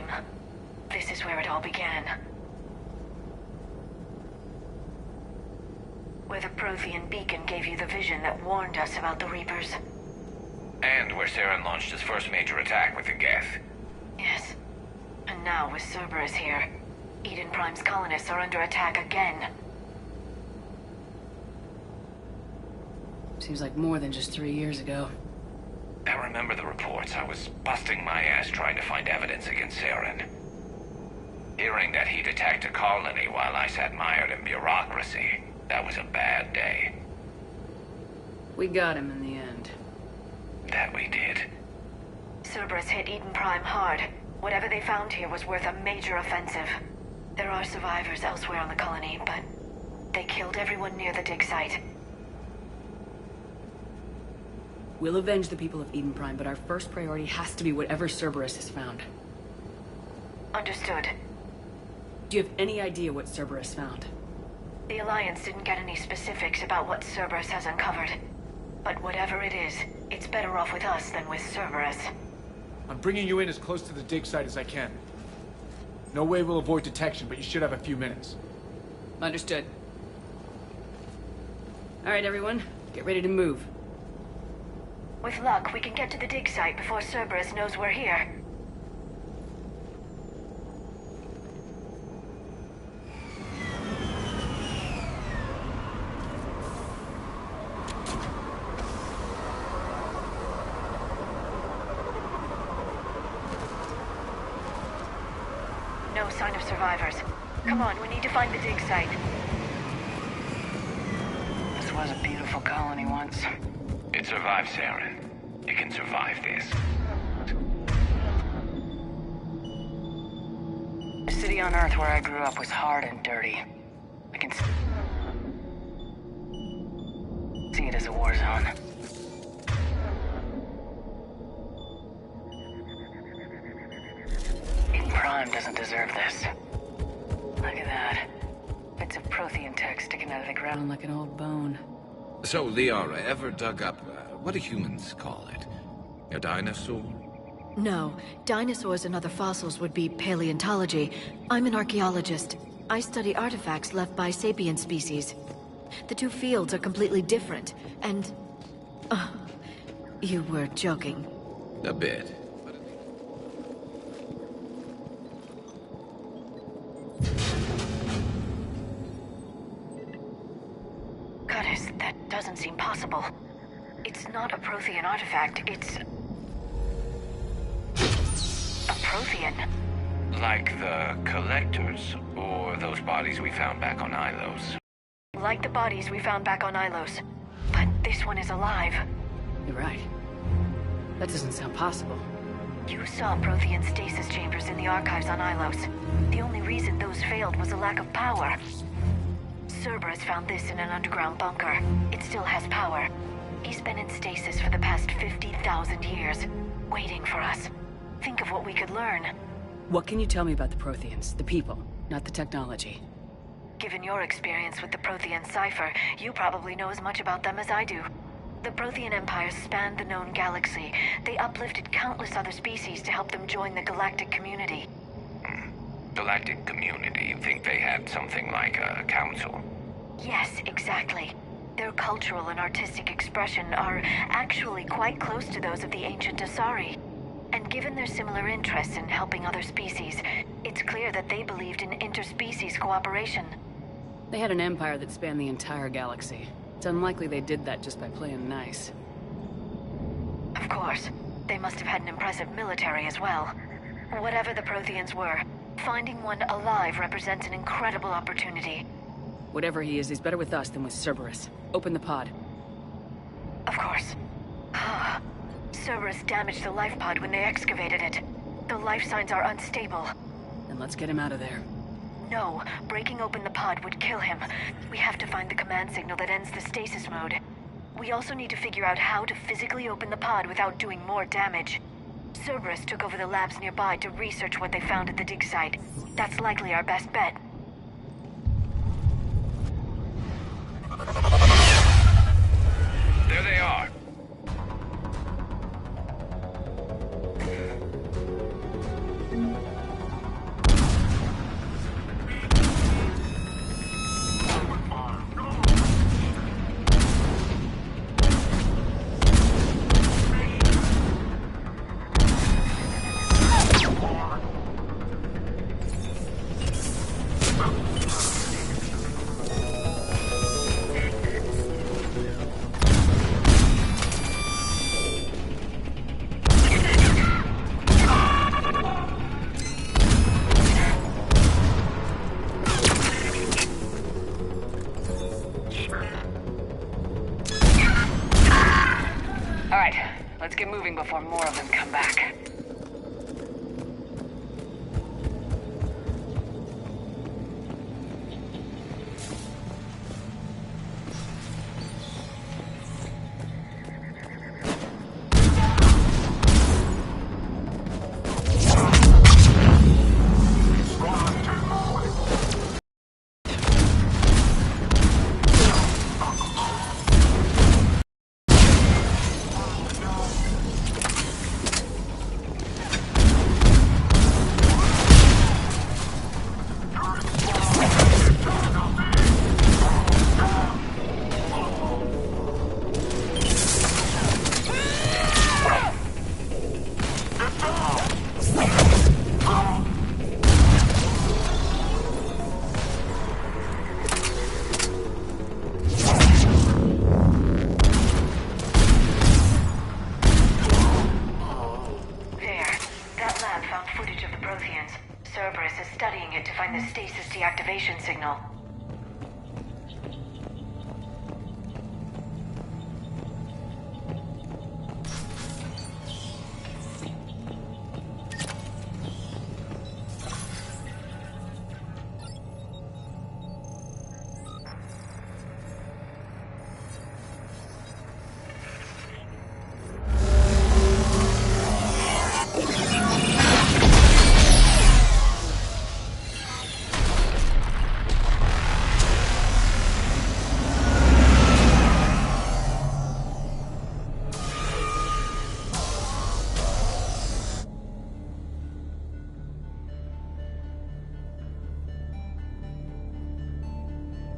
time. This is where it all began. Where the Prothean beacon gave you the vision that warned us about the Reapers. And where Saren launched his first major attack with the Geth. Yes. And now with Cerberus here, Eden Prime's colonists are under attack again. Seems like more than just 3 years ago. I remember the reports. I was busting my ass trying to find evidence against Saren. Hearing that he'd attacked a colony while I sat mired in bureaucracy, that was a bad day. We got him in the end. That we did. Cerberus hit Eden Prime hard. Whatever they found here was worth a major offensive. There are survivors elsewhere on the colony, but they killed everyone near the dig site. We'll avenge the people of Eden Prime, but our first priority has to be whatever Cerberus has found. Understood. Do you have any idea what Cerberus found? The Alliance didn't get any specifics about what Cerberus has uncovered. But whatever it is, it's better off with us than with Cerberus. I'm bringing you in as close to the dig site as I can. No way we'll avoid detection, but you should have a few minutes. Understood. All right, everyone. Get ready to move. With luck, we can get to the dig site before Cerberus knows we're here. No sign of survivors. Come on, we need to find the dig site. This was a beautiful colony once. It survived Saren. It can survive this. The city on Earth where I grew up was hard and dirty. I can see it as a war zone. Eden Prime doesn't deserve this. Look at that. Bits of Prothean tech sticking out of the ground. Sound like an old bone. So, Liara, ever dug up, what do humans call it? A dinosaur? No. Dinosaurs and other fossils would be paleontology. I'm an archaeologist. I study artifacts left by sapient species. The two fields are completely different, and... you were joking. A bit. Curtis, that doesn't seem possible. It's not a Prothean artifact, it's... a Prothean. Like the Collectors, or those bodies we found back on Ilos. Like the bodies we found back on Ilos. But this one is alive. You're right. That doesn't sound possible. You saw Prothean stasis chambers in the archives on Ilos. The only reason those failed was a lack of power. Cerberus found this in an underground bunker. It still has power. He's been in stasis for the past 50,000 years, waiting for us. Think of what we could learn. What can you tell me about the Protheans? The people, not the technology. Given your experience with the Prothean cipher, you probably know as much about them as I do. The Prothean Empire spanned the known galaxy. They uplifted countless other species to help them join the galactic community. Galactic community, you think they had something like a council? Yes, exactly. Their cultural and artistic expression are actually quite close to those of the ancient Asari. And given their similar interests in helping other species, it's clear that they believed in interspecies cooperation. They had an empire that spanned the entire galaxy. It's unlikely they did that just by playing nice. Of course. They must have had an impressive military as well. Whatever the Protheans were, finding one alive represents an incredible opportunity. Whatever he is, he's better with us than with Cerberus. Open the pod. Of course. Cerberus damaged the life pod when they excavated it. The life signs are unstable. Then let's get him out of there. No, breaking open the pod would kill him. We have to find the command signal that ends the stasis mode. We also need to figure out how to physically open the pod without doing more damage. Cerberus took over the labs nearby to research what they found at the dig site. That's likely our best bet. There they are. moving before more of them come back. Deactivation signal.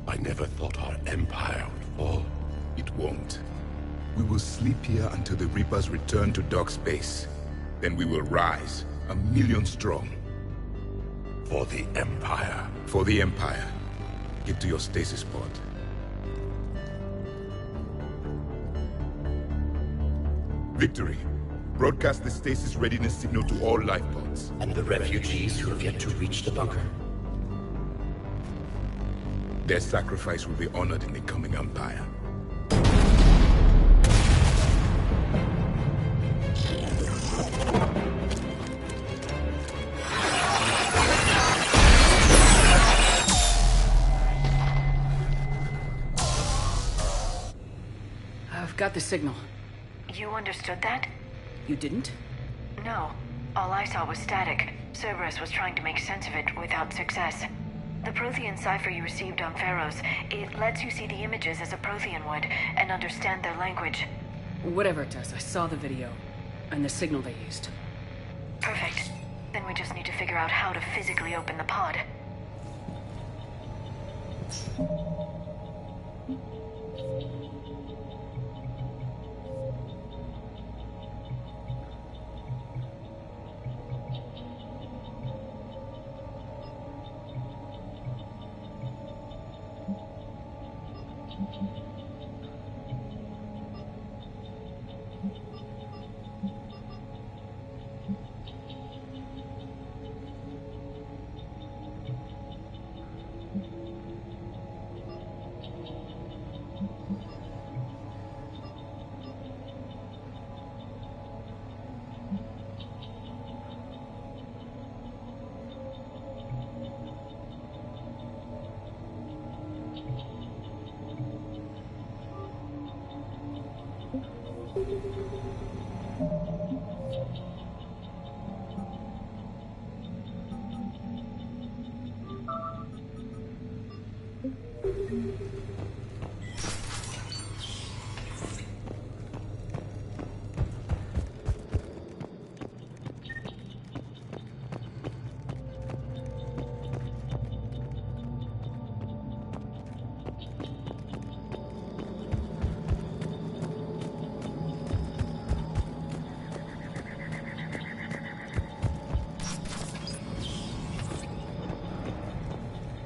I never thought our empire would fall. It won't. We will sleep here until the Reapers return to dark space. Then we will rise, 1,000,000 strong. For the Empire. For the Empire. Get to your stasis pod. Victory. Broadcast the stasis readiness signal to all life pods. And the refugees who have yet to reach the bunker? Their sacrifice will be honored in the coming Empire. I've got the signal. You understood that? You didn't? No. All I saw was static. Cerberus was trying to make sense of it without success. The Prothean cipher you received on Pharaohs, it lets you see the images as a Prothean would, and understand their language. Whatever, Tess. I saw the video. And the signal they used. Perfect. Then we just need to figure out how to physically open the pod.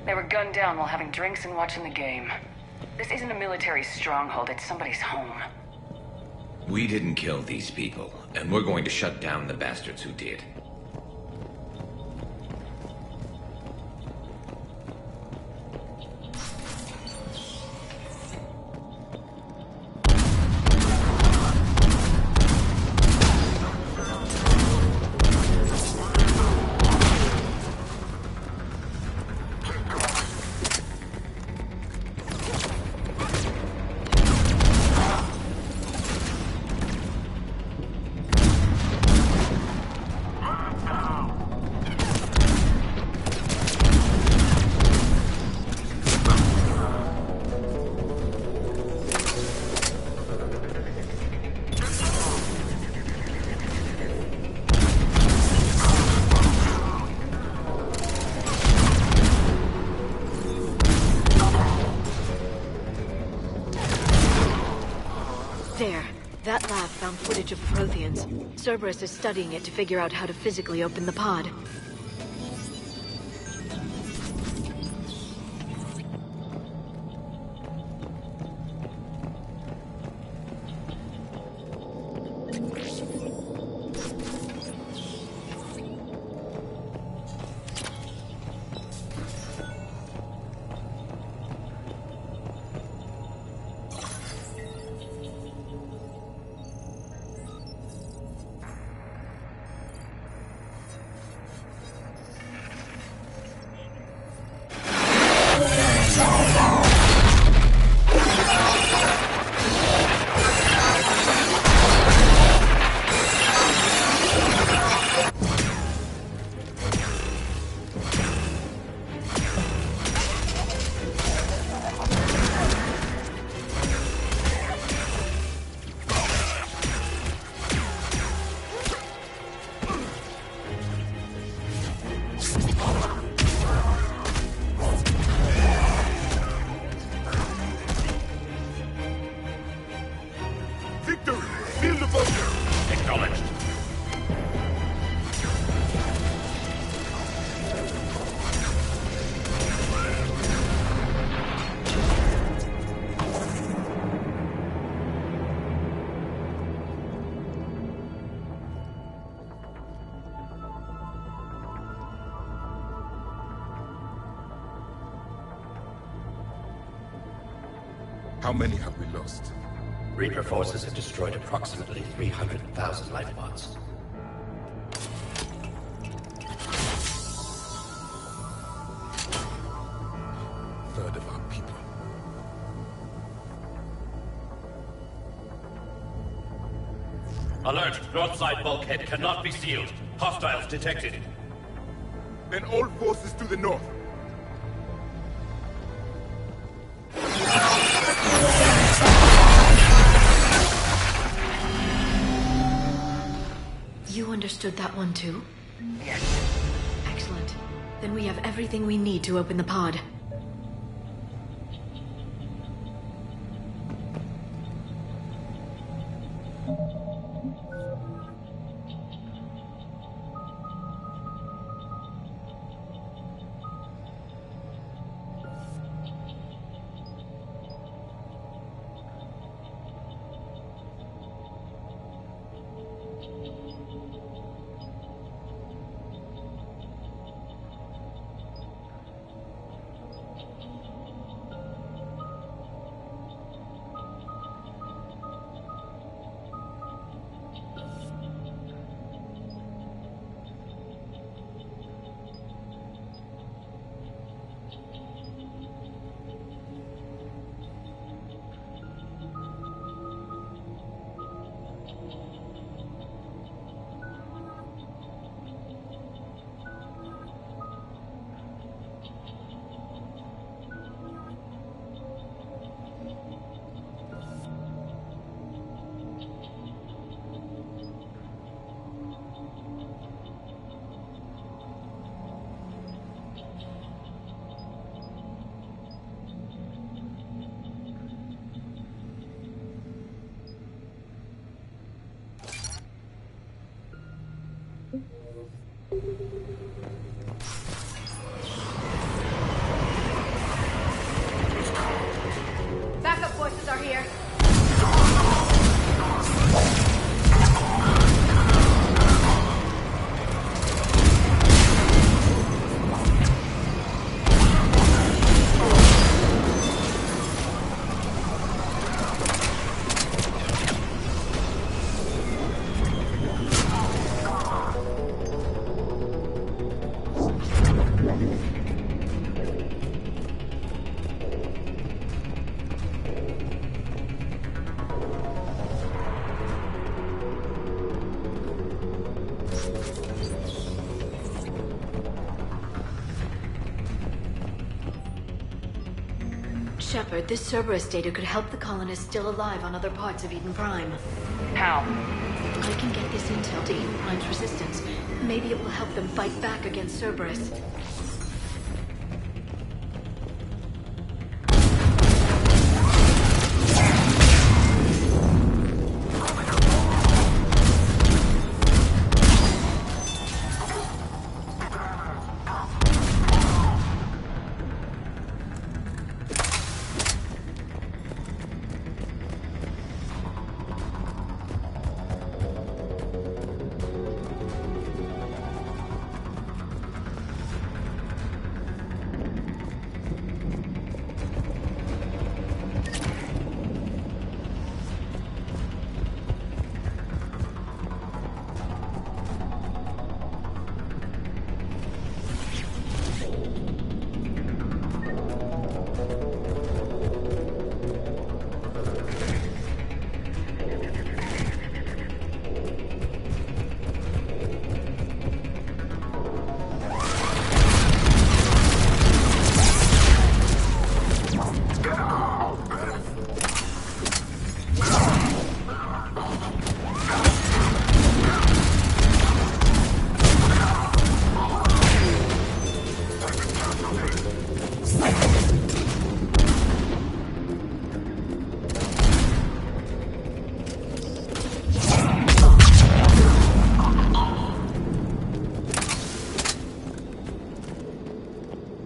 They were gunned down while having drinks and watching the game. This isn't a military stronghold, it's somebody's home. We didn't kill these people, and we're going to shut down the bastards who did. underground footage of the Protheans. Cerberus is studying it to figure out how to physically open the pod. How many have we lost? Reaper forces have destroyed approximately 300,000 life pods. Third of our people. Alert! North side bulkhead cannot be sealed. Hostiles detected. Then all forces to the north. You understood that one too? Yes. Excellent. Then we have everything we need to open the pod. Backup forces are here. Shepard, this Cerberus data could help the colonists still alive on other parts of Eden Prime. How? I can get this intel to Eden Prime's resistance. Maybe it will help them fight back against Cerberus.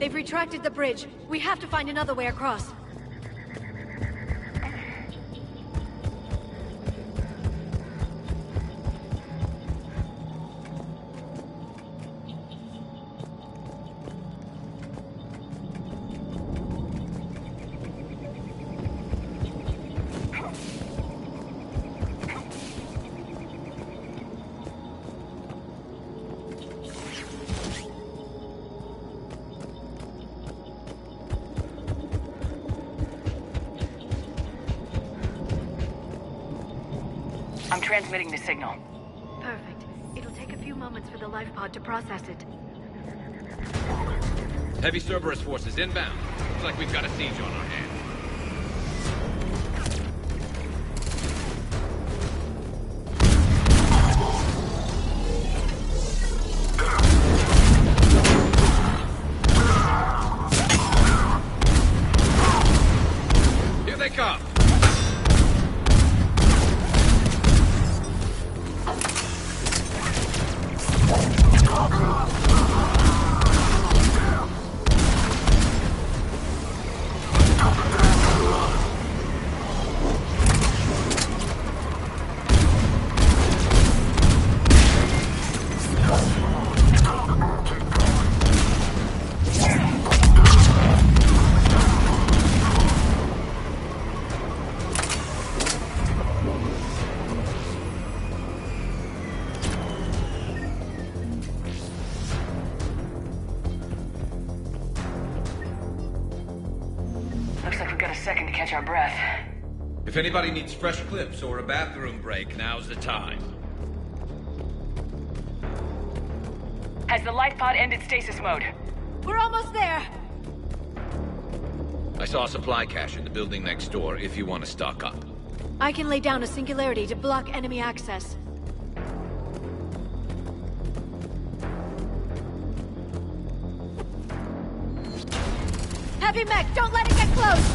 They've retracted the bridge. We have to find another way across. I'm transmitting the signal. Perfect. It'll take a few moments for the life pod to process it. Heavy Cerberus forces inbound. Looks like we've got a siege on our hands. Here they come! Looks like we've got a second to catch our breath. If anybody needs fresh clips or a bathroom break, now's the time. Has the life pod ended stasis mode? We're almost there! I saw a supply cache in the building next door if you want to stock up. I can lay down a singularity to block enemy access. Heavy mech, don't let it get close!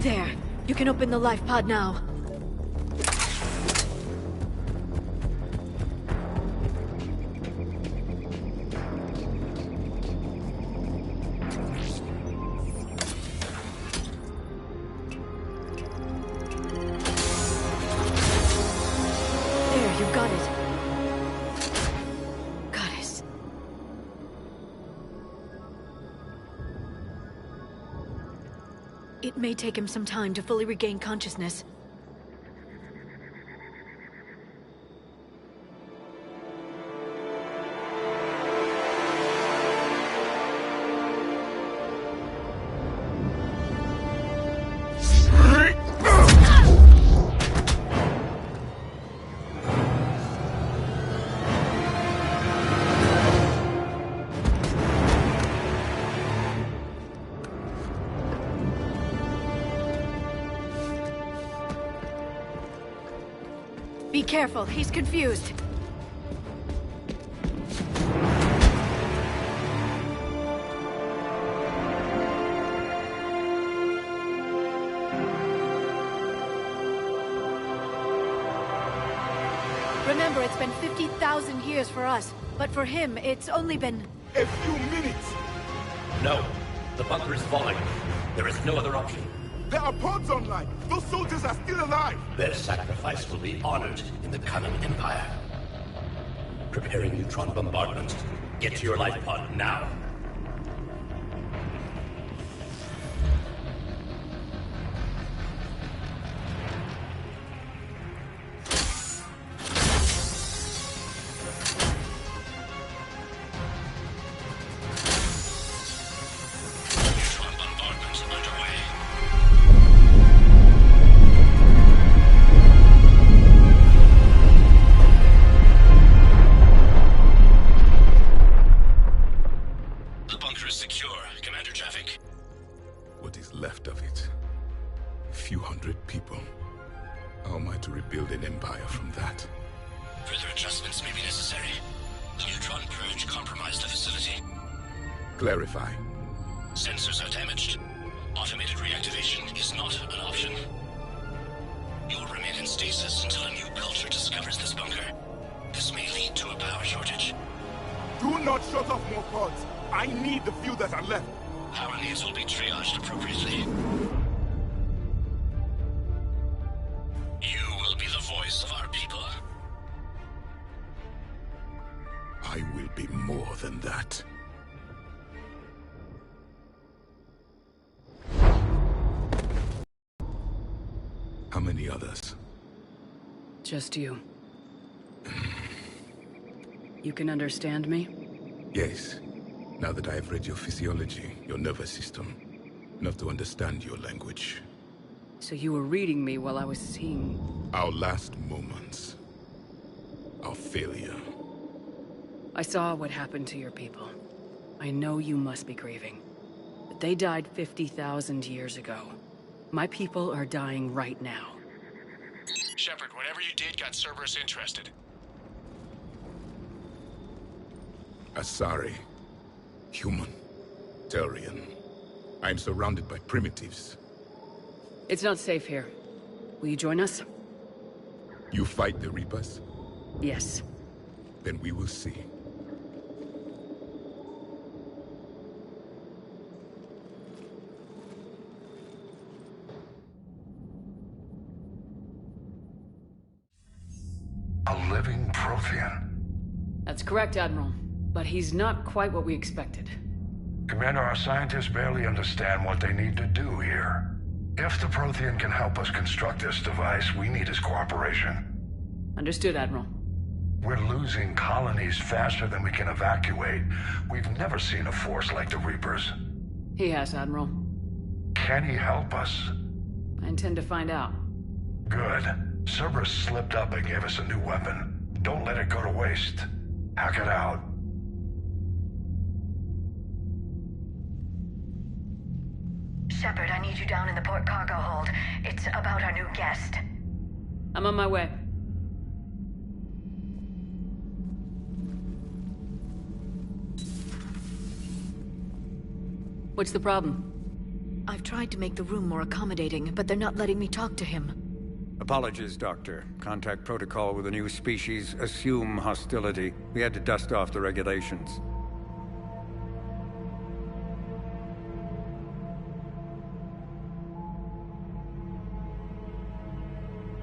There. You can open the life pod now. There, you got it. Goddess. It may take him some time to fully regain consciousness. Be careful, he's confused. Remember, it's been 50,000 years for us, but for him, it's only been... A few minutes! No. The bunker is falling. There is no other option. There are pods online! Those soldiers are still alive! Their sacrifice will be honored in the coming Empire. Preparing neutron bombardment. Get to your life pod now. to rebuild an empire from that. Further adjustments may be necessary. The neutron purge compromised the facility. Clarify. Sensors are damaged. Automated reactivation is not an option. You'll remain in stasis until a new culture discovers this bunker. This may lead to a power shortage. Do not shut off more pods! I need the few that are left! Power needs will be triaged appropriately. You will be the voice of our people. I will be more than that. How many others? Just you. You can understand me? Yes. Now that I have read your physiology, your nervous system, enough to understand your language. So you were reading me while I was seeing... Our last moments. Our failure. I saw what happened to your people. I know you must be grieving. But they died 50,000 years ago. My people are dying right now. Shepard, whatever you did got Cerberus interested. Asari. Human. Turian. I am surrounded by primitives. It's not safe here. Will you join us? You fight the Reapers? Yes. Then we will see. A living Prothean. That's correct, Admiral. But he's not quite what we expected. Commander, our scientists barely understand what they need to do here. If the Prothean can help us construct this device, we need his cooperation. Understood, Admiral. We're losing colonies faster than we can evacuate. We've never seen a force like the Reapers. He has, Admiral. Can he help us? I intend to find out. Good. Cerberus slipped up and gave us a new weapon. Don't let it go to waste. Hack it out. Shepard, I need you down in the port cargo hold. It's about our new guest. I'm on my way. What's the problem? I've tried to make the room more accommodating, but they're not letting me talk to him. Apologies, Doctor. Contact protocol with a new species. Assume hostility. We had to dust off the regulations.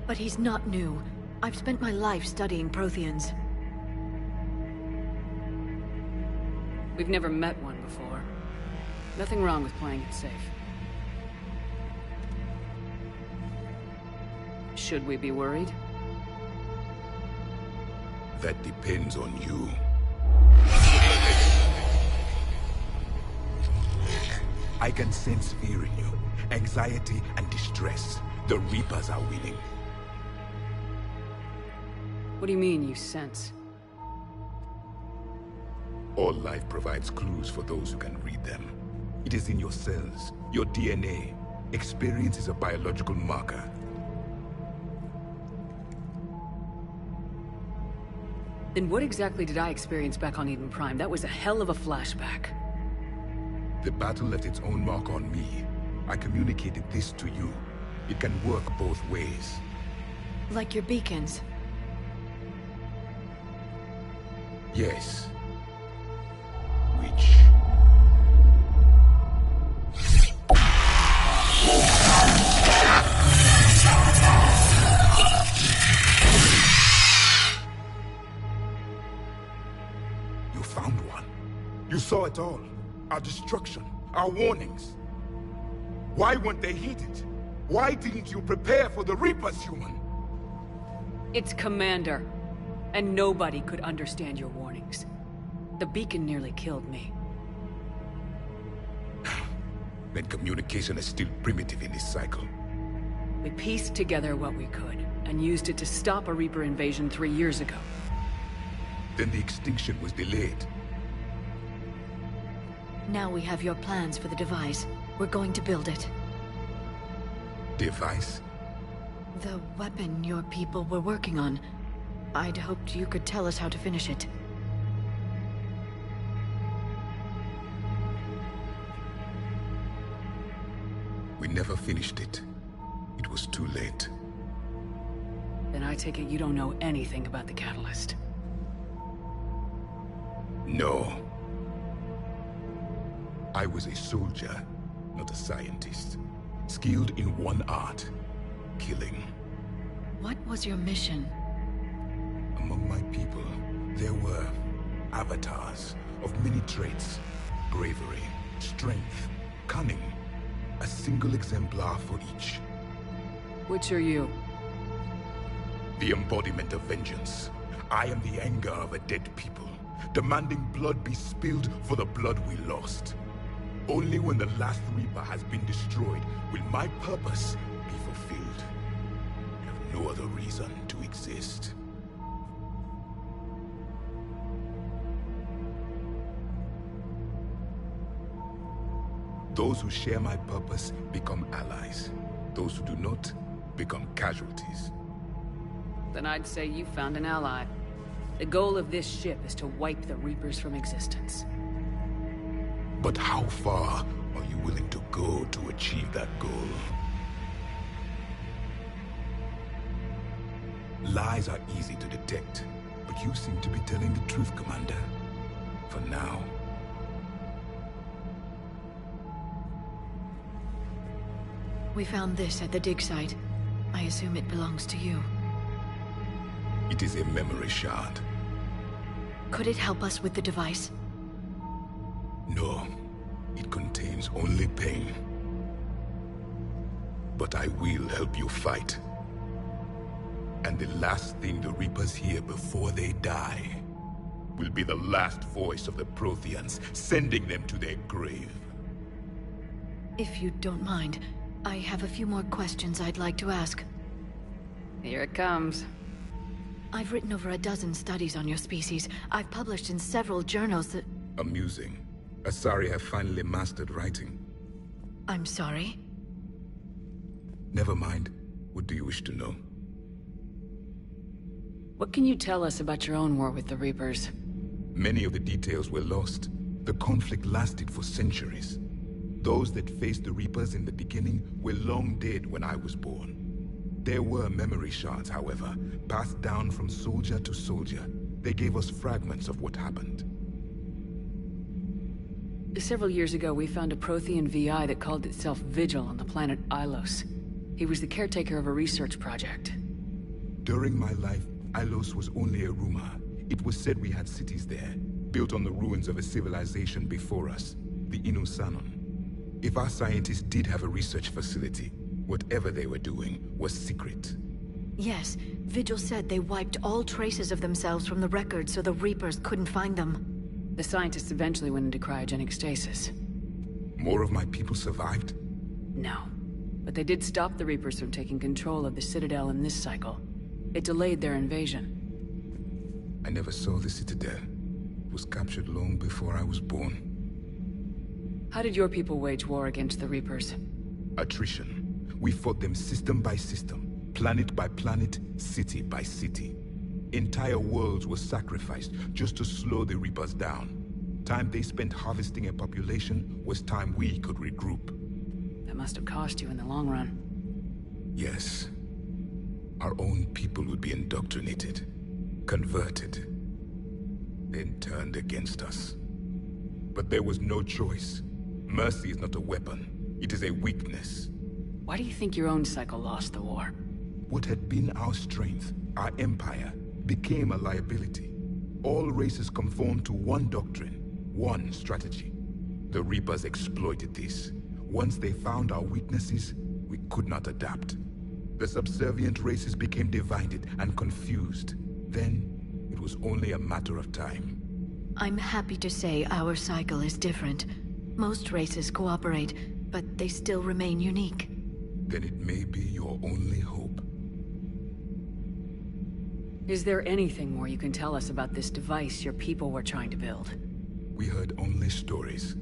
But he's not new. I've spent my life studying Protheans. We've never met one before. Nothing wrong with playing it safe. Should we be worried? That depends on you. I can sense fear in you. Anxiety and distress. The Reapers are winning. What do you mean, you sense? All life provides clues for those who can read them. It is in your cells, your DNA. Experience is a biological marker. Then what exactly did I experience back on Eden Prime? That was a hell of a flashback. The battle left its own mark on me. I communicated this to you. It can work both ways. Like your beacons. Yes. Which... You found one. You saw it all. Our destruction, our warnings. Why weren't they heeded? Why didn't you prepare for the Reapers, human? It's Commander. And nobody could understand your warnings. The beacon nearly killed me. Then communication is still primitive in this cycle. We pieced together what we could, and used it to stop a Reaper invasion 3 years ago. Then the extinction was delayed. Now we have your plans for the device. We're going to build it. Device? The weapon your people were working on. I'd hoped you could tell us how to finish it. We never finished it. It was too late. Then I take it you don't know anything about the catalyst. No. I was a soldier, not a scientist. Skilled in one art, killing. What was your mission? Among my people, there were avatars of many traits. Bravery, strength, cunning. A single exemplar for each. Which are you? The embodiment of vengeance. I am the anger of a dead people, demanding blood be spilled for the blood we lost. Only when the last Reaper has been destroyed will my purpose be fulfilled. I have no other reason to exist. Those who share my purpose become allies. Those who do not become casualties. Then I'd say you found an ally. The goal of this ship is to wipe the Reapers from existence. But how far are you willing to go to achieve that goal? Lies are easy to detect, but you seem to be telling the truth, Commander. For now. We found this at the dig site. I assume it belongs to you. It is a memory shard. Could it help us with the device? No. It contains only pain. But I will help you fight. And the last thing the Reapers hear before they die will be the last voice of the Protheans, sending them to their grave. If you don't mind, I have a few more questions I'd like to ask. Here it comes. I've written over a dozen studies on your species. I've published in several journals that... Amusing. Asari have finally mastered writing. I'm sorry? Never mind. What do you wish to know? What can you tell us about your own war with the Reapers? Many of the details were lost. The conflict lasted for centuries. Those that faced the Reapers in the beginning were long dead when I was born. There were memory shards, however, passed down from soldier to soldier. They gave us fragments of what happened. Several years ago, we found a Prothean VI that called itself Vigil on the planet Ilos. He was the caretaker of a research project. During my life, Ilos was only a rumor. It was said we had cities there, built on the ruins of a civilization before us, the Inusanon. If our scientists did have a research facility, whatever they were doing was secret. Yes, Vigil said they wiped all traces of themselves from the records so the Reapers couldn't find them. The scientists eventually went into cryogenic stasis. More of my people survived? No. But they did stop the Reapers from taking control of the Citadel in this cycle. It delayed their invasion. I never saw the Citadel. It was captured long before I was born. How did your people wage war against the Reapers? Attrition. We fought them system by system, planet by planet, city by city. Entire worlds were sacrificed just to slow the Reapers down. Time they spent harvesting a population was time we could regroup. That must have cost you in the long run. Yes. Our own people would be indoctrinated, converted, then turned against us. But there was no choice. Mercy is not a weapon. It is a weakness. Why do you think your own cycle lost the war? What had been our strength, our empire, became a liability. All races conformed to one doctrine, one strategy. The Reapers exploited this. Once they found our weaknesses, we could not adapt. The subservient races became divided and confused. Then, it was only a matter of time. I'm happy to say our cycle is different. Most races cooperate, but they still remain unique. Then it may be your only hope. Is there anything more you can tell us about this device your people were trying to build? We heard only stories.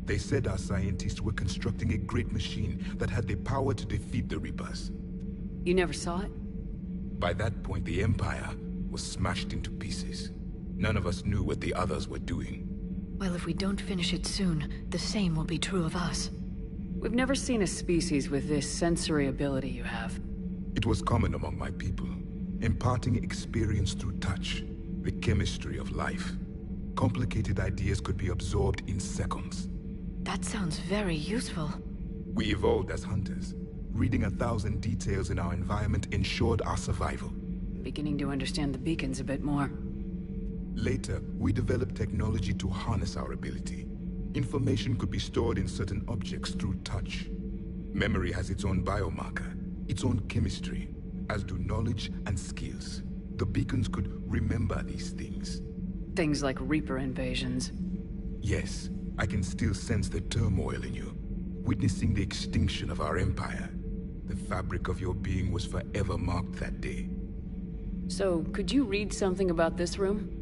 They said our scientists were constructing a great machine that had the power to defeat the Reapers. You never saw it? By that point, the Empire was smashed into pieces. None of us knew what the others were doing. Well, if we don't finish it soon, the same will be true of us. We've never seen a species with this sensory ability you have. It was common among my people, imparting experience through touch, the chemistry of life. Complicated ideas could be absorbed in seconds. That sounds very useful. We evolved as hunters. Reading 1,000 details in our environment ensured our survival. Beginning to understand the beacons a bit more. Later, we developed technology to harness our ability. Information could be stored in certain objects through touch. Memory has its own biomarker, its own chemistry, as do knowledge and skills. The beacons could remember these things. Things like Reaper invasions. Yes, I can still sense the turmoil in you, witnessing the extinction of our empire. The fabric of your being was forever marked that day. So, could you read something about this room?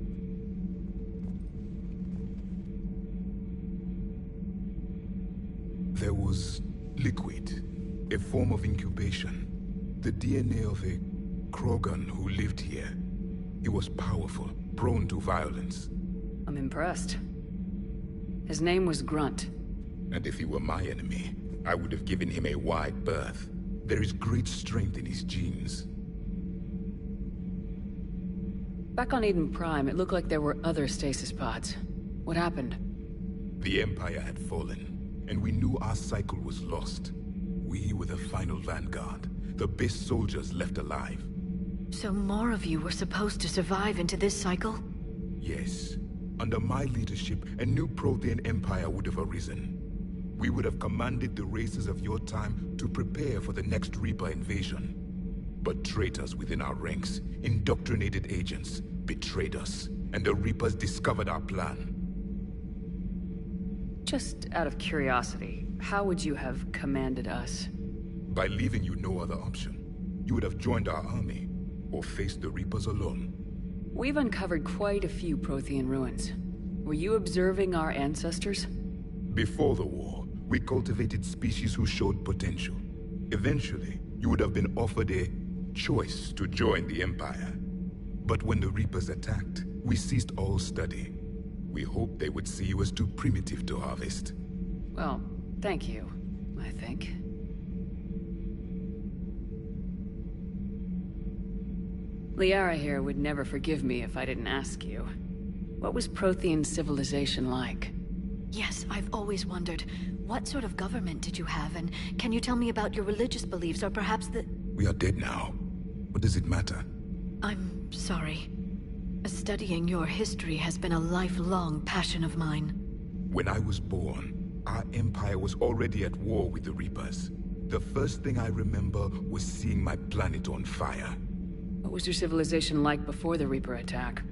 There was liquid, a form of incubation. The DNA of a Krogan who lived here. He was powerful, prone to violence. I'm impressed. His name was Grunt. And if he were my enemy, I would have given him a wide berth. There is great strength in his genes. Back on Eden Prime, it looked like there were other stasis pods. What happened? The Empire had fallen, and we knew our cycle was lost. We were the final vanguard, the best soldiers left alive. So more of you were supposed to survive into this cycle? Yes. Under my leadership, a new Prothean empire would have arisen. We would have commanded the races of your time to prepare for the next Reaper invasion. But traitors within our ranks, indoctrinated agents, betrayed us, and the Reapers discovered our plan. Just out of curiosity, how would you have commanded us? By leaving you no other option. You would have joined our army, or faced the Reapers alone. We've uncovered quite a few Prothean ruins. Were you observing our ancestors? Before the war, we cultivated species who showed potential. Eventually, you would have been offered a choice to join the Empire. But when the Reapers attacked, we ceased all study. We hoped they would see you as too primitive to harvest. Well, thank you, I think. Liara here would never forgive me if I didn't ask you. What was Prothean civilization like? Yes, I've always wondered. What sort of government did you have, and can you tell me about your religious beliefs, or perhaps the... We are dead now. What does it matter? I'm sorry. Studying your history has been a lifelong passion of mine. When I was born, our empire was already at war with the Reapers. The first thing I remember was seeing my planet on fire. What was your civilization like before the Reaper attack?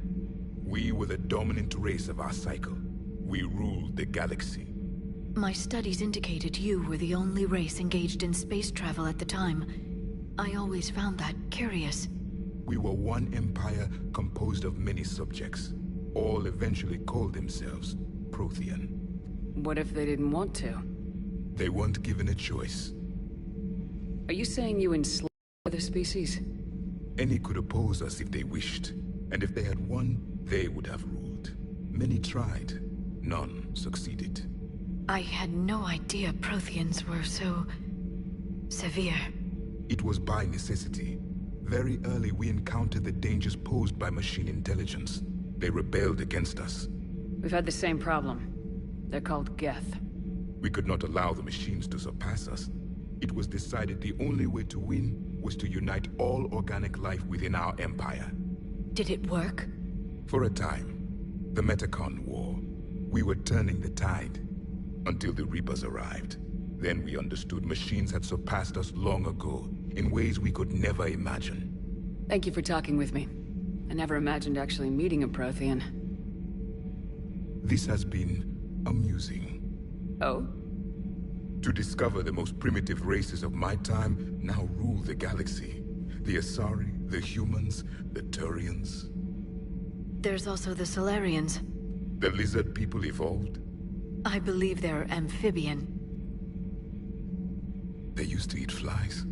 We were the dominant race of our cycle. We ruled the galaxy. My studies indicated you were the only race engaged in space travel at the time. I always found that curious. We were one empire composed of many subjects. All eventually called themselves Prothean. What if they didn't want to? They weren't given a choice. Are you saying you enslaved other species? Any could oppose us if they wished. And if they had won, they would have ruled. Many tried. None succeeded. I had no idea Protheans were so... severe. It was by necessity. Very early we encountered the dangers posed by machine intelligence. They rebelled against us. We've had the same problem. They're called Geth. We could not allow the machines to surpass us. It was decided the only way to win was to unite all organic life within our empire. Did it work? For a time. The Metacon War. We were turning the tide. Until the Reapers arrived. Then we understood machines had surpassed us long ago, in ways we could never imagine. Thank you for talking with me. I never imagined actually meeting a Prothean. This has been amusing. Oh? To discover the most primitive races of my time now rule the galaxy. The Asari, the humans, the Turians. There's also the Solarians. The lizard people evolved? I believe they're amphibian. They used to eat flies.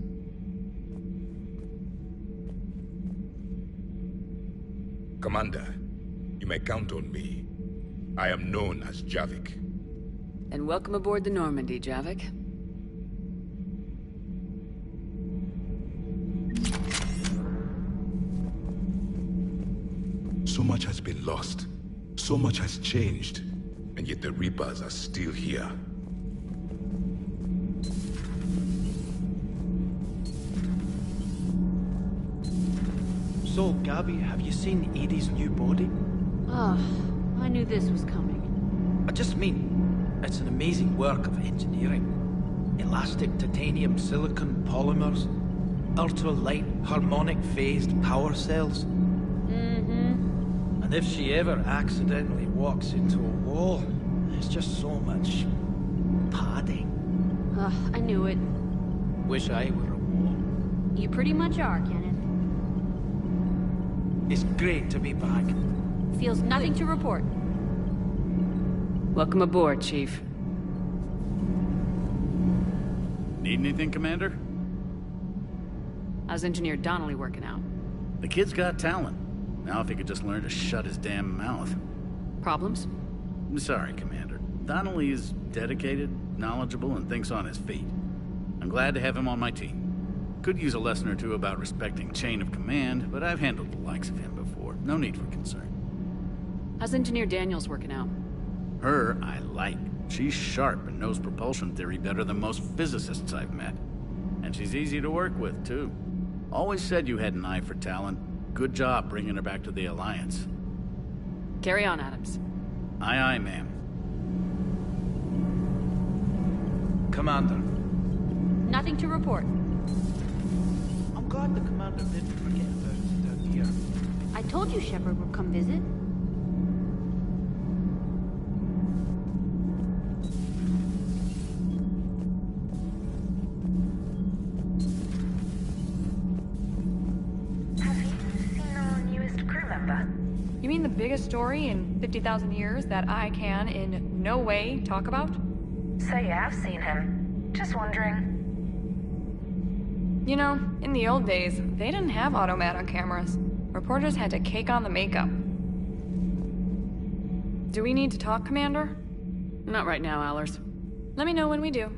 Commander, you may count on me. I am known as Javik. And welcome aboard the Normandy, Javik. So much has been lost. So much has changed. And yet the Reapers are still here. So, Gabby, have you seen Edie's new body? Ah, I knew this was coming. I just mean, it's an amazing work of engineering. Elastic titanium silicon polymers, ultra-light harmonic phased power cells. Mm-hmm. And if she ever accidentally walks into a wall, there's just so much padding. I knew it. Wish I were a wall. You pretty much are, Kenneth. It's great to be back. Feels nothing to report. Welcome aboard, Chief. Need anything, Commander? How's Engineer Donnelly working out? The kid's got talent. Now if he could just learn to shut his damn mouth. Problems? I'm sorry, Commander. Donnelly is dedicated, knowledgeable, and thinks on his feet. I'm glad to have him on my team. Could use a lesson or two about respecting chain of command, but I've handled the likes of him before. No need for concern. How's Engineer Daniels working out? Her, I like. She's sharp and knows propulsion theory better than most physicists I've met. And she's easy to work with, too. Always said you had an eye for talent. Good job bringing her back to the Alliance. Carry on, Adams. Aye, aye, ma'am. Commander. Nothing to report. I'm glad the Commander didn't forget about us down here. I told you Shepard would come visit. You mean the biggest story in 50,000 years that I can in no way talk about? So you have seen him. Just wondering. You know, in the old days, they didn't have automat cameras. Reporters had to cake on the makeup. Do we need to talk, Commander? Not right now, Allers. Let me know when we do.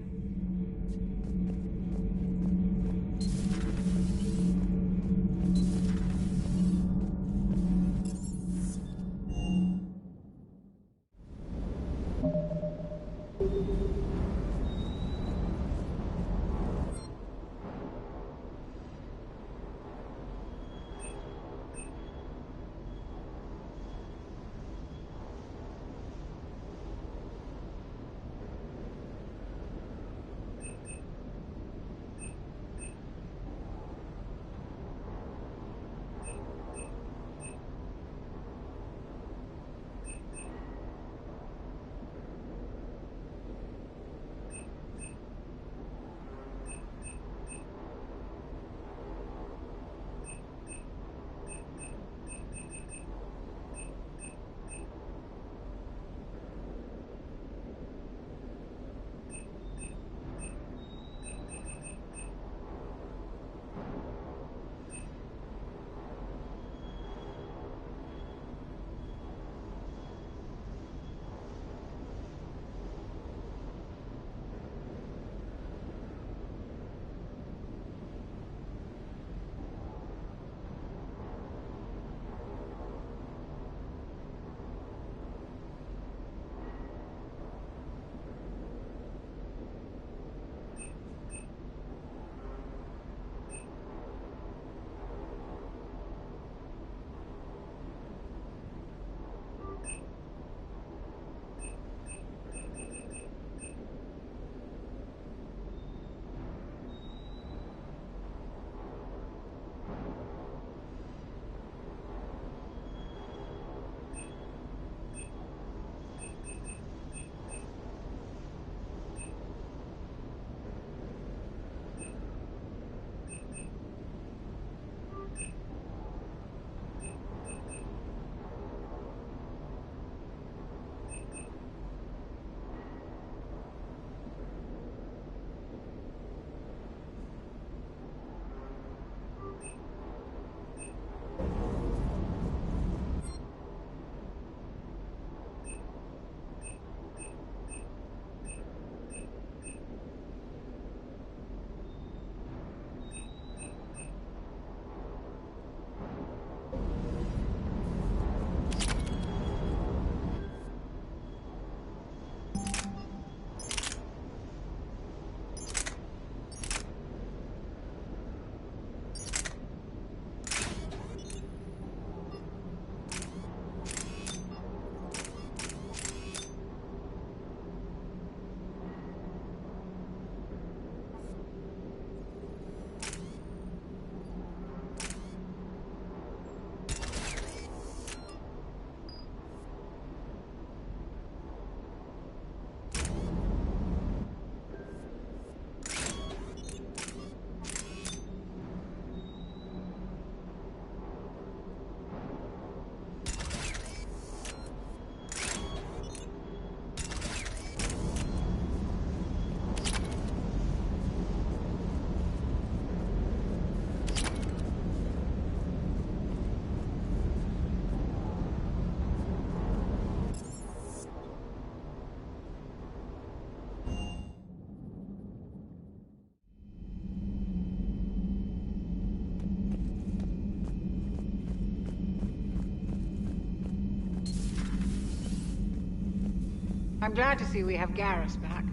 I'm glad to see we have Garrus back.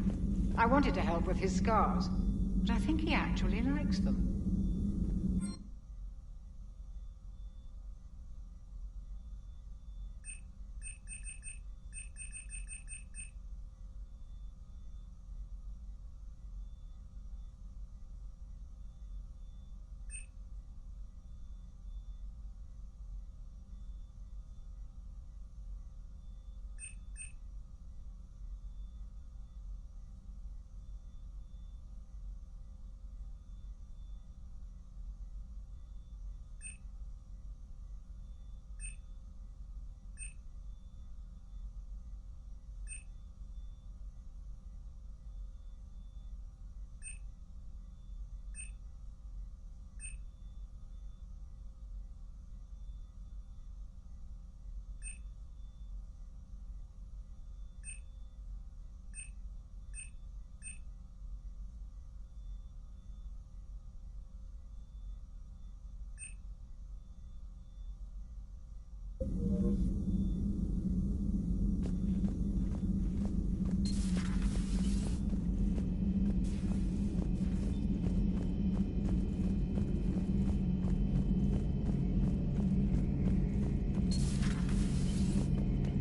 I wanted to help with his scars, but I think he actually likes them.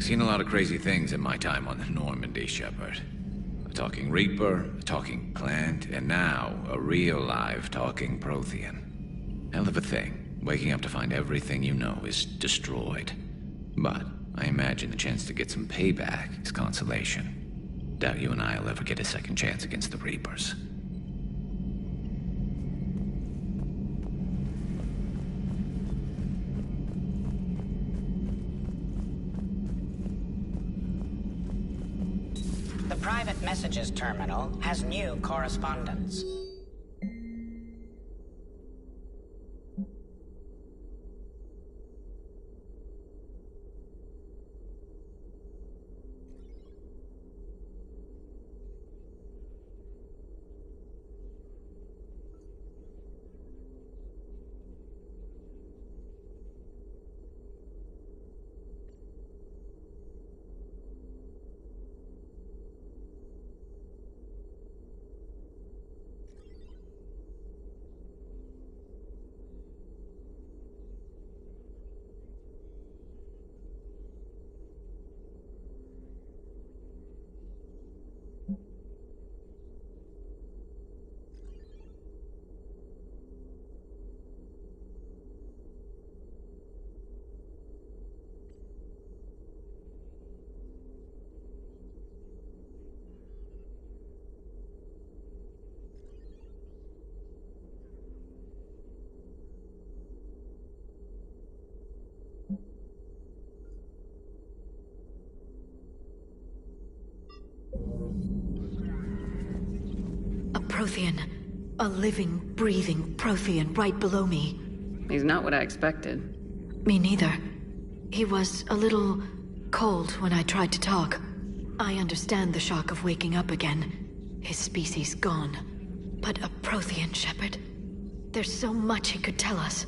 Seen a lot of crazy things in my time on the Normandy, Shepard. A talking Reaper, a talking plant, and now a real live talking Prothean. Hell of a thing, waking up to find everything you know is destroyed. But I imagine the chance to get some payback is consolation. Doubt you and I'll ever get a second chance against the Reapers. The private messages terminal has new correspondence. A Prothean. A living, breathing Prothean right below me. He's not what I expected. Me neither. He was a little cold when I tried to talk. I understand the shock of waking up again. His species gone. But a Prothean, Shepard. There's so much he could tell us.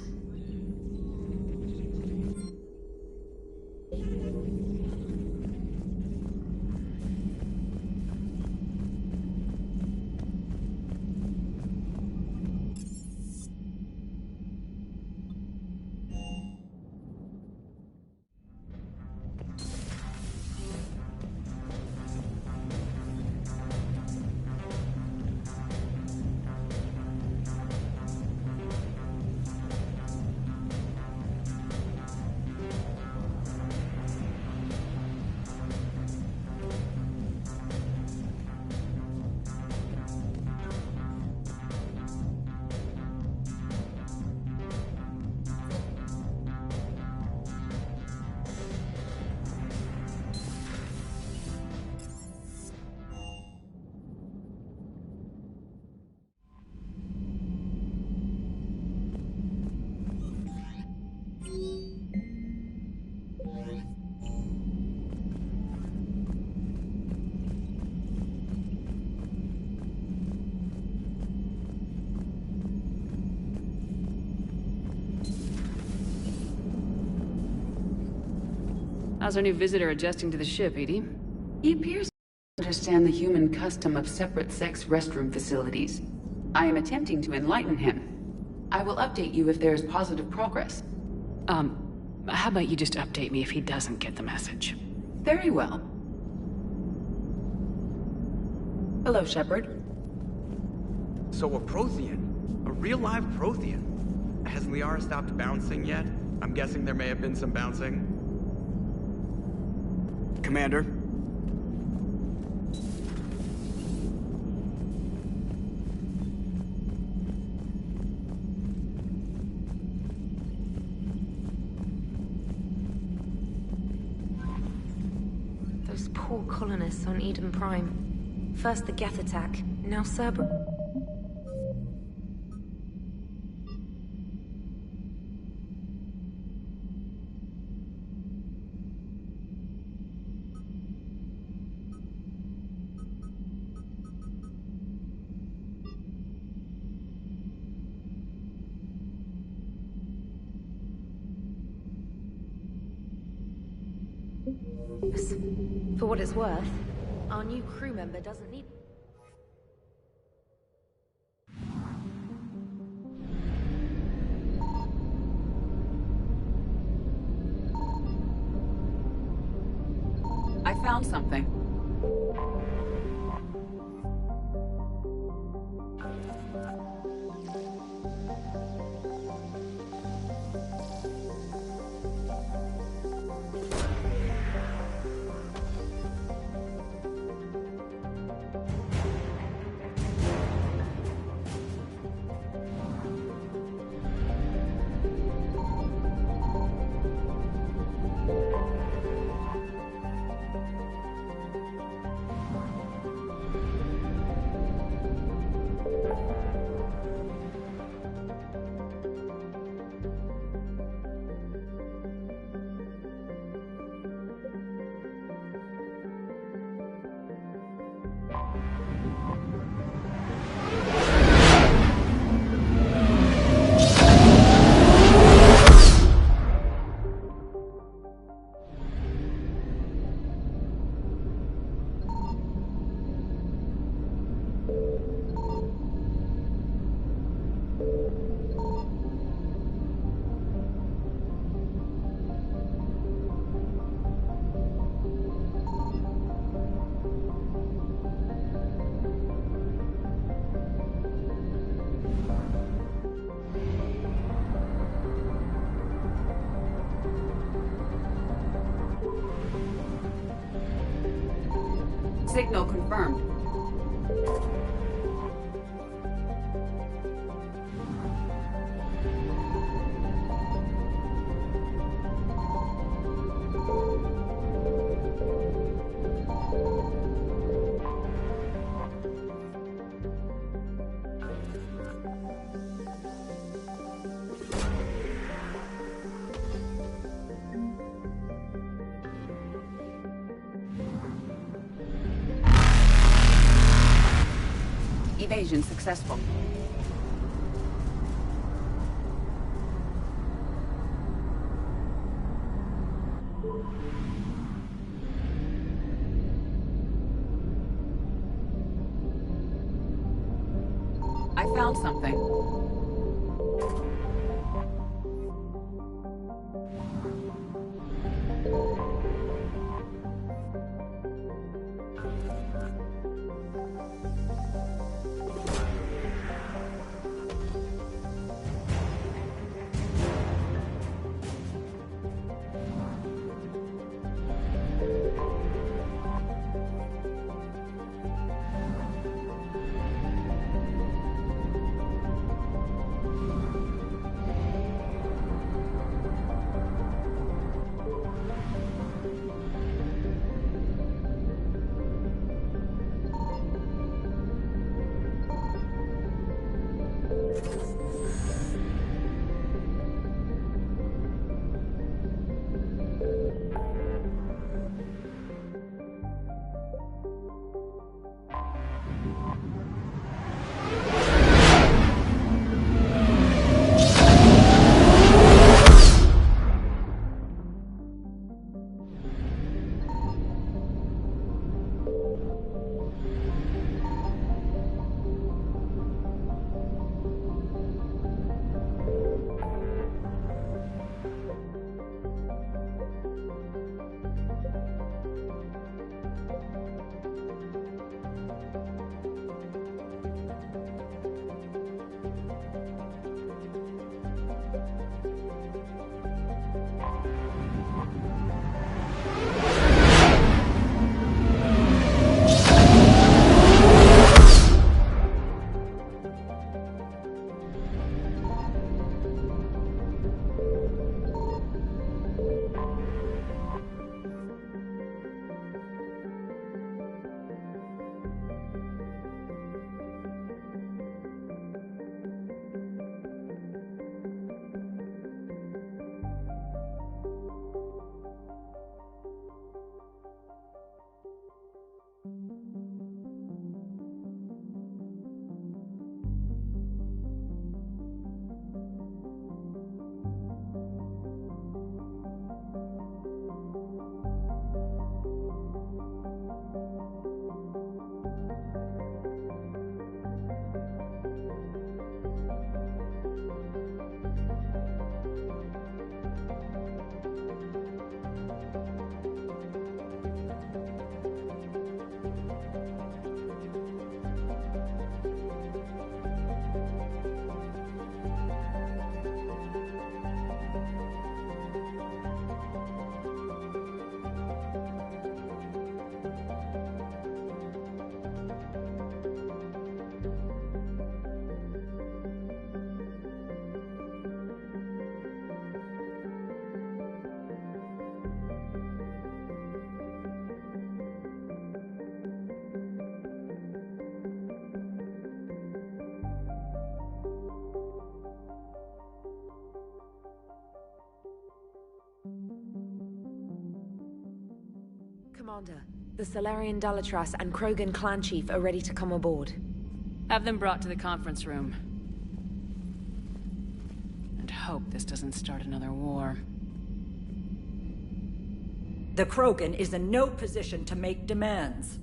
How's our new visitor adjusting to the ship, Edie? He appears understand the human custom of separate-sex restroom facilities. I am attempting to enlighten him. I will update you if there is positive progress. How about you just update me if he doesn't get the message? Very well. Hello, Shepard. So a Prothean? A real live Prothean? Has Liara stopped bouncing yet? I'm guessing there may have been some bouncing. Commander? Those poor colonists on Eden Prime. First the Geth attack, now Cerberus. For what it's worth, our new crew member doesn't need... I found something. Signal confirmed. Evasion successful. I found something. Commander. The Solarian Dalatras and Krogan clan chief are ready to come aboard. Have them brought to the conference room. And hope this doesn't start another war. The Krogan is in no position to make demands.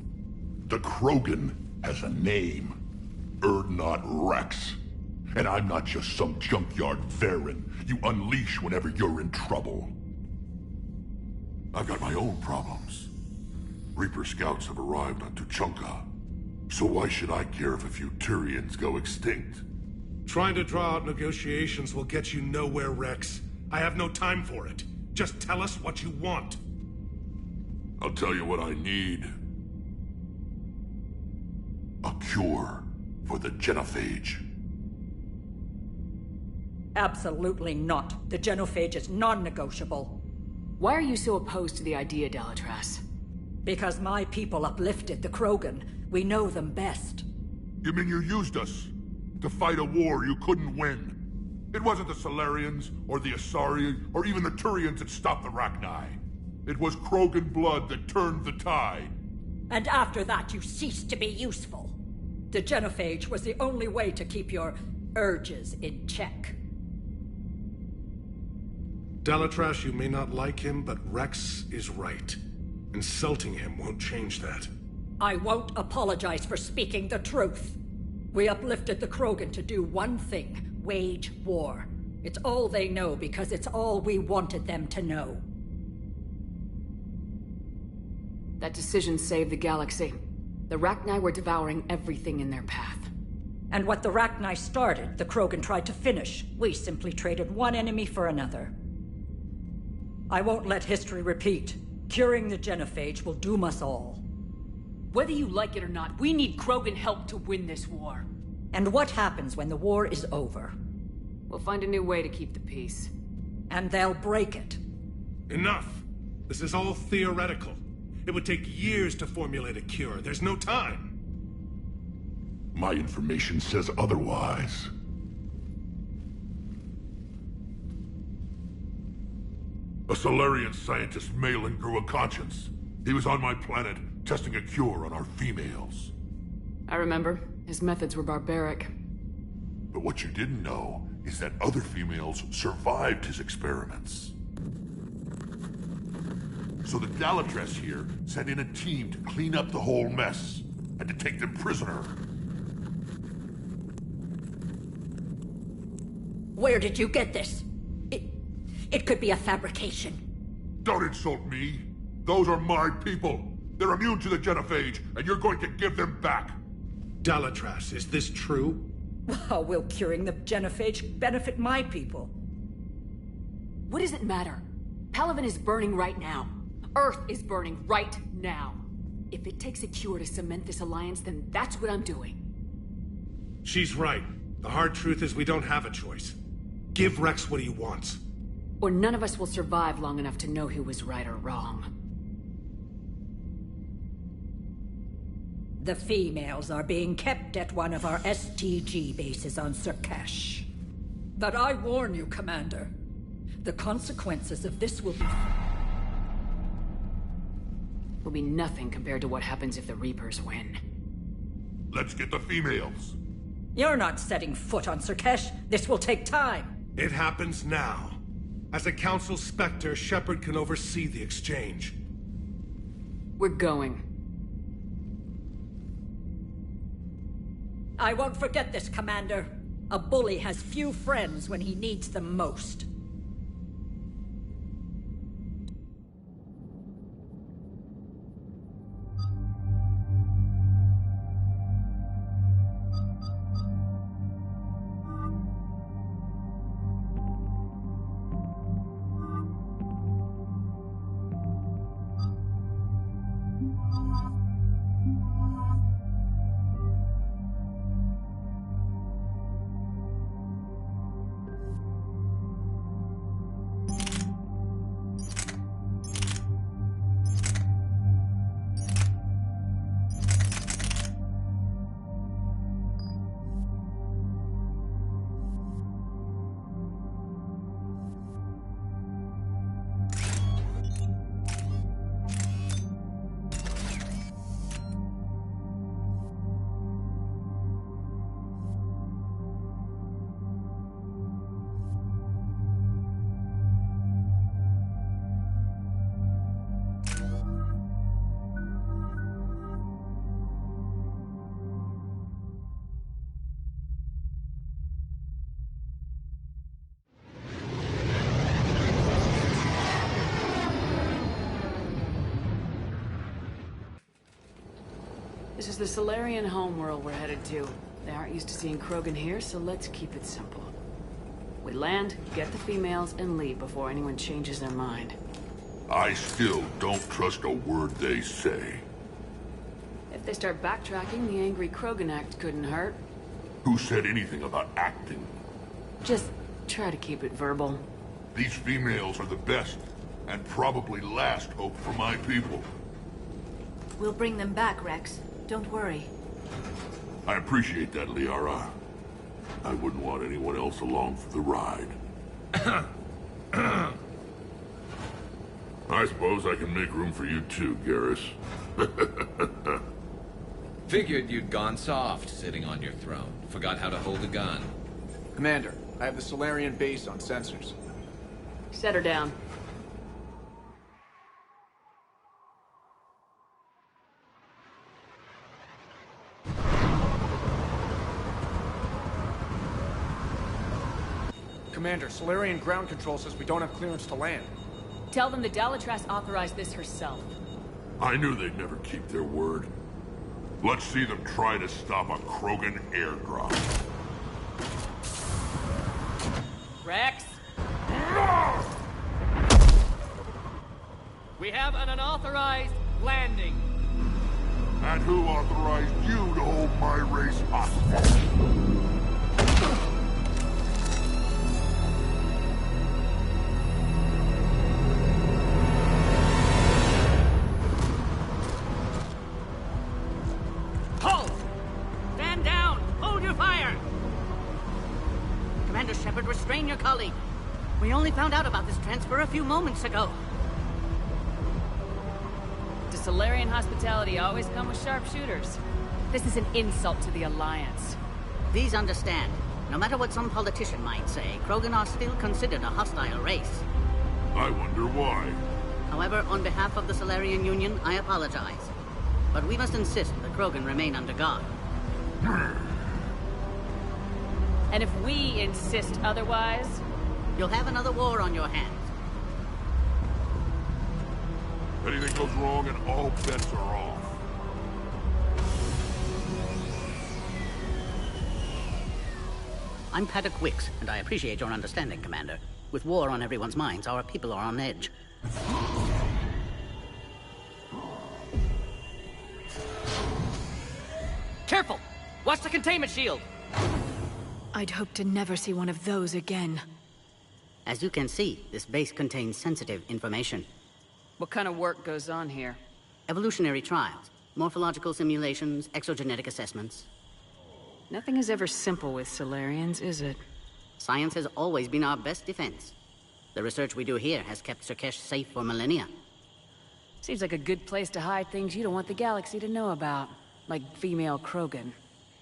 The Krogan has a name. Urdnot Rex. And I'm not just some junkyard Varen you unleash whenever you're in trouble. I've got my own problems. Reaper scouts have arrived on Tuchanka. So why should I care if a few Turians go extinct? Trying to draw out negotiations will get you nowhere, Rex. I have no time for it. Just tell us what you want. I'll tell you what I need. A cure for the genophage. Absolutely not. The genophage is non-negotiable. Why are you so opposed to the idea, Dalatras? Because my people uplifted the Krogan. We know them best. You mean you used us to fight a war you couldn't win? It wasn't the Solarians, or the Asari, or even the Turians that stopped the Rachni. It was Krogan blood that turned the tide. And after that, you ceased to be useful. The genophage was the only way to keep your urges in check. Dalatras, you may not like him, but Rex is right. Insulting him won't change that. I won't apologize for speaking the truth. We uplifted the Krogan to do one thing: wage war. It's all they know because it's all we wanted them to know. That decision saved the galaxy. The Rachni were devouring everything in their path. And what the Rachni started, the Krogan tried to finish. We simply traded one enemy for another. I won't let history repeat. Curing the genophage will doom us all. Whether you like it or not, we need Krogan help to win this war. And what happens when the war is over? We'll find a new way to keep the peace. And they'll break it. Enough! This is all theoretical. It would take years to formulate a cure. There's no time. My information says otherwise. A Solarian scientist, Malin, grew a conscience. He was on my planet, testing a cure on our females. I remember. His methods were barbaric. But what you didn't know is that other females survived his experiments. So the Dalatras here sent in a team to clean up the whole mess, and to take them prisoner. Where did you get this? It could be a fabrication. Don't insult me. Those are my people. They're immune to the genophage, and you're going to give them back. Dalatras, is this true? How will curing the genophage benefit my people? What does it matter? Palaven is burning right now. Earth is burning right now. If it takes a cure to cement this alliance, then that's what I'm doing. She's right. The hard truth is we don't have a choice. Give Rex what he wants. Or none of us will survive long enough to know who was right or wrong. The females are being kept at one of our STG bases on Surkash. But I warn you, Commander, the consequences of this will be nothing compared to what happens if the Reapers win. Let's get the females. You're not setting foot on Surkash. This will take time. It happens now. As a Council Spectre, Shepard can oversee the exchange. We're going. I won't forget this, Commander. A bully has few friends when he needs them most. This is the Solarian homeworld we're headed to. They aren't used to seeing Krogan here, so let's keep it simple. We land, get the females, and leave before anyone changes their mind. I still don't trust a word they say. If they start backtracking, the angry Krogan act couldn't hurt. Who said anything about acting? Just try to keep it verbal. These females are the best, and probably last hope for my people. We'll bring them back, Rex. Don't worry. I appreciate that, Liara. I wouldn't want anyone else along for the ride. I suppose I can make room for you too, Garrus. Figured you'd gone soft, sitting on your throne. Forgot how to hold a gun. Commander, I have the Solarian base on sensors. Set her down. Commander, Solarian ground control says we don't have clearance to land. Tell them the Dalatrass authorized this herself. I knew they'd never keep their word. Let's see them try to stop a Krogan airdrop. Rex? We have an unauthorized landing. And who authorized you to hold my race hostage? Halt! Stand down! Hold your fire! Commander Shepard, restrain your colleague. We only found out about this transfer a few moments ago. Does Solarian hospitality always come with sharpshooters? This is an insult to the Alliance. Please understand, no matter what some politician might say, Krogan are still considered a hostile race. I wonder why. However, on behalf of the Solarian Union, I apologize. But we must insist the Krogan remain under guard. And if we insist otherwise... You'll have another war on your hands. Anything goes wrong and all bets are off. I'm Paddock Wicks, and I appreciate your understanding, Commander. With war on everyone's minds, our people are on edge. Careful! Watch the containment shield! I'd hope to never see one of those again. As you can see, this base contains sensitive information. What kind of work goes on here? Evolutionary trials, morphological simulations, exogenetic assessments. Nothing is ever simple with Solarians, is it? Science has always been our best defense. The research we do here has kept Surkesh safe for millennia. Seems like a good place to hide things you don't want the galaxy to know about. Like female Krogan.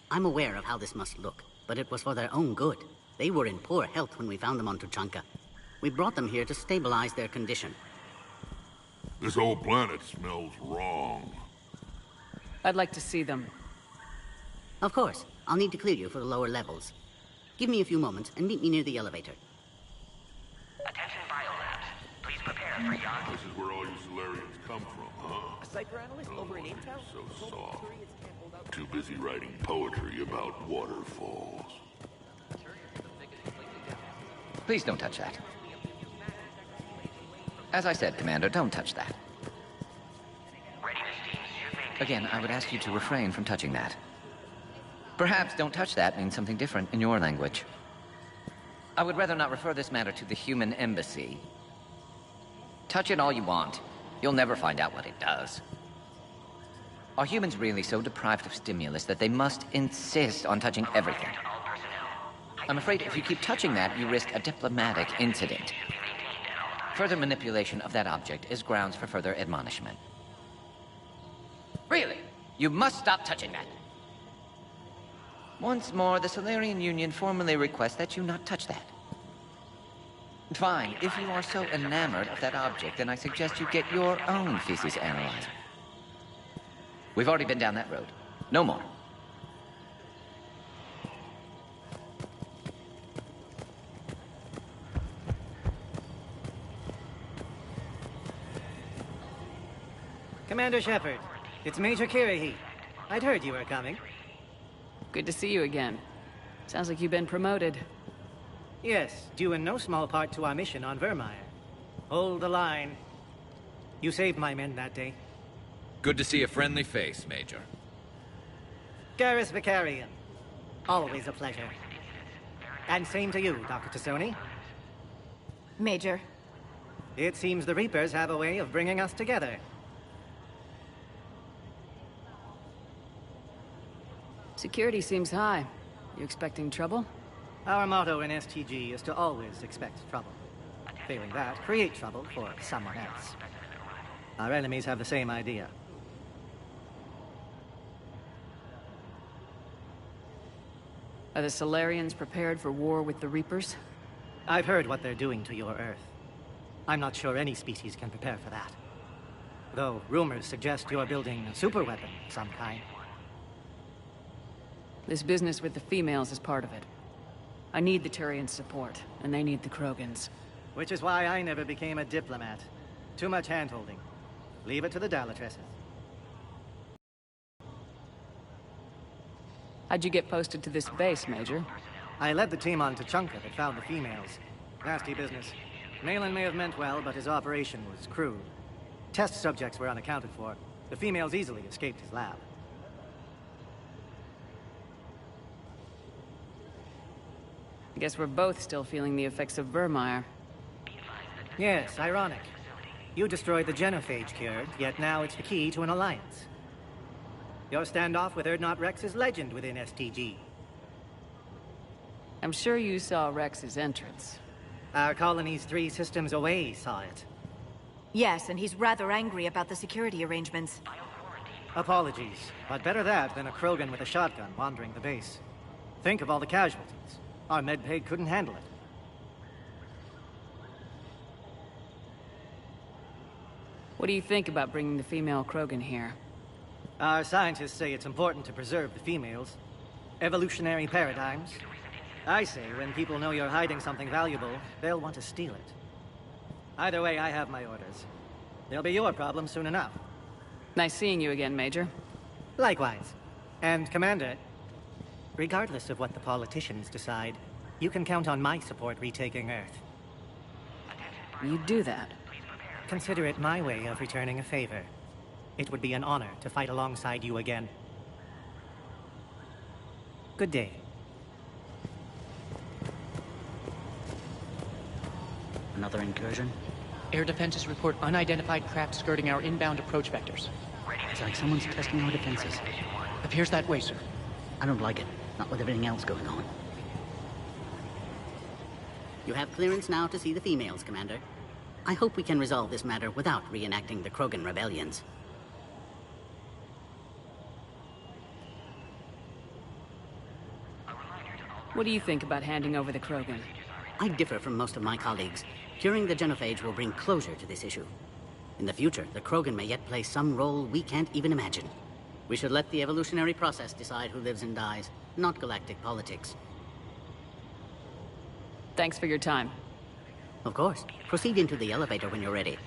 I'm aware of how this must look, but it was for their own good. They were in poor health when we found them on Tuchanka. We brought them here to stabilize their condition. This whole planet smells wrong. I'd like to see them. Of course. I'll need to clear you for the lower levels. Give me a few moments and meet me near the elevator. Attention biolabs. Please prepare for yacht. This is where all you Solarians come from, huh? A cypher analyst over in Intel? So soft. Too busy writing poetry about waterfalls. Please don't touch that. As I said, Commander, don't touch that. Again, I would ask you to refrain from touching that. Perhaps don't touch that means something different in your language. I would rather not refer this matter to the human embassy. Touch it all you want. You'll never find out what it does. Are humans really so deprived of stimulus that they must insist on touching everything? I'm afraid if you keep touching that, you risk a diplomatic incident. Further manipulation of that object is grounds for further admonishment. Really? You must stop touching that. Once more, the Solarian Union formally requests that you not touch that. Fine. If you are so enamored of that object, then I suggest you get your own feces analyzer. We've already been down that road. No more. Commander Shepard, it's Major Kirahi. I'd heard you were coming. Good to see you again. Sounds like you've been promoted. Yes, due in no small part to our mission on Vermeer. Hold the line. You saved my men that day. Good to see a friendly face, Major. Garrus Vicarian. Always a pleasure. And same to you, Dr. Tassoni. Major. It seems the Reapers have a way of bringing us together. Security seems high. You expecting trouble? Our motto in STG is to always expect trouble. Failing that, create trouble for someone else. Our enemies have the same idea. Are the Solarians prepared for war with the Reapers? I've heard what they're doing to your Earth. I'm not sure any species can prepare for that. Though rumors suggest you're building a superweapon of some kind. This business with the females is part of it. I need the Turians' support, and they need the Krogans. Which is why I never became a diplomat. Too much hand-holding. Leave it to the Dalatresses. How'd you get posted to this base, Major? I led the team on Tuchanka that found the females. Nasty business. Malin may have meant well, but his operation was crude. Test subjects were unaccounted for. The females easily escaped his lab. I guess we're both still feeling the effects of Vermeer. Yes, ironic. You destroyed the genophage cure, yet now it's the key to an alliance. Your standoff with Urdnot Rex is legend within STG. I'm sure you saw Rex's entrance. Our colony's 3 systems away saw it. Yes, and he's rather angry about the security arrangements. Apologies, but better that than a Krogan with a shotgun wandering the base. Think of all the casualties. Our medbay couldn't handle it. What do you think about bringing the female Krogan here? Our scientists say it's important to preserve the females. Evolutionary paradigms. I say when people know you're hiding something valuable, they'll want to steal it. Either way, I have my orders. They'll be your problem soon enough. Nice seeing you again, Major. Likewise. And, Commander, regardless of what the politicians decide, you can count on my support retaking Earth. You'd do that? Consider it my way of returning a favor. It would be an honor to fight alongside you again. Good day. Another incursion? Air defenses report unidentified craft skirting our inbound approach vectors. It's like someone's testing our defenses. Appears that way, sir. I don't like it. Not with everything else going on. You have clearance now to see the females, Commander. I hope we can resolve this matter without reenacting the Krogan rebellions. What do you think about handing over the Krogan? I differ from most of my colleagues. Curing the genophage will bring closure to this issue. In the future, the Krogan may yet play some role we can't even imagine. We should let the evolutionary process decide who lives and dies, not galactic politics. Thanks for your time. Of course. Proceed into the elevator when you're ready.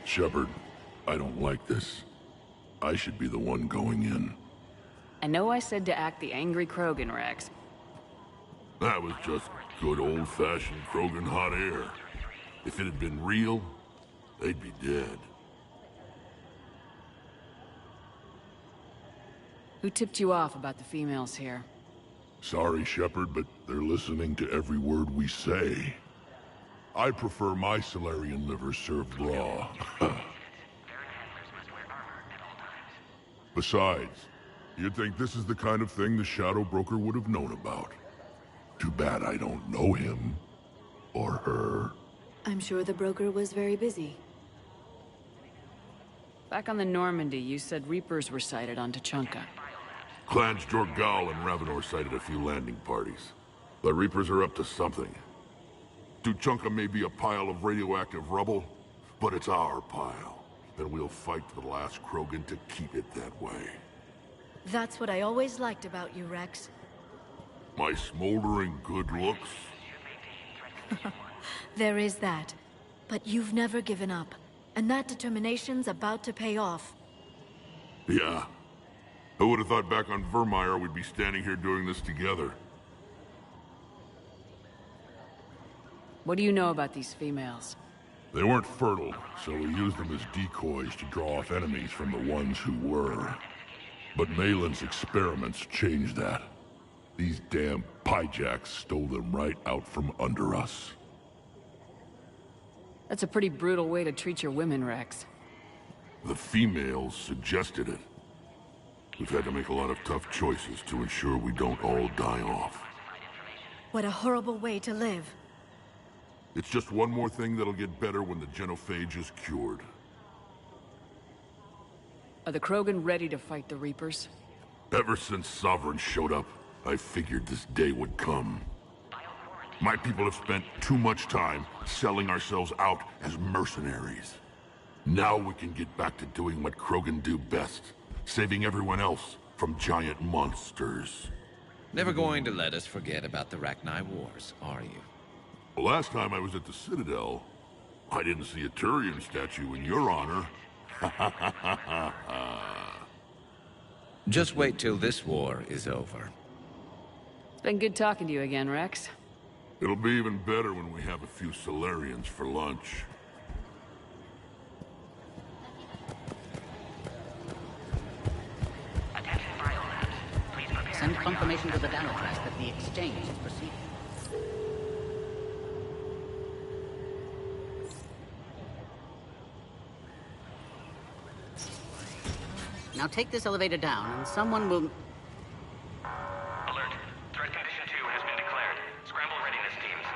Shepard, I don't like this. I should be the one going in. I know I said to act the angry Krogan, Rex. That was just good old-fashioned Krogan hot air. If it had been real, they'd be dead. Who tipped you off about the females here? Sorry, Shepard, but they're listening to every word we say. I prefer my Solarian liver served raw. Besides, you'd think this is the kind of thing the Shadow Broker would have known about. Too bad I don't know him. Or her. I'm sure the broker was very busy. Back on the Normandy, you said Reapers were sighted on Tuchanka. Clans Jorgal and Ravenor sighted a few landing parties. The Reapers are up to something. Tuchanka may be a pile of radioactive rubble, but it's our pile. And we'll fight to the last Krogan to keep it that way. That's what I always liked about you, Rex. My smoldering good looks? There is that. But you've never given up. And that determination's about to pay off. Yeah. I would have thought back on Vermeer we'd be standing here doing this together. What do you know about these females? They weren't fertile, so we used them as decoys to draw off enemies from the ones who were. But Malin's experiments changed that. These damn pyjacks stole them right out from under us. That's a pretty brutal way to treat your women, Rex. The females suggested it. We've had to make a lot of tough choices to ensure we don't all die off. What a horrible way to live. It's just one more thing that'll get better when the genophage is cured. Are the Krogan ready to fight the Reapers? Ever since Sovereign showed up, I figured this day would come. My people have spent too much time selling ourselves out as mercenaries. Now we can get back to doing what Krogan do best, saving everyone else from giant monsters. Never going to let us forget about the Rachni Wars, are you? The last time I was at the Citadel, I didn't see a Turian statue in your honor. Just wait till this war is over. It's been good talking to you again, Rex. It'll be even better when we have a few Solarians for lunch. Send confirmation to the Dalatrash that the exchange is proceeding. Now take this elevator down, and someone will... Alert. Threat condition 2 has been declared. Scramble readiness teams.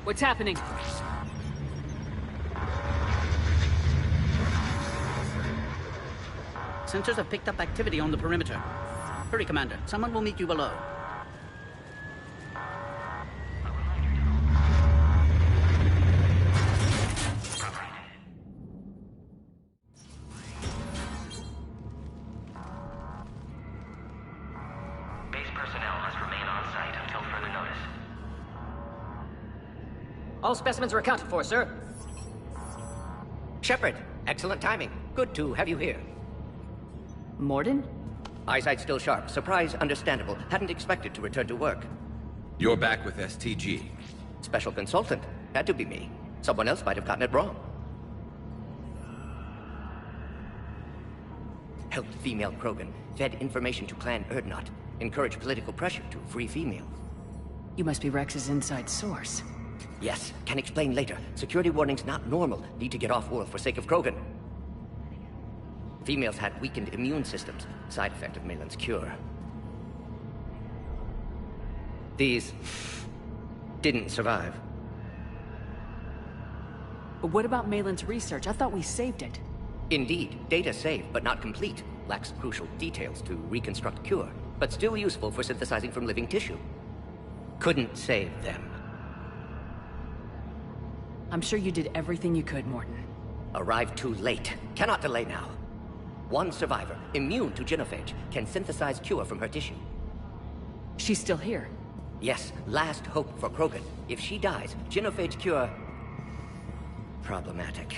What's happening? Sensors have picked up activity on the perimeter. Hurry, Commander. Someone will meet you below. Base personnel must remain on site until further notice. All specimens are accounted for, sir. Shepard, excellent timing. Good to have you here. Morden? Eyesight still sharp. Surprise understandable. Hadn't expected to return to work. You're back with STG. Special consultant. Had to be me. Someone else might have gotten it wrong. Helped female Krogan. Fed information to Clan Urdnot. Encouraged political pressure to free females. You must be Rex's inside source. Yes, can explain later. Security warnings not normal. Need to get off-world for sake of Krogan. Females had weakened immune systems. Side effect of Malin's cure. These... didn't survive. But what about Malin's research? I thought we saved it. Indeed, data saved, but not complete. Lacks crucial details to reconstruct cure, but still useful for synthesizing from living tissue. Couldn't save them. I'm sure you did everything you could, Morden. Arrived too late. Cannot delay now. One survivor, immune to genophage, can synthesize cure from her tissue. She's still here? Yes, last hope for Krogan. If she dies, genophage cure... problematic.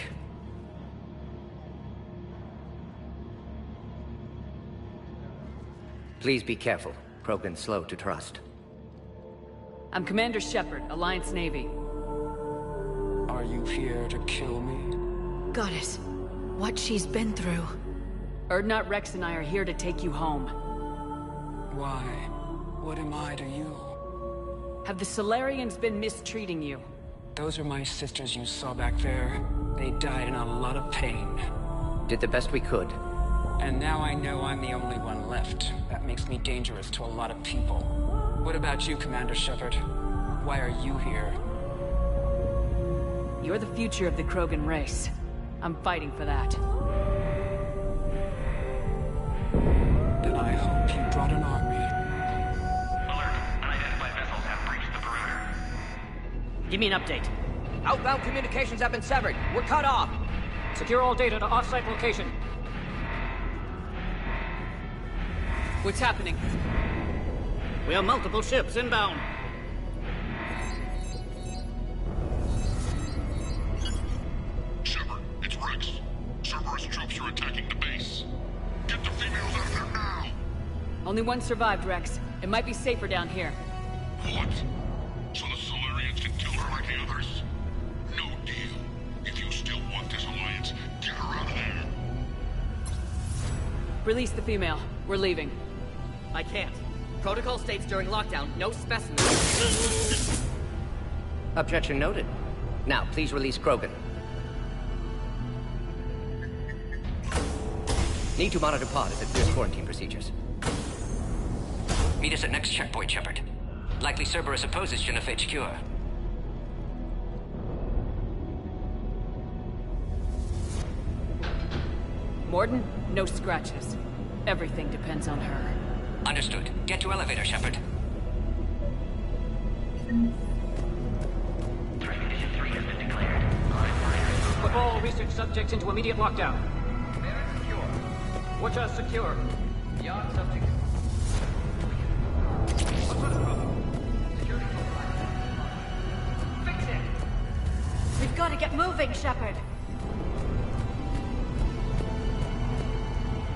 Please be careful. Krogan's slow to trust. I'm Commander Shepard, Alliance Navy. Are you here to kill me? Goddess, what she's been through. Urdnot, Rex, and I are here to take you home. Why? What am I to you? Have the Solarians been mistreating you? Those are my sisters you saw back there. They died in a lot of pain. Did the best we could. And now I know I'm the only one left. That makes me dangerous to a lot of people. What about you, Commander Shepard? Why are you here? You're the future of the Krogan race. I'm fighting for that. Then I hope you brought an army. Alert. Unidentified vessels have breached the perimeter. Give me an update. Outbound communications have been severed. We're cut off. Secure all data to off-site location. What's happening? We have multiple ships inbound. Shepard, it's Rex. Cerberus troops are attacking the base. Get the females out of there now! Only one survived, Rex. It might be safer down here. What? So the Solarians can kill her like the others? No deal. If you still want this alliance, get her out of there. Release the female. We're leaving. I can't. Protocol states during lockdown, no specimens. Objection noted. Now, please release Krogan. Need to monitor pod as it clears quarantine procedures. Meet us at next checkpoint, Shepard. Likely Cerberus opposes genophage cure. Morden, no scratches. Everything depends on her. Understood. Get to elevator, Shepard. Put all research subjects into immediate lockdown. Watch us secure. Yacht subject. Fix it! We've got to get moving, Shepard.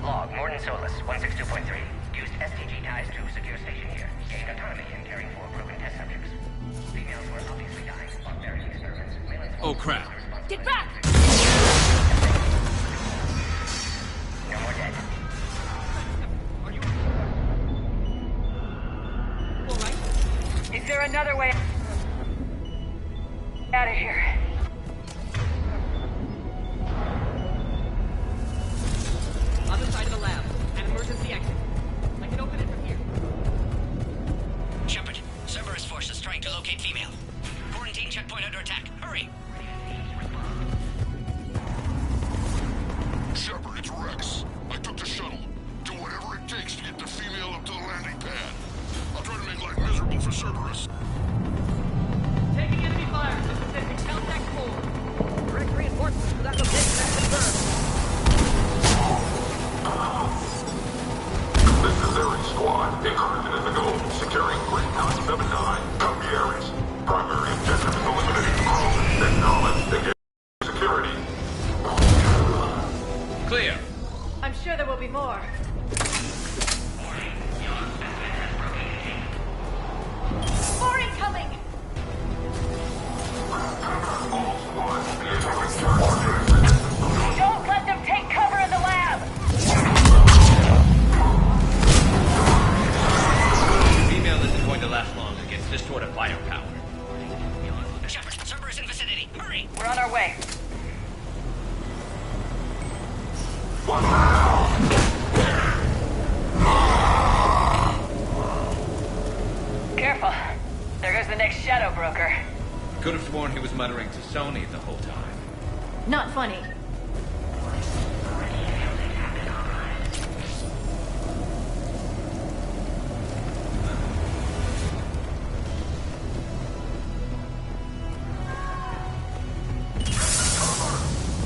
Log, Morden Solus, 162.3. Used STG ties to secure station here. Gained autonomy in caring for Krogan test subjects. Females were obviously dying while varying experiments. Oh, crap. Get back! No more dead. Is there another way out of here? Other side of the lab. An emergency exit. I can open it from here. Shepard, Cerberus forces trying to locate female. Quarantine checkpoint under attack. Hurry! Shepard, it's Rex. I took the shuttle. Do whatever it takes to get the female up to the landing pad. I'll try to make life miserable for Cerberus. Taking enemy fire. This is sending contact full. Direct reinforcements for that location has confirmed. This is Ares Squad. Incursion in the go. Securing Green 979. Copy Ares. Primary objective is eliminating Krogan. Acknowledge the security. Clear. I'm sure there will be more. More incoming! Don't let them take cover in the lab! Female isn't going to last long against this sort of firepower. Shepard, Cerberus in vicinity. Hurry! We're on our way. Careful. There goes the next shadow broker. Could have sworn he was muttering to Sony the whole time. Not funny.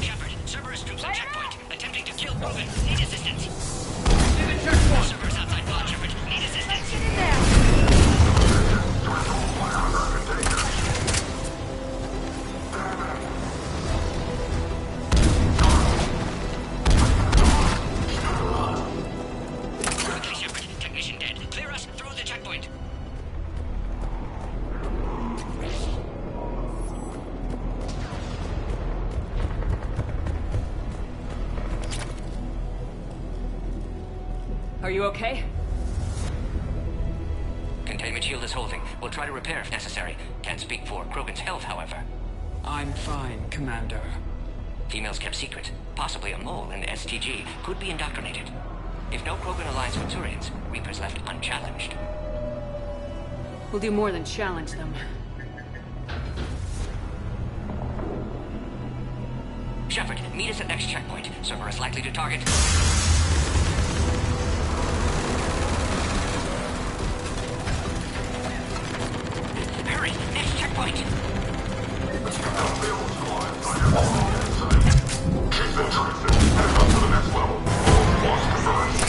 Shepard, Cerberus troops on checkpoint. Attempting to kill Krogan. Need assistance. Cerberus outside pod, Shepard. Need assistance. Get in there! Quickly, Shepard. Technician dead. Clear us through the checkpoint. Are you okay? Containment shield is holding. We'll try to repair if necessary. Can't speak for Krogan's health, however. I'm fine, Commander. Females kept secret. Possibly a mole in the STG. Could be indoctrinated. If no Krogan alliance with Turians, Reaper's left unchallenged. We'll do more than challenge them. Shepard, meet us at next checkpoint. Cerberus likely to target. Hurry! Next checkpoint! She's interested. Head up to the next level. Lost conversion.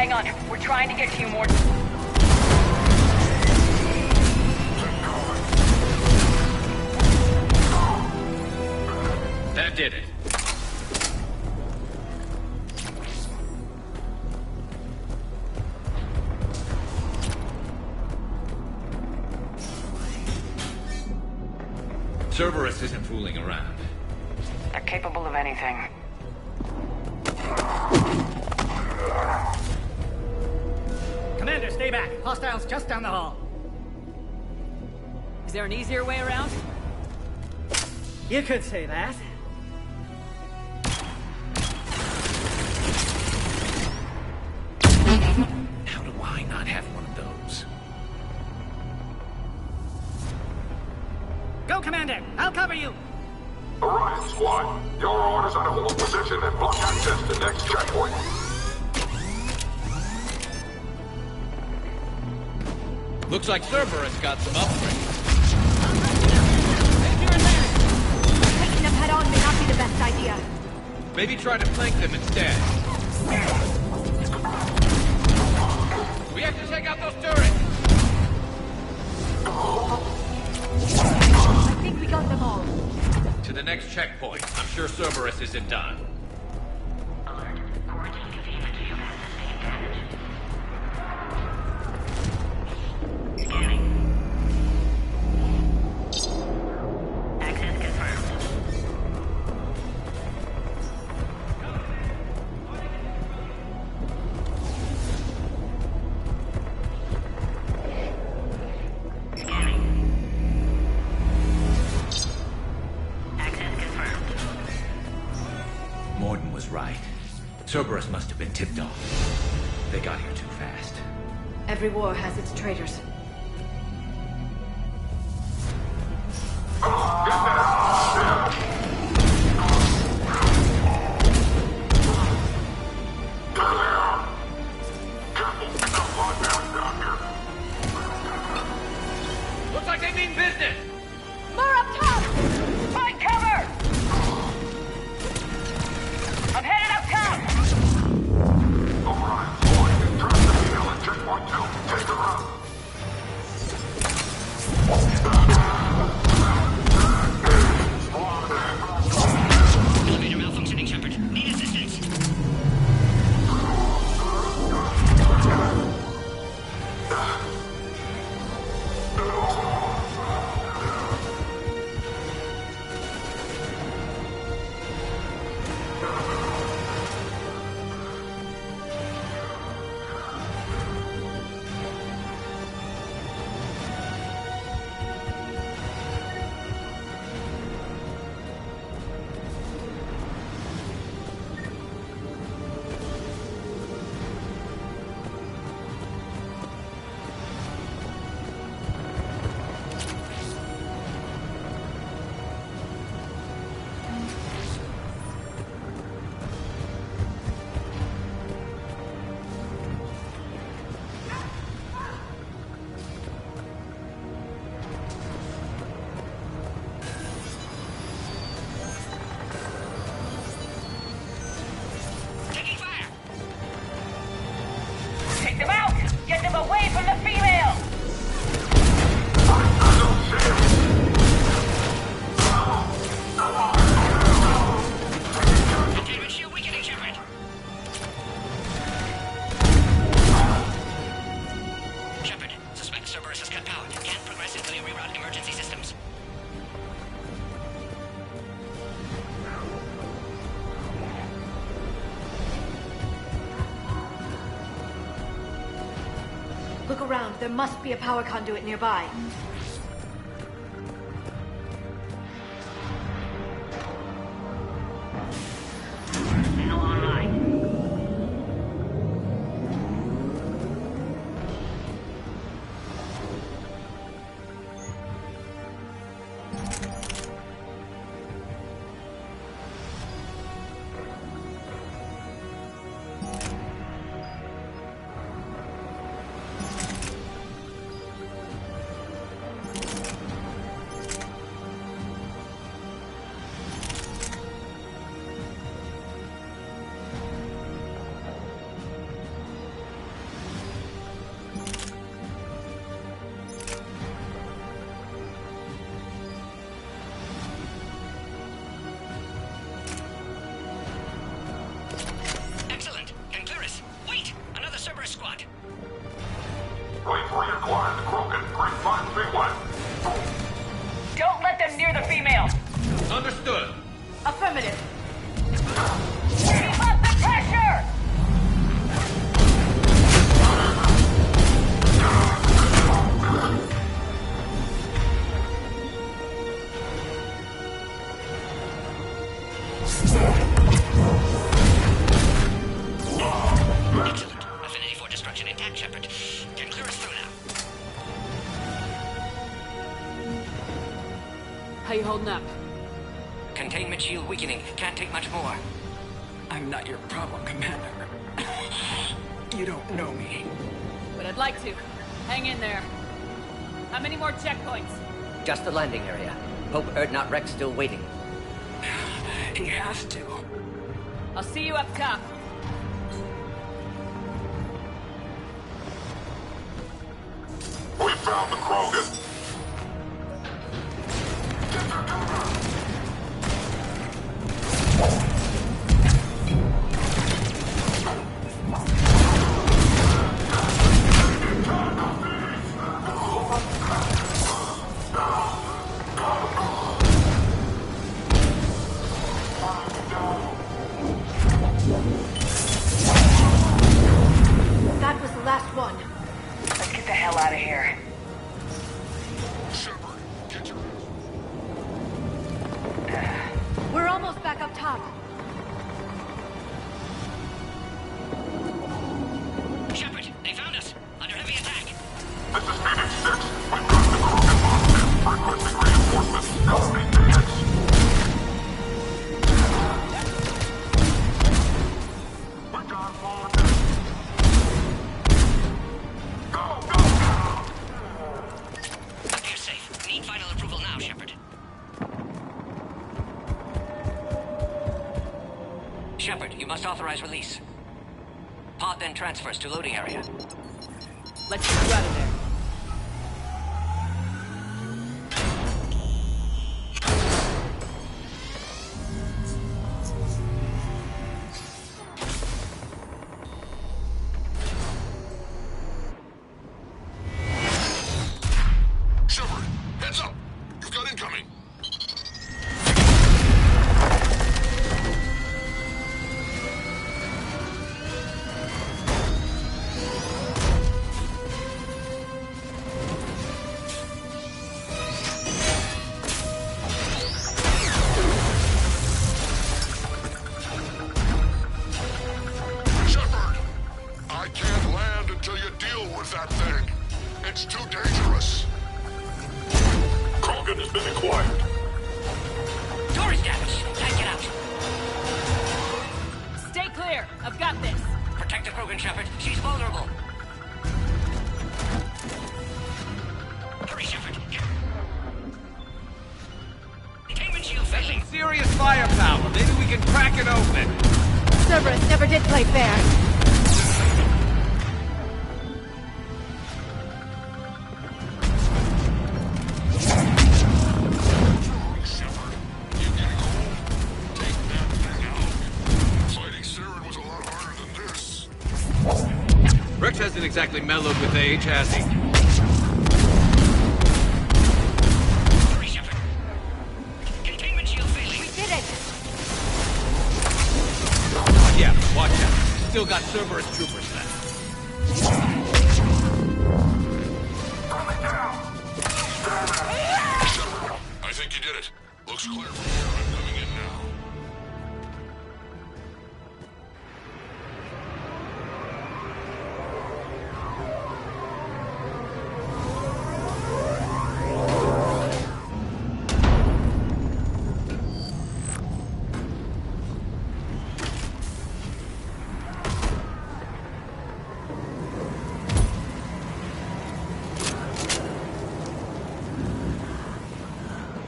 hang on. We're trying to get to you, Morton. That did it. Cerberus isn't fooling around. They're capable of anything. Commander, stay back. Hostiles just down the hall. Is there an easier way around? You could say that. How do I not have one of those? Go, Commander! I'll cover you! Orion Squad, your orders are to hold position and block access to next checkpoint. Looks like Cerberus got some upgrades. Taking them head on may not be the best idea. Maybe try to flank them instead. We have to take out those turrets! I think we got them all. To the next checkpoint. I'm sure Cerberus isn't done. Access confirmed. Morden was right. Cerberus must have been tipped off. They got here too fast. Every war has its traitors. Looks like they mean business! More up top! Find cover! I'm headed up top! Orion Squad, trust the female at checkpoint 2. Take her out. Elevator malfunctioning, Shepard. Need assistance. Take them out! Get them away from the female! Containment shield weakening, Shepard. Shepard, suspect Cerberus has cut power. Can't progressively reroute emergency systems. Look around. There must be a power conduit nearby. Now online. Excellent. Affinity for destruction intact, Shepard. Can clear us through now. How you holding up? Containment shield weakening. Can't take much more. I'm not your problem, Commander. You don't know me. But I'd like to. Hang in there. How many more checkpoints? Just the landing area. Hope Erdnot Rex still waiting. He has to. I'll see you up top. We found the Krogan. That was the last one. Let's get the hell out of here. Shepard, get your... We're almost back up top. Shepard, they found us. Under heavy attack. This is Phoenix 6. We've got the Krogan mark. Requesting reinforcements. Help me, Phoenix. We're done for. Appears safe. Need final approval now, Shepard. Shepard, you must authorize release. Pod then transfers to loading area. Let's get you out of there. Shepard, heads up! You've got incoming! Shepard! I can't land until you deal with that thing. It's too dangerous. Krogan has been acquired. Door is damaged. Can't get out. Stay clear. I've got this. Protect the Krogan, Shepard. She's vulnerable. Hurry, Shepard. Containment shield failing. Serious firepower. Maybe we can crack it open. Cerberus never did play fair. Shepard, you getting old? Take that thing out. Fighting Saren was a lot harder than this. Rex hasn't exactly mellowed with age, has he? Hurry, Shepard. Containment shield failing. We did it! Yeah, watch out. Still got Cerberus troopers left. I think you did it. Looks clear from here. I'm coming in now.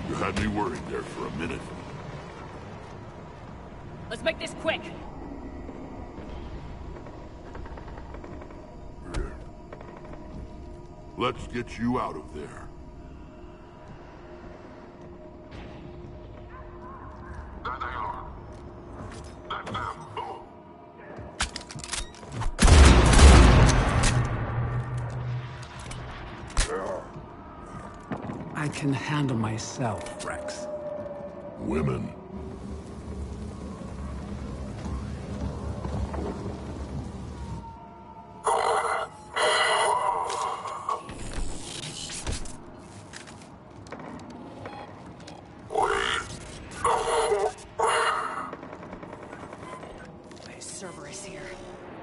You had me worried there for a minute. Let's make this quick. Let's get you out of there. There they are. That's them. Oh. I can handle myself, Rex. Women.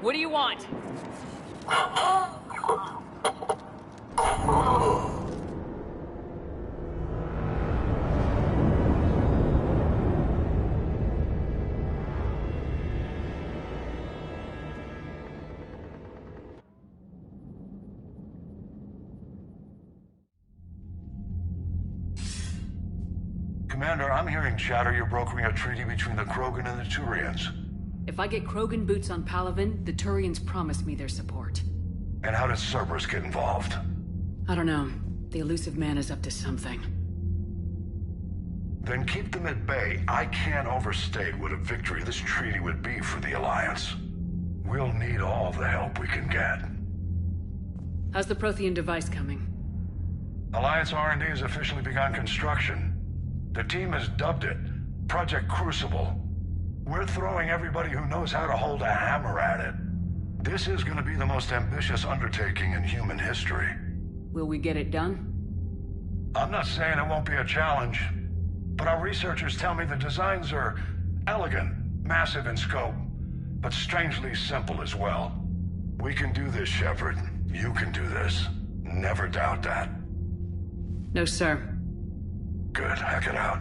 What do you want? Commander, I'm hearing chatter you're brokering a treaty between the Krogan and the Turians. If I get Krogan boots on Palaven, the Turians promise me their support. And how does Cerberus get involved? I don't know. The elusive man is up to something. Then keep them at bay. I can't overstate what a victory this treaty would be for the Alliance. We'll need all the help we can get. How's the Prothean device coming? Alliance R&D has officially begun construction. The team has dubbed it Project Crucible. We're throwing everybody who knows how to hold a hammer at it. This is going to be the most ambitious undertaking in human history. Will we get it done? I'm not saying it won't be a challenge, but our researchers tell me the designs are elegant, massive in scope, but strangely simple as well. We can do this, Shepard. You can do this. Never doubt that. No, sir. Good. Hack it out.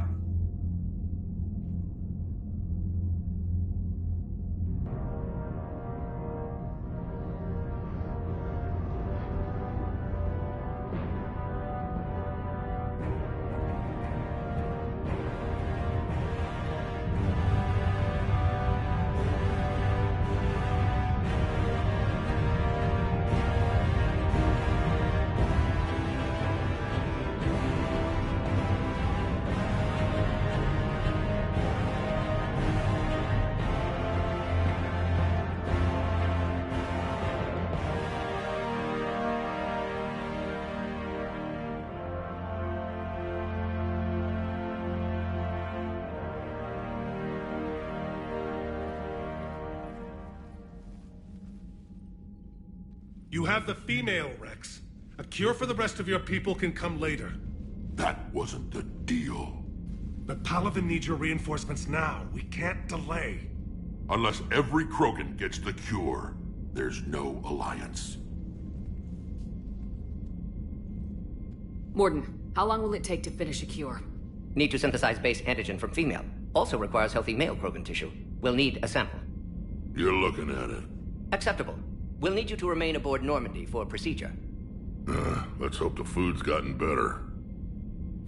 You have the female, Rex. A cure for the rest of your people can come later. That wasn't the deal. But Palaven needs your reinforcements now. We can't delay. Unless every Krogan gets the cure, there's no alliance. Morden, how long will it take to finish a cure? Need to synthesize base antigen from female. Also requires healthy male Krogan tissue. We'll need a sample. You're looking at it. Acceptable. We'll need you to remain aboard Normandy for procedure. Let's hope the food's gotten better.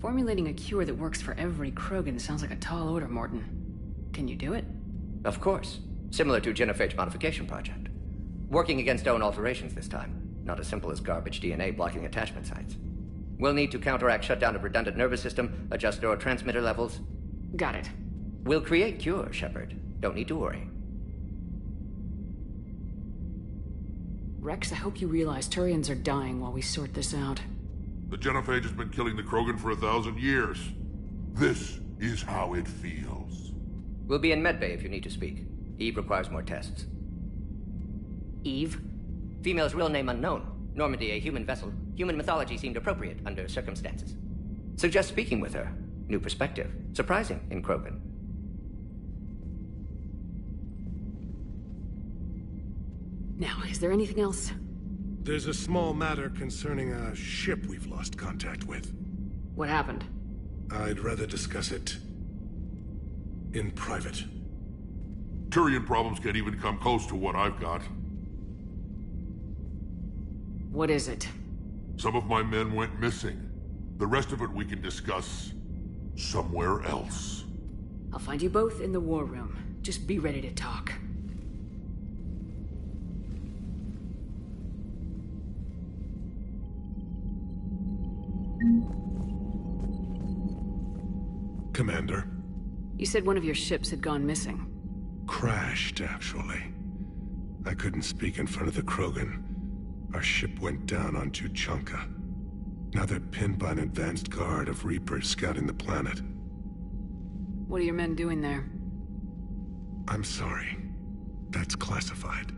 Formulating a cure that works for every Krogan sounds like a tall order, Morden. Can you do it? Of course. Similar to Genophage Modification Project. Working against own alterations this time. Not as simple as garbage DNA blocking attachment sites. We'll need to counteract shutdown of redundant nervous system, adjust neurotransmitter levels. Got it. We'll create cure, Shepard. Don't need to worry. Rex, I hope you realize Turians are dying while we sort this out. The Genophage has been killing the Krogan for 1,000 years. This is how it feels. We'll be in medbay if you need to speak. Eve requires more tests. Eve? Female's real name unknown. Normandy, a human vessel. Human mythology seemed appropriate under circumstances. Suggest speaking with her. New perspective. Surprising in Krogan. Now, is there anything else? There's a small matter concerning a ship we've lost contact with. What happened? I'd rather discuss it in private. Turian problems can't even come close to what I've got. What is it? Some of my men went missing. The rest of it we can discuss somewhere else. I'll find you both in the war room. Just be ready to talk. Commander. You said one of your ships had gone missing. Crashed, actually. I couldn't speak in front of the Krogan. Our ship went down on Tuchanka. Now they're pinned by an advanced guard of Reapers scouting the planet. What are your men doing there? I'm sorry. That's classified.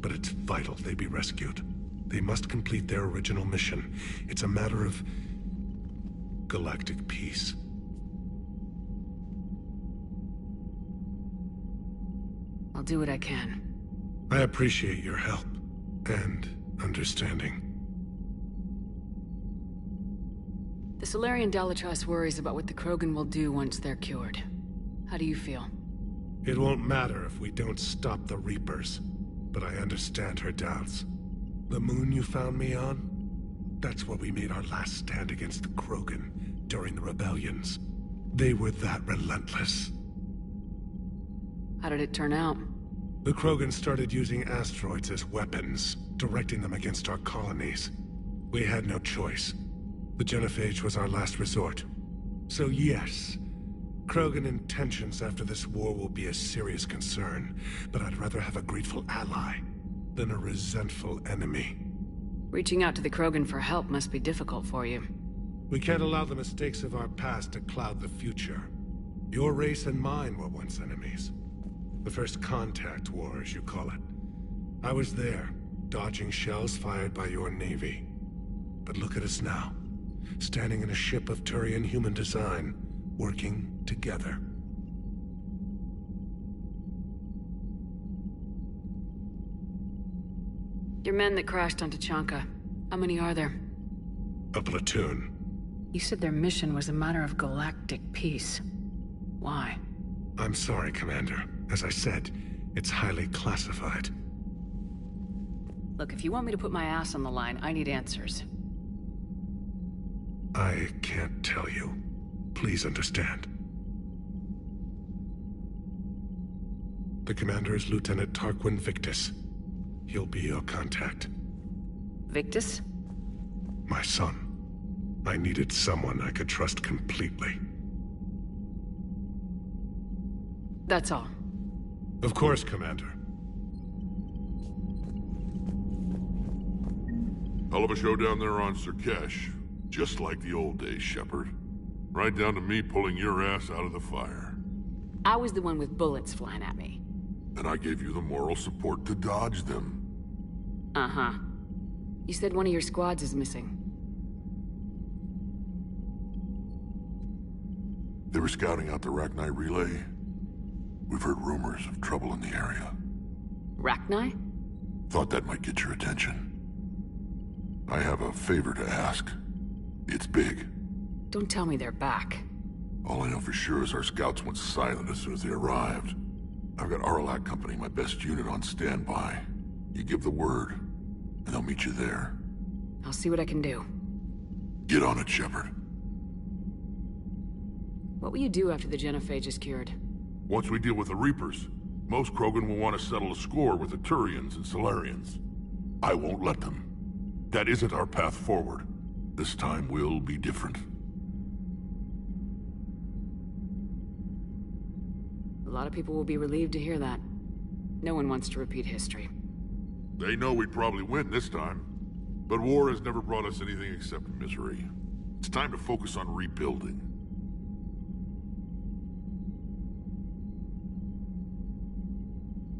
But it's vital they be rescued. They must complete their original mission. It's a matter of galactic peace. I'll do what I can. I appreciate your help and understanding. The Solarian Dalatrass worries about what the Krogan will do once they're cured. How do you feel? It won't matter if we don't stop the Reapers, but I understand her doubts. The moon you found me on? That's where we made our last stand against the Krogan during the rebellions. They were that relentless. How did it turn out? The Krogan started using asteroids as weapons, directing them against our colonies. We had no choice. The genophage was our last resort. So yes, Krogan intentions after this war will be a serious concern, but I'd rather have a grateful ally than a resentful enemy. Reaching out to the Krogan for help must be difficult for you. We can't allow the mistakes of our past to cloud the future. Your race and mine were once enemies. The first contact war, as you call it. I was there, dodging shells fired by your navy. But look at us now, standing in a ship of Turian human design, working together. Your men that crashed on Tachanka, how many are there? A platoon. You said their mission was a matter of galactic peace. Why? I'm sorry, Commander. As I said, it's highly classified. Look, if you want me to put my ass on the line, I need answers. I can't tell you. Please understand. The commander is Lieutenant Tarquin Victus. He'll be your contact. Victus? My son. I needed someone I could trust completely. That's all. Of course, Commander. Hell of a show down there on Surkesh. Just like the old days, Shepard. Right down to me pulling your ass out of the fire. I was the one with bullets flying at me. And I gave you the moral support to dodge them. Uh-huh. You said one of your squads is missing. They were scouting out the Rachni relay. We've heard rumors of trouble in the area. Rachni? Thought that might get your attention. I have a favor to ask. It's big. Don't tell me they're back. All I know for sure is our scouts went silent as soon as they arrived. I've got Arlac Company, my best unit, on standby. You give the word, and I'll meet you there. I'll see what I can do. Get on it, Shepard. What will you do after the genophage is cured? Once we deal with the Reapers, most Krogan will want to settle a score with the Turians and Solarians. I won't let them. That isn't our path forward. This time will be different. A lot of people will be relieved to hear that. No one wants to repeat history. They know we'd probably win this time. But war has never brought us anything except misery. It's time to focus on rebuilding.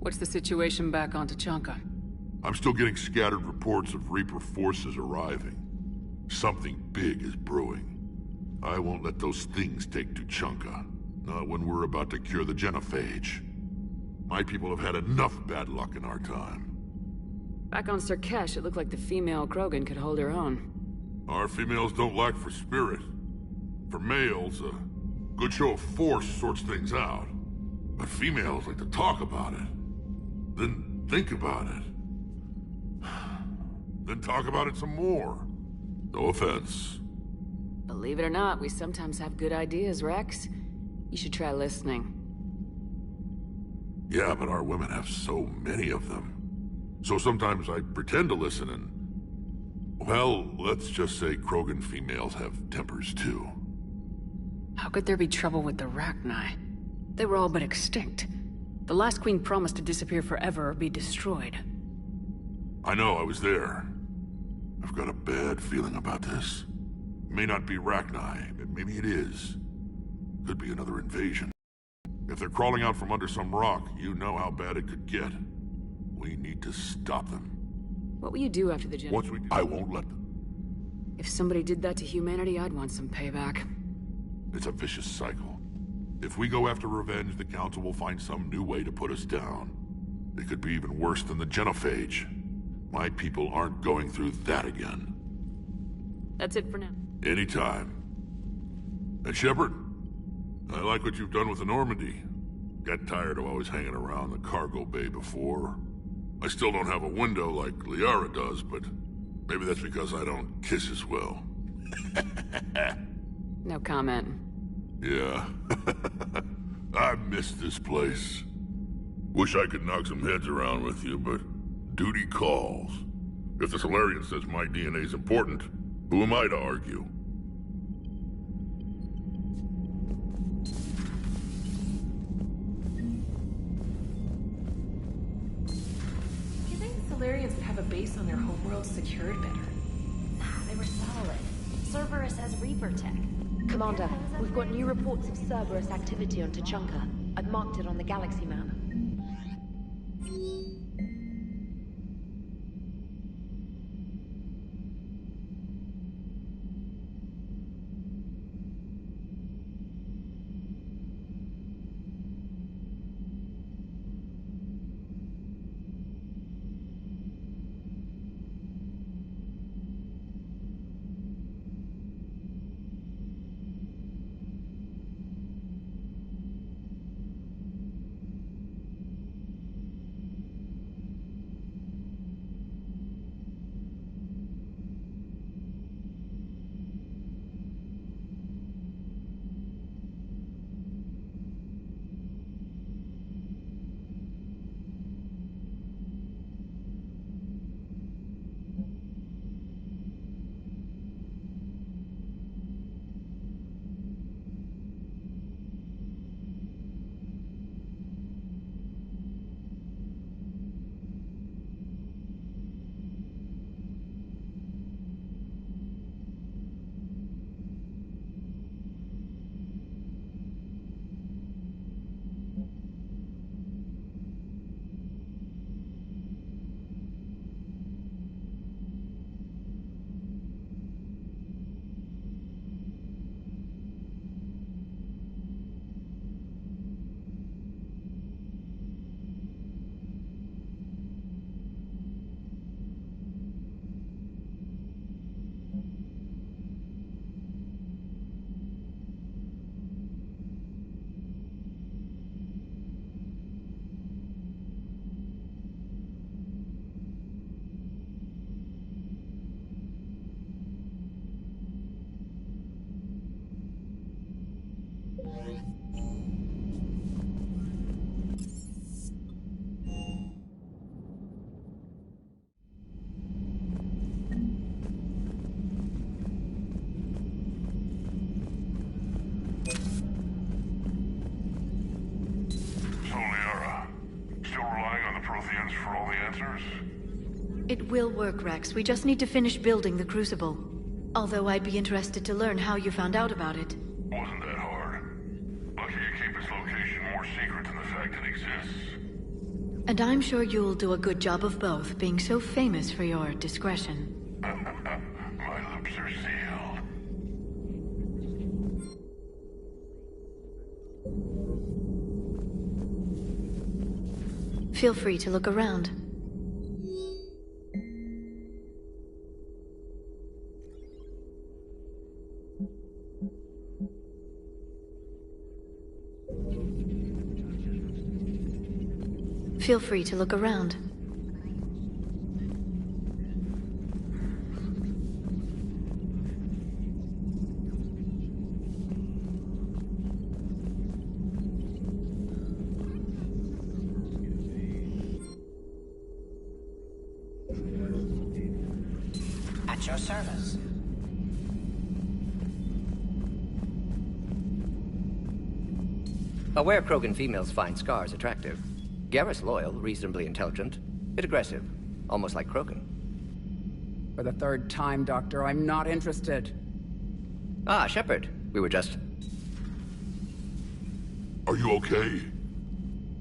What's the situation back on Tachanka? I'm still getting scattered reports of Reaper forces arriving. Something big is brewing. I won't let those things take Tachanka. Not when we're about to cure the genophage. My people have had enough bad luck in our time. Back on Surkesh, it looked like the female Krogan could hold her own. Our females don't lack for spirit. For males, a good show of force sorts things out. But females like to talk about it. Then think about it. Then talk about it some more. No offense. Believe it or not, we sometimes have good ideas, Rex. You should try listening. Yeah, but our women have so many of them. So sometimes I pretend to listen and... Well, let's just say Krogan females have tempers too. How could there be trouble with the Rachni? They were all but extinct. The last queen promised to disappear forever or be destroyed. I know, I was there. I've got a bad feeling about this. It may not be Rachni, but maybe it is. Could be another invasion. If they're crawling out from under some rock, you know how bad it could get. We need to stop them. What will you do after the Once we do, I won't let them. If somebody did that to humanity, I'd want some payback. It's a vicious cycle. If we go after revenge, the Council will find some new way to put us down. It could be even worse than the genophage. My people aren't going through that again. That's it for now. Anytime. And Shepard, I like what you've done with the Normandy. Got tired of always hanging around the cargo bay before. I still don't have a window like Liara does, but maybe that's because I don't kiss as well. No comment. Yeah. I miss this place. Wish I could knock some heads around with you, but duty calls. If the Solarian says my DNA's important, who am I to argue? You think the Solarians would have a base on their homeworld secured better? They were solid. Cerberus has Reaper tech. Commander, we've got new reports of Cerberus activity on Tachanka. I've marked it on the galaxy map. It will work, Rex. We just need to finish building the Crucible. Although I'd be interested to learn how you found out about it. Wasn't that hard. Lucky you keep its location more secret than the fact it exists. And I'm sure you'll do a good job of both, being so famous for your discretion. My lips are sealed. Feel free to look around. Feel free to look around. At your service. Aware Krogan females find scars attractive. Garrus loyal, reasonably intelligent, bit aggressive, almost like Krogan. For the third time, Doctor, I'm not interested. Ah, Shepard. We were just... Are you okay?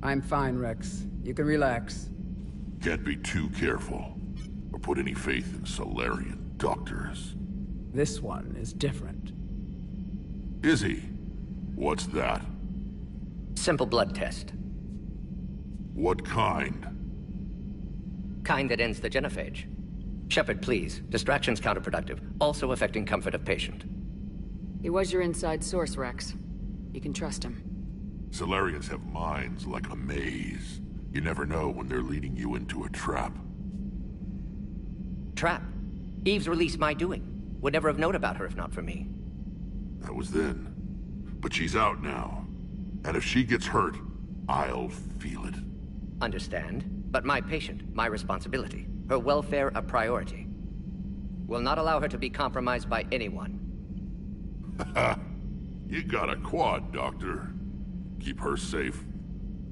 I'm fine, Rex. You can relax. Can't be too careful, or put any faith in Solarian doctors. This one is different. Is he? What's that? Simple blood test. What kind? Kind that ends the genophage. Shepard, please. Distraction's counterproductive, also affecting comfort of patient. He was your inside source, Rex. You can trust him. Solarians have minds like a maze. You never know when they're leading you into a trap. Trap? Eve's release my doing. Would never have known about her if not for me. That was then. But she's out now. And if she gets hurt, I'll feel it. Understand. But my patient, my responsibility. Her welfare a priority. Will not allow her to be compromised by anyone. You got a quad, Doctor. Keep her safe.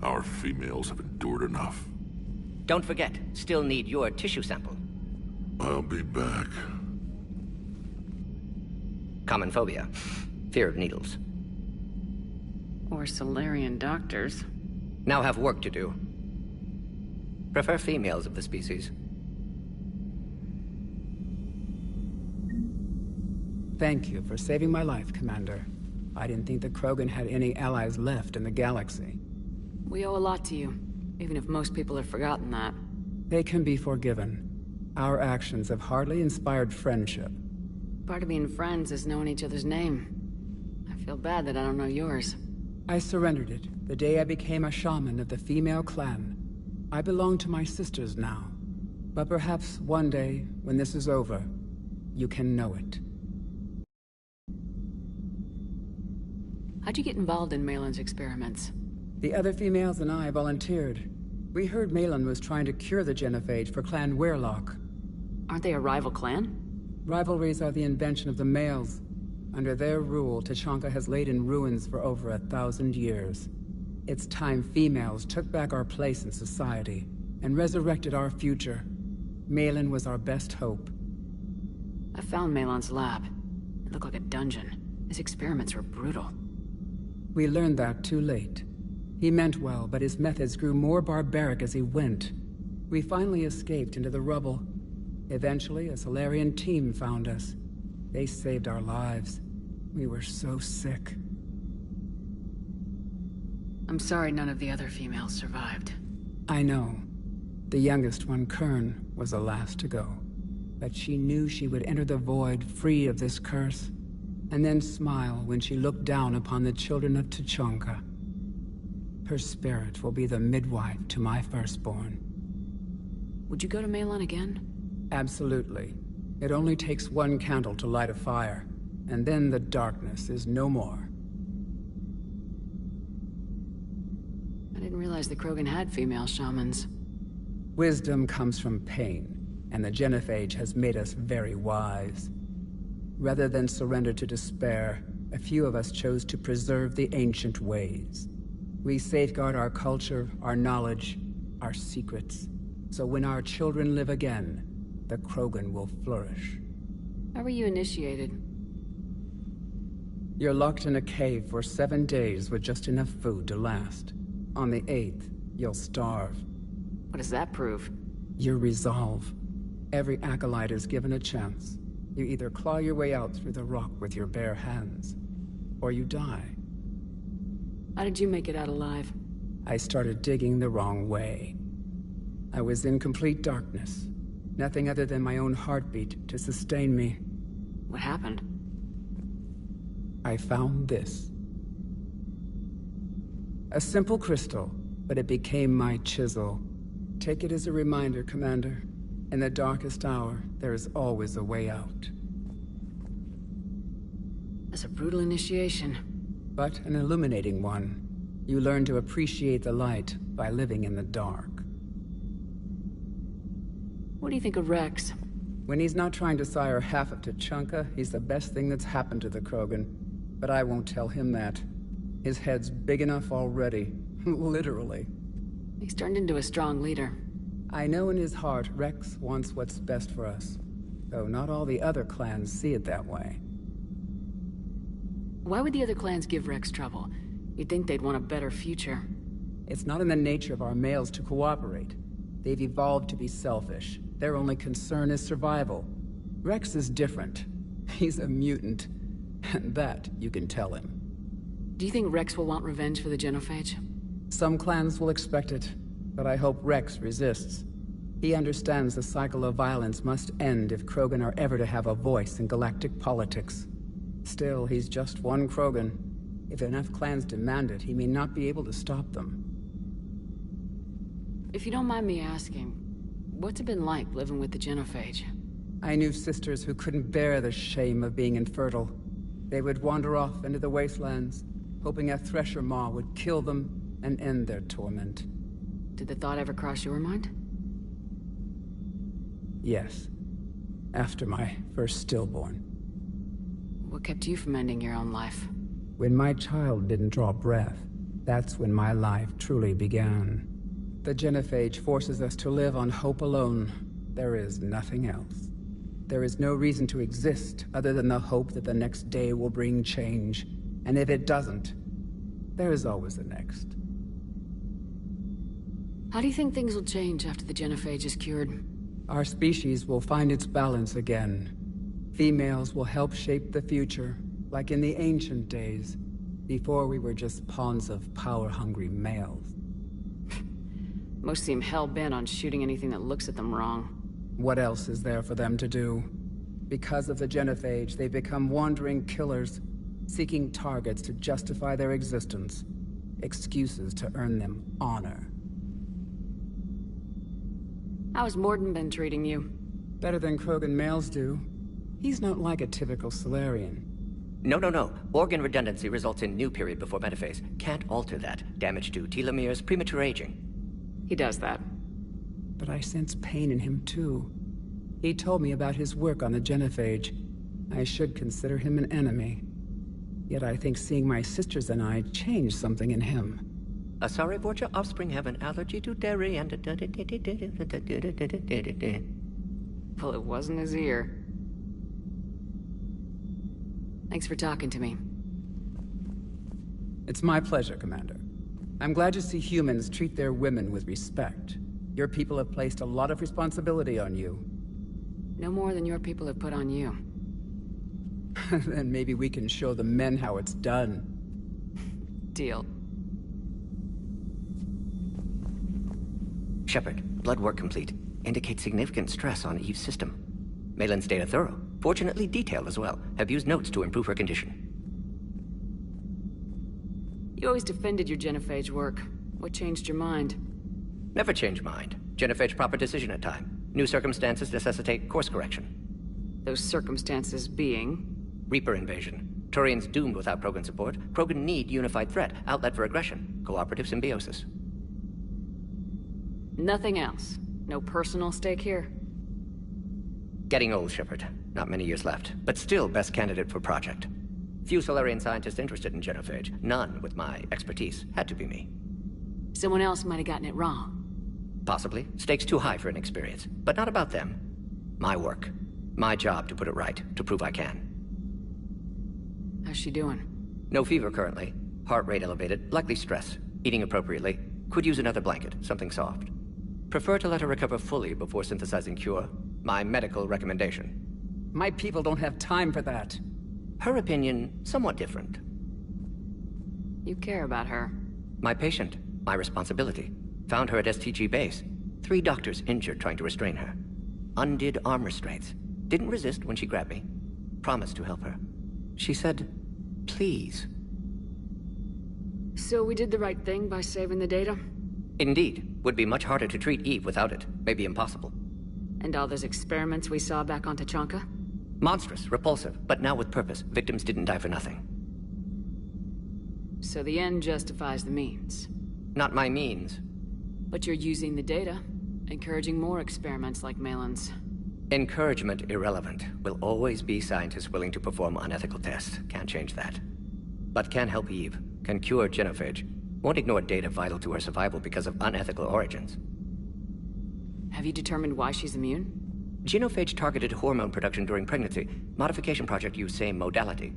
Our females have endured enough. Don't forget, still need your tissue sample. I'll be back. Common phobia. Fear of needles. Or Solarian doctors. Now have work to do. Prefer females of the species. Thank you for saving my life, Commander. I didn't think the Krogan had any allies left in the galaxy. We owe a lot to you, even if most people have forgotten that. They can be forgiven. Our actions have hardly inspired friendship. Part of being friends is knowing each other's name. I feel bad that I don't know yours. I surrendered it the day I became a shaman of the female clan. I belong to my sisters now. But perhaps one day, when this is over, you can know it. How'd you get involved in Malin's experiments? The other females and I volunteered. We heard Malin was trying to cure the genophage for Clan Weirlock. Aren't they a rival clan? Rivalries are the invention of the males. Under their rule, Tuchanka has laid in ruins for over 1,000 years. It's time females took back our place in society and resurrected our future. Malin was our best hope. I found Malin's lab. It looked like a dungeon. His experiments were brutal. We learned that too late. He meant well, but his methods grew more barbaric as he went. We finally escaped into the rubble. Eventually, a Solarian team found us. They saved our lives. We were so sick. I'm sorry none of the other females survived. I know. The youngest one, Kern, was the last to go. But she knew she would enter the void free of this curse, and then smile when she looked down upon the children of Tuchanka. Her spirit will be the midwife to my firstborn. Would you go to Malin again? Absolutely. It only takes one candle to light a fire, and then the darkness is no more. I didn't realize the Krogan had female shamans. Wisdom comes from pain, and the genophage has made us very wise. Rather than surrender to despair, a few of us chose to preserve the ancient ways. We safeguard our culture, our knowledge, our secrets. So when our children live again, the Krogan will flourish. How were you initiated? You're locked in a cave for 7 days with just enough food to last. On the 8th, you'll starve. What does that prove? Your resolve. Every acolyte is given a chance. You either claw your way out through the rock with your bare hands, or you die. How did you make it out alive? I started digging the wrong way. I was in complete darkness. Nothing other than my own heartbeat to sustain me. What happened? I found this. A simple crystal, but it became my chisel. Take it as a reminder, Commander. In the darkest hour, there is always a way out. That's a brutal initiation. But an illuminating one. You learn to appreciate the light by living in the dark. What do you think of Rex? When he's not trying to sire half of Tuchanka, he's the best thing that's happened to the Krogan. But I won't tell him that. His head's big enough already. Literally. He's turned into a strong leader. I know in his heart Rex wants what's best for us. Though not all the other clans see it that way. Why would the other clans give Rex trouble? You'd think they'd want a better future. It's not in the nature of our males to cooperate. They've evolved to be selfish. Their only concern is survival. Rex is different. He's a mutant. And that you can tell him. Do you think Rex will want revenge for the genophage? Some clans will expect it, but I hope Rex resists. He understands the cycle of violence must end if Krogan are ever to have a voice in galactic politics. Still, he's just one Krogan. If enough clans demand it, he may not be able to stop them. If you don't mind me asking, what's it been like living with the Genophage? I knew sisters who couldn't bear the shame of being infertile. They would wander off into the wastelands, hoping a Thresher Maw would kill them and end their torment. Did the thought ever cross your mind? Yes. After my first stillborn. What kept you from ending your own life? When my child didn't draw breath, that's when my life truly began. The Genophage forces us to live on hope alone. There is nothing else. There is no reason to exist other than the hope that the next day will bring change. And if it doesn't, there is always the next. How do you think things will change after the Genophage is cured? Our species will find its balance again. Females will help shape the future, like in the ancient days, before we were just pawns of power-hungry males. Most seem hell-bent on shooting anything that looks at them wrong. What else is there for them to do? Because of the Genophage, they become wandering killers, seeking targets to justify their existence, excuses to earn them honor. How's Morden been treating you? Better than Krogan males do. He's not like a typical Solarian. No. Organ redundancy results in new period before metaphase. Can't alter that. Damage to telomeres, premature aging. He does that. But I sense pain in him too. He told me about his work on the Genophage. I should consider him an enemy. Yet I think seeing my sisters and I changed something in him. Sorry, Vorcha, offspring have an allergy to dairy and... Well, it wasn't his ear. Thanks for talking to me. It's my pleasure, Commander. I'm glad to see humans treat their women with respect. Your people have placed a lot of responsibility on you. No more than your people have put on you. Then maybe we can show the men how it's done. Deal. Shepard, blood work complete. Indicates significant stress on Eve's system. Malin's data thorough. Fortunately detailed as well. Have used notes to improve her condition. You always defended your Genophage work. What changed your mind? Never change mind. Genophage proper decision at time. New circumstances necessitate course correction. Those circumstances being? Reaper invasion. Turians doomed without Krogan support. Krogan need unified threat. Outlet for aggression. Cooperative symbiosis. Nothing else. No personal stake here? Getting old, Shepard. Not many years left. But still best candidate for project. Few Solarian scientists interested in Genophage. None with my expertise. Had to be me. Someone else might have gotten it wrong. Possibly. Stakes too high for inexperience. But not about them. My work. My job to put it right. To prove I can. How's she doing? No fever currently. Heart rate elevated. Likely stress. Eating appropriately. Could use another blanket. Something soft. Prefer to let her recover fully before synthesizing cure. My medical recommendation. My people don't have time for that. Her opinion, somewhat different. You care about her. My patient. My responsibility. Found her at STG base. 3 doctors injured trying to restrain her. Undid arm restraints. Didn't resist when she grabbed me. Promised to help her. She said, please. So we did the right thing by saving the data? Indeed. Would be much harder to treat Eve without it. Maybe impossible. And all those experiments we saw back on Tachanka? Monstrous, repulsive, but now with purpose. Victims didn't die for nothing. So the end justifies the means? Not my means. But you're using the data, encouraging more experiments like Malin's. Encouragement irrelevant. Will always be scientists willing to perform unethical tests. Can't change that. But can help Eve. Can cure Genophage. Won't ignore data vital to her survival because of unethical origins. Have you determined why she's immune? Genophage targeted hormone production during pregnancy. Modification project used same modality.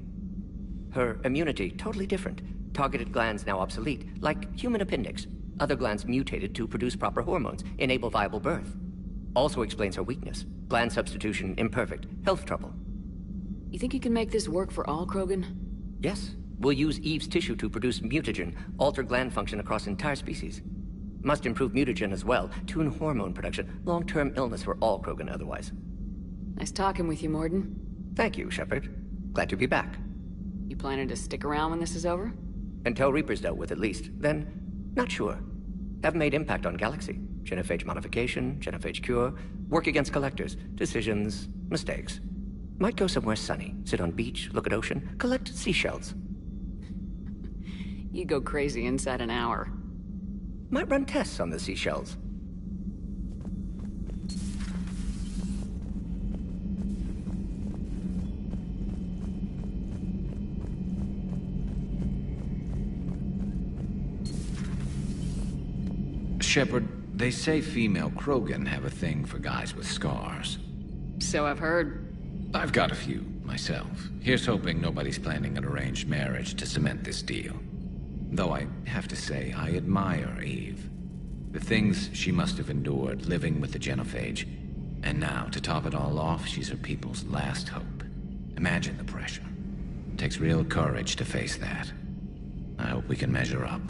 Her immunity, totally different. Targeted glands now obsolete, like human appendix. Other glands mutated to produce proper hormones, enable viable birth. Also explains her weakness. Gland substitution imperfect. Health trouble. You think you can make this work for all Krogan? Yes. We'll use Eve's tissue to produce mutagen, alter gland function across entire species. Must improve mutagen as well, tune hormone production, long-term illness for all Krogan otherwise. Nice talking with you, Morden. Thank you, Shepard. Glad to be back. You planning to stick around when this is over? Until Reaper's dealt with, at least. Then, not sure. Have made impact on Galaxy. Genophage modification, genophage cure, work against collectors, decisions, mistakes. Might go somewhere sunny, sit on beach, look at ocean, collect seashells. You go crazy inside an hour. Might run tests on the seashells. Shepard, they say female Krogan have a thing for guys with scars. So I've heard. I've got a few, myself. Here's hoping nobody's planning an arranged marriage to cement this deal. Though I have to say, I admire Eve. The things she must have endured living with the genophage. And now, to top it all off, she's her people's last hope. Imagine the pressure. It takes real courage to face that. I hope we can measure up.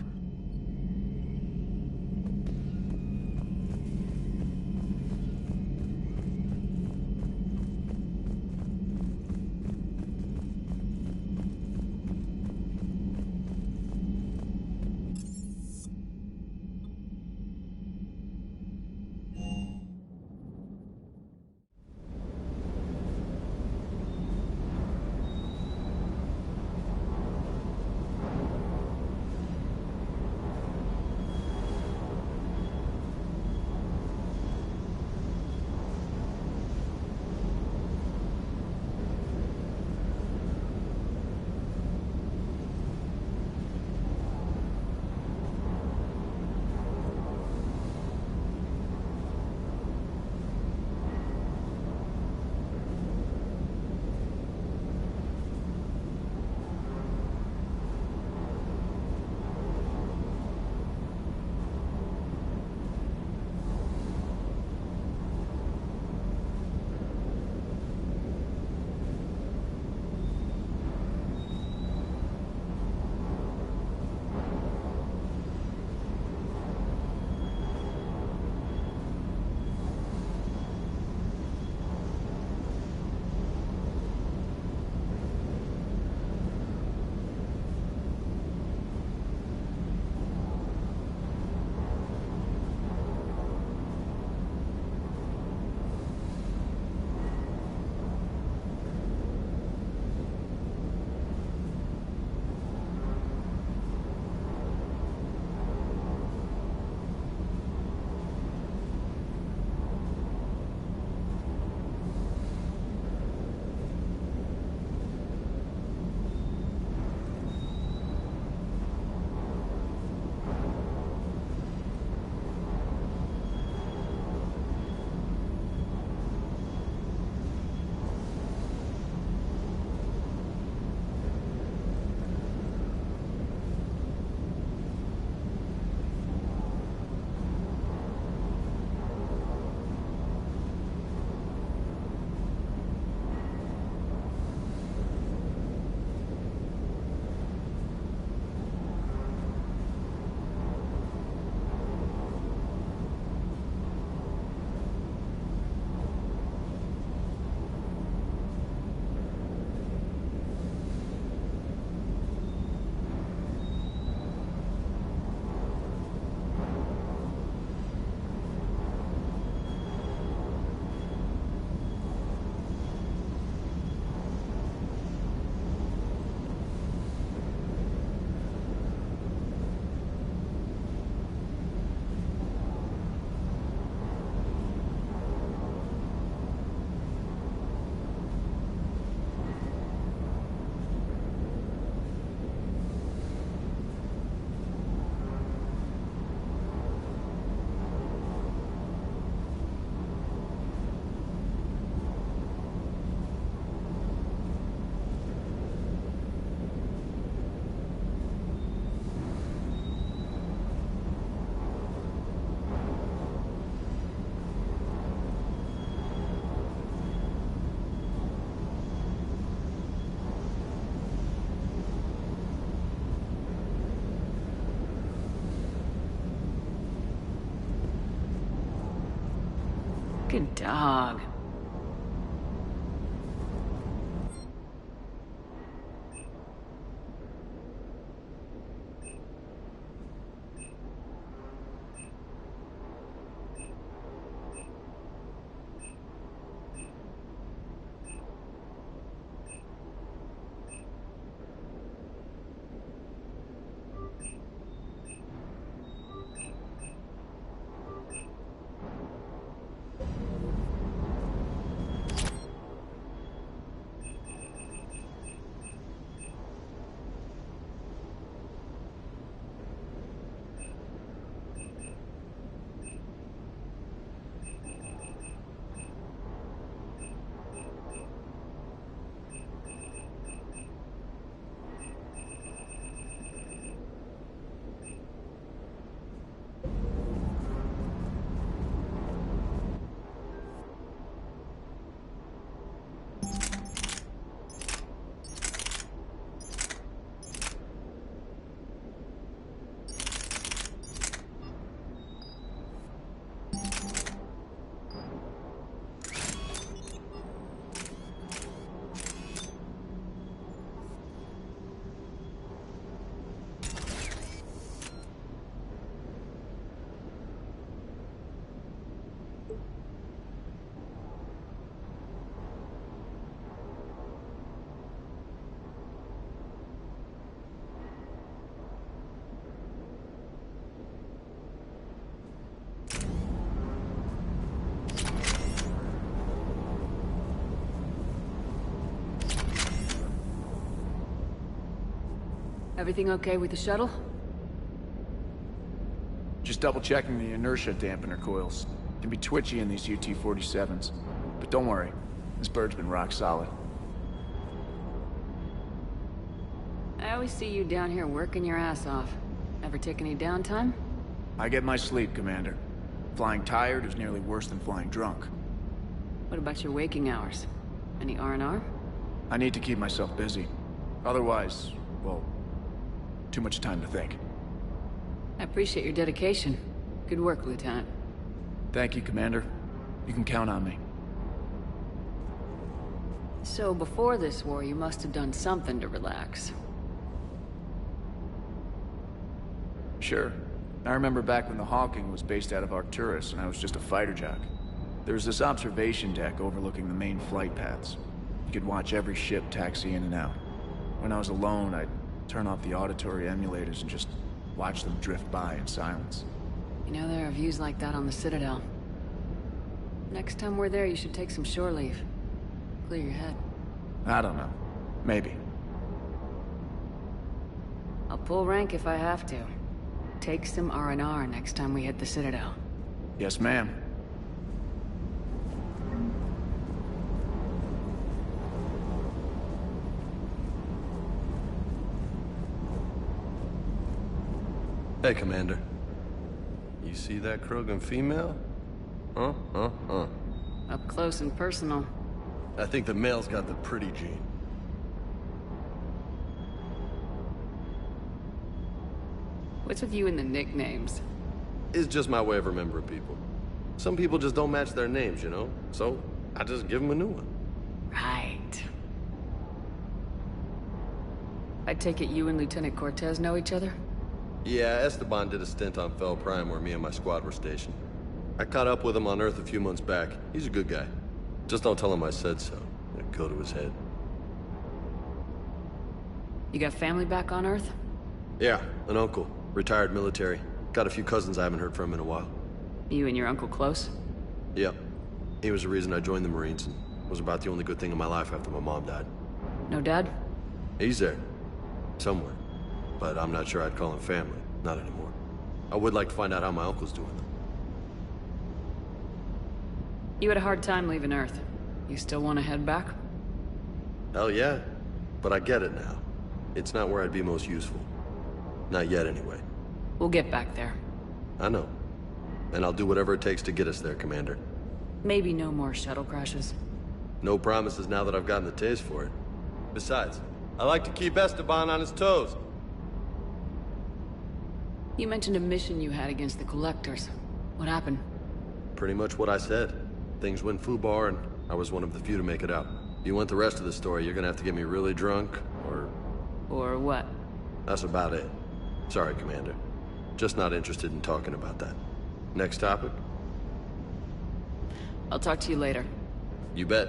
Good dog. Everything okay with the shuttle? Just double-checking the inertia dampener coils. Can be twitchy in these UT-47s. But don't worry, this bird's been rock solid. I always see you down here working your ass off. Ever take any downtime? I get my sleep, Commander. Flying tired is nearly worse than flying drunk. What about your waking hours? Any R&R? I need to keep myself busy. Otherwise, well, too much time to think. I appreciate your dedication. Good work, Lieutenant. Thank you, Commander. You can count on me. So before this war, you must have done something to relax. Sure. I remember back when the Hawking was based out of Arcturus and I was just a fighter jock. There was this observation deck overlooking the main flight paths. You could watch every ship taxi in and out. When I was alone, I'd turn off the auditory emulators and just watch them drift by in silence. You know, there are views like that on the Citadel. Next time we're there, you should take some shore leave. Clear your head. I don't know. Maybe. I'll pull rank if I have to. Take some R&R next time we hit the Citadel. Yes, ma'am. Hey, Commander. You see that Krogan female? Huh? Up close and personal. I think the male's got the pretty gene. What's with you and the nicknames? It's just my way of remembering people. Some people just don't match their names, you know? So, I just give them a new one. Right. I take it you and Lieutenant Cortez know each other? Yeah, Esteban did a stint on Fel Prime where me and my squad were stationed. I caught up with him on Earth a few months back. He's a good guy. Just don't tell him I said so. It'd go to his head. You got family back on Earth? Yeah, an uncle. Retired military. Got a few cousins I haven't heard from in a while. You and your uncle close? Yep. He was the reason I joined the Marines and was about the only good thing in my life after my mom died. No dad? He's there. Somewhere. But I'm not sure I'd call him family. Not anymore. I would like to find out how my uncle's doing, though. You had a hard time leaving Earth. You still want to head back? Hell yeah. But I get it now. It's not where I'd be most useful. Not yet, anyway. We'll get back there. I know. And I'll do whatever it takes to get us there, Commander. Maybe no more shuttle crashes. No promises now that I've gotten the taste for it. Besides, I like to keep Esteban on his toes. You mentioned a mission you had against the Collectors. What happened? Pretty much what I said. Things went foobar, and I was one of the few to make it out. If you want the rest of the story, you're gonna have to get me really drunk, or... Or what? That's about it. Sorry, Commander. Just not interested in talking about that. Next topic? I'll talk to you later. You bet.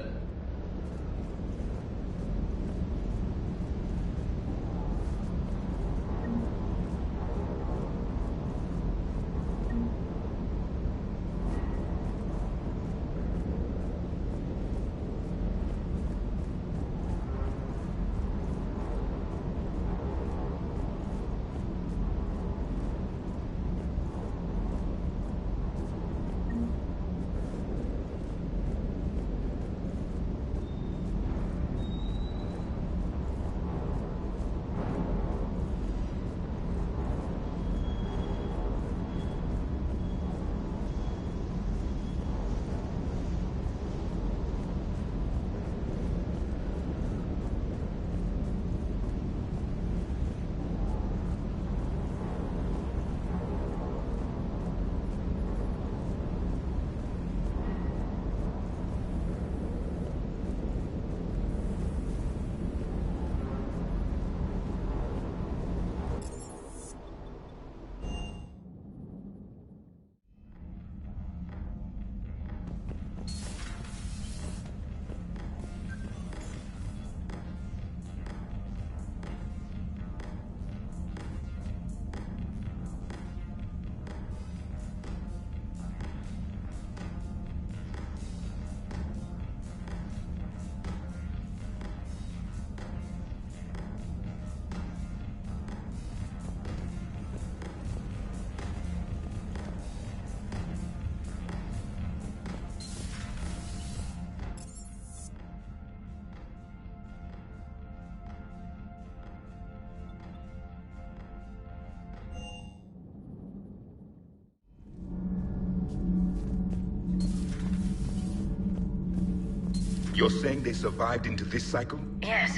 You're saying they survived into this cycle? Yes.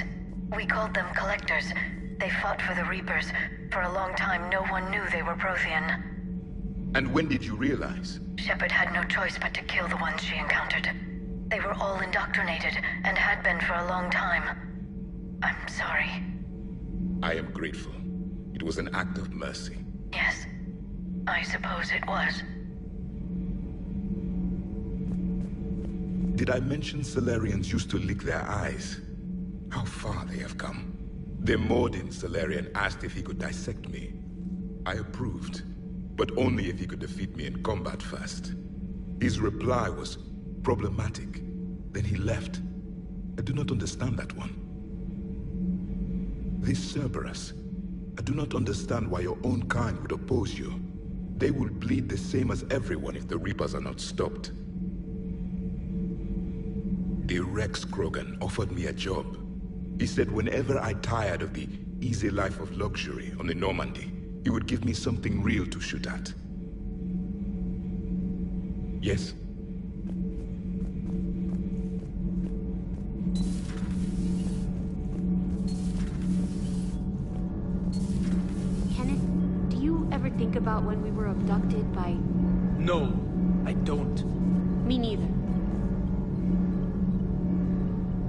We called them Collectors. They fought for the Reapers. For a long time, no one knew they were Prothean. And when did you realize? Shepard had no choice but to kill the ones she encountered. They were all indoctrinated, and had been for a long time. I'm sorry. I am grateful. It was an act of mercy. Yes. I suppose it was. Did I mention Salarians used to lick their eyes? How far they have come. The Mordin Salarian asked if he could dissect me. I approved, but only if he could defeat me in combat first. His reply was problematic. Then he left. I do not understand that one. This Cerberus, I do not understand why your own kind would oppose you. They will bleed the same as everyone if the Reapers are not stopped. The Rex Krogan offered me a job. He said whenever I tired of the easy life of luxury on the Normandy, he would give me something real to shoot at. Yes? Kenneth, do you ever think about when we were abducted by... No, I don't. Me neither.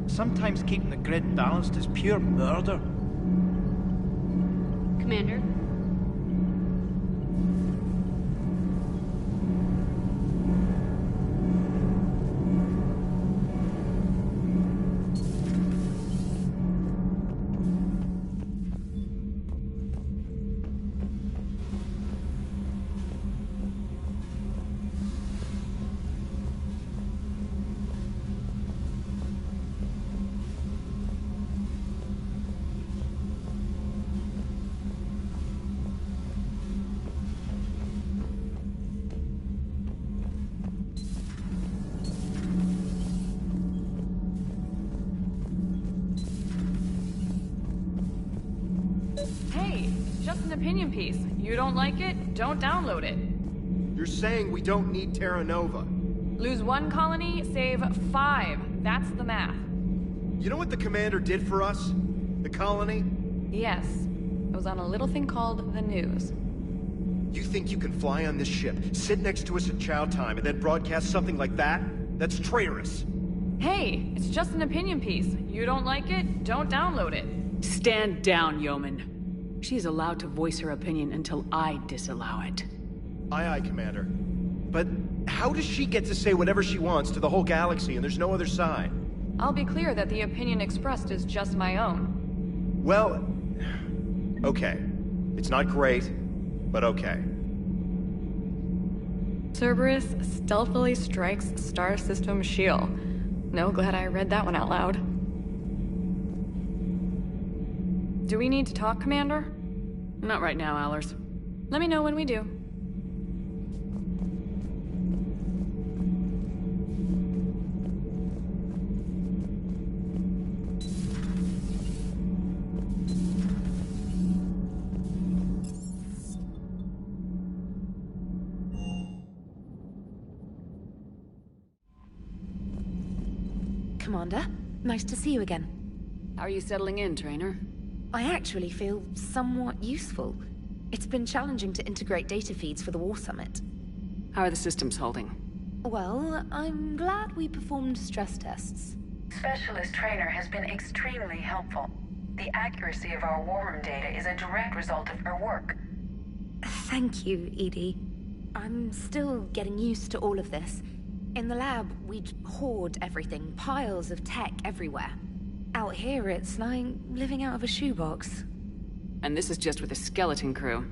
Sometimes keeping the grid balanced is pure murder. Commander? Opinion piece. You don't like it? Don't download it. You're saying we don't need Terra Nova. Lose 1 colony, save 5. That's the math. You know what the commander did for us? The colony? Yes. It was on a little thing called the news. You think you can fly on this ship, sit next to us at chow time, and then broadcast something like that? That's traitorous. Hey, it's just an opinion piece. You don't like it, don't download it. Stand down, yeoman. She is allowed to voice her opinion until I disallow it. Aye, aye, Commander. But how does she get to say whatever she wants to the whole galaxy and there's no other side? I'll be clear that the opinion expressed is just my own. Well, okay. It's not great, but okay. Cerberus stealthily strikes Star System shield. No, glad I read that one out loud. Do we need to talk, Commander? Not right now, Allers. Let me know when we do. Commander, nice to see you again. How are you settling in, Trainer? I actually feel somewhat useful. It's been challenging to integrate data feeds for the War Summit. How are the systems holding? Well, I'm glad we performed stress tests. Specialist Trainer has been extremely helpful. The accuracy of our war room data is a direct result of her work. Thank you, Edie. I'm still getting used to all of this. In the lab, we'd hoard everything, piles of tech everywhere. Out here, it's like living out of a shoebox. And this is just with a skeleton crew.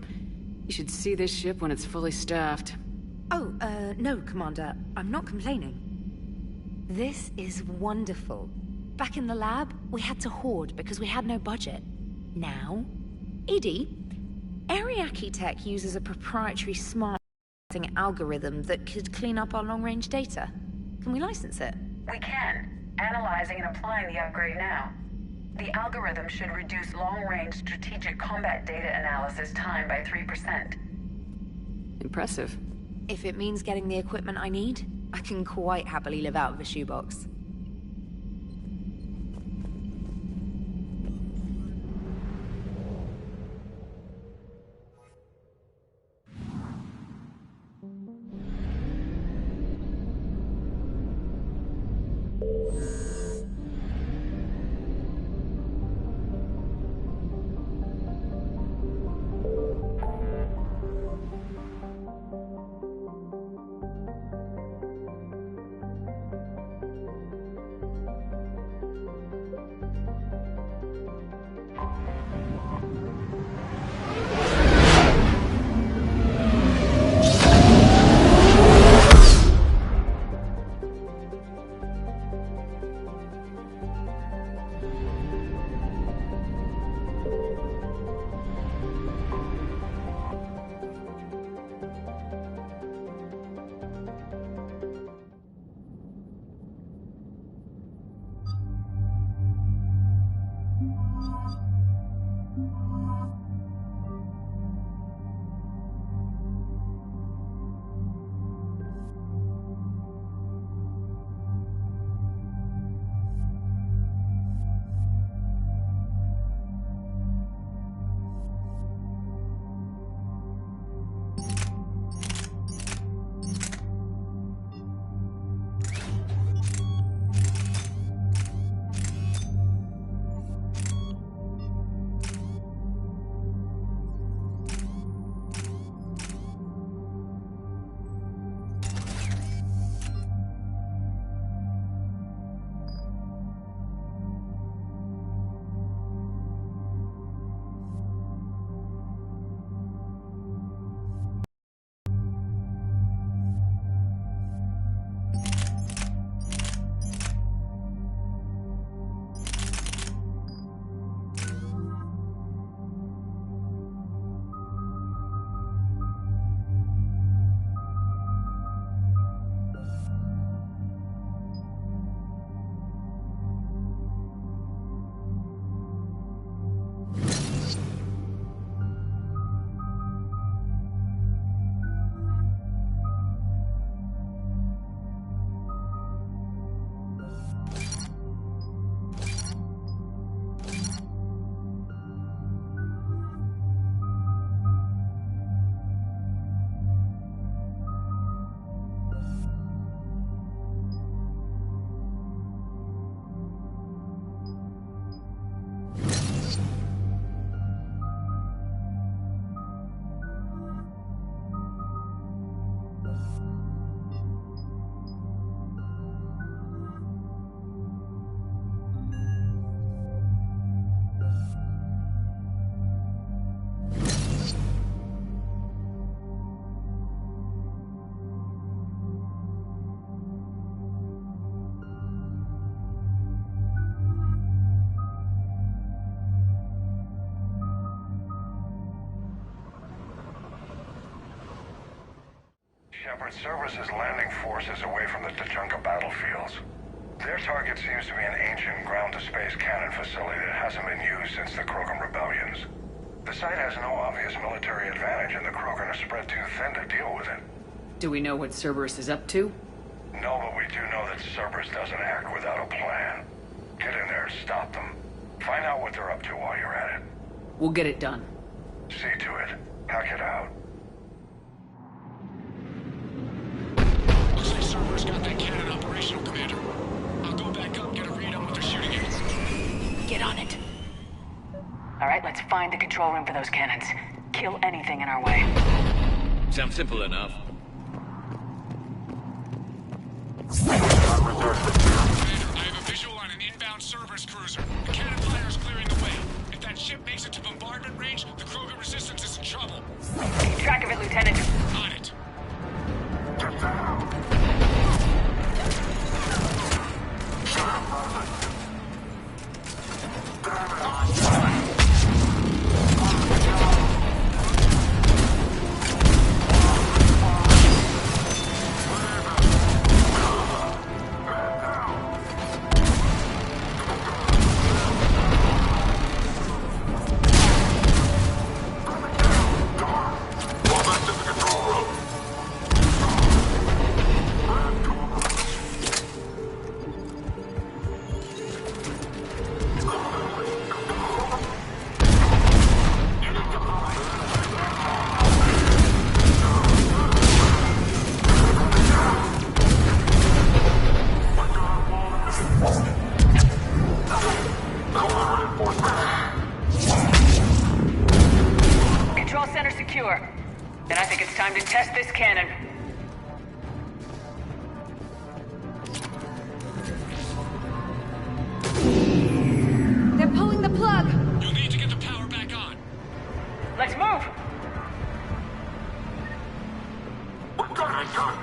You should see this ship when it's fully staffed. Oh, no, Commander. I'm not complaining. This is wonderful. Back in the lab, we had to hoard because we had no budget. Now, Edie, Ariake Tech uses a proprietary smart algorithm that could clean up our long-range data. Can we license it? We can. Analyzing and applying the upgrade now. The algorithm should reduce long-range strategic combat data analysis time by 3%. Impressive. If it means getting the equipment I need, I can quite happily live out of a shoebox. Shepard, Cerberus is landing forces away from the Tachanka battlefields. Their target seems to be an ancient ground-to-space cannon facility that hasn't been used since the Krogan rebellions. The site has no obvious military advantage, and the Krogan are spread too thin to deal with it. Do we know what Cerberus is up to? No, but we do know that Cerberus doesn't act without a plan. Get in there and stop them. Find out what they're up to while you're at it. We'll get it done. See to it. Hack it out. Looks like Cerberus got that cannon operational, Commander. I'll go back up, get a read on what they're shooting at. Get on it. All right, let's find the control room for those cannons. Kill anything in our way. Sounds simple enough. Commander, I have a visual on an inbound Cerberus cruiser. The cannon fire is clearing the way. If that ship makes it to bombardment range, the Krogan resistance is in trouble. Keep track of it, Lieutenant. On it. Then I think it's time to test this cannon. They're pulling the plug! You'll need to get the power back on. Let's move! We've got it done.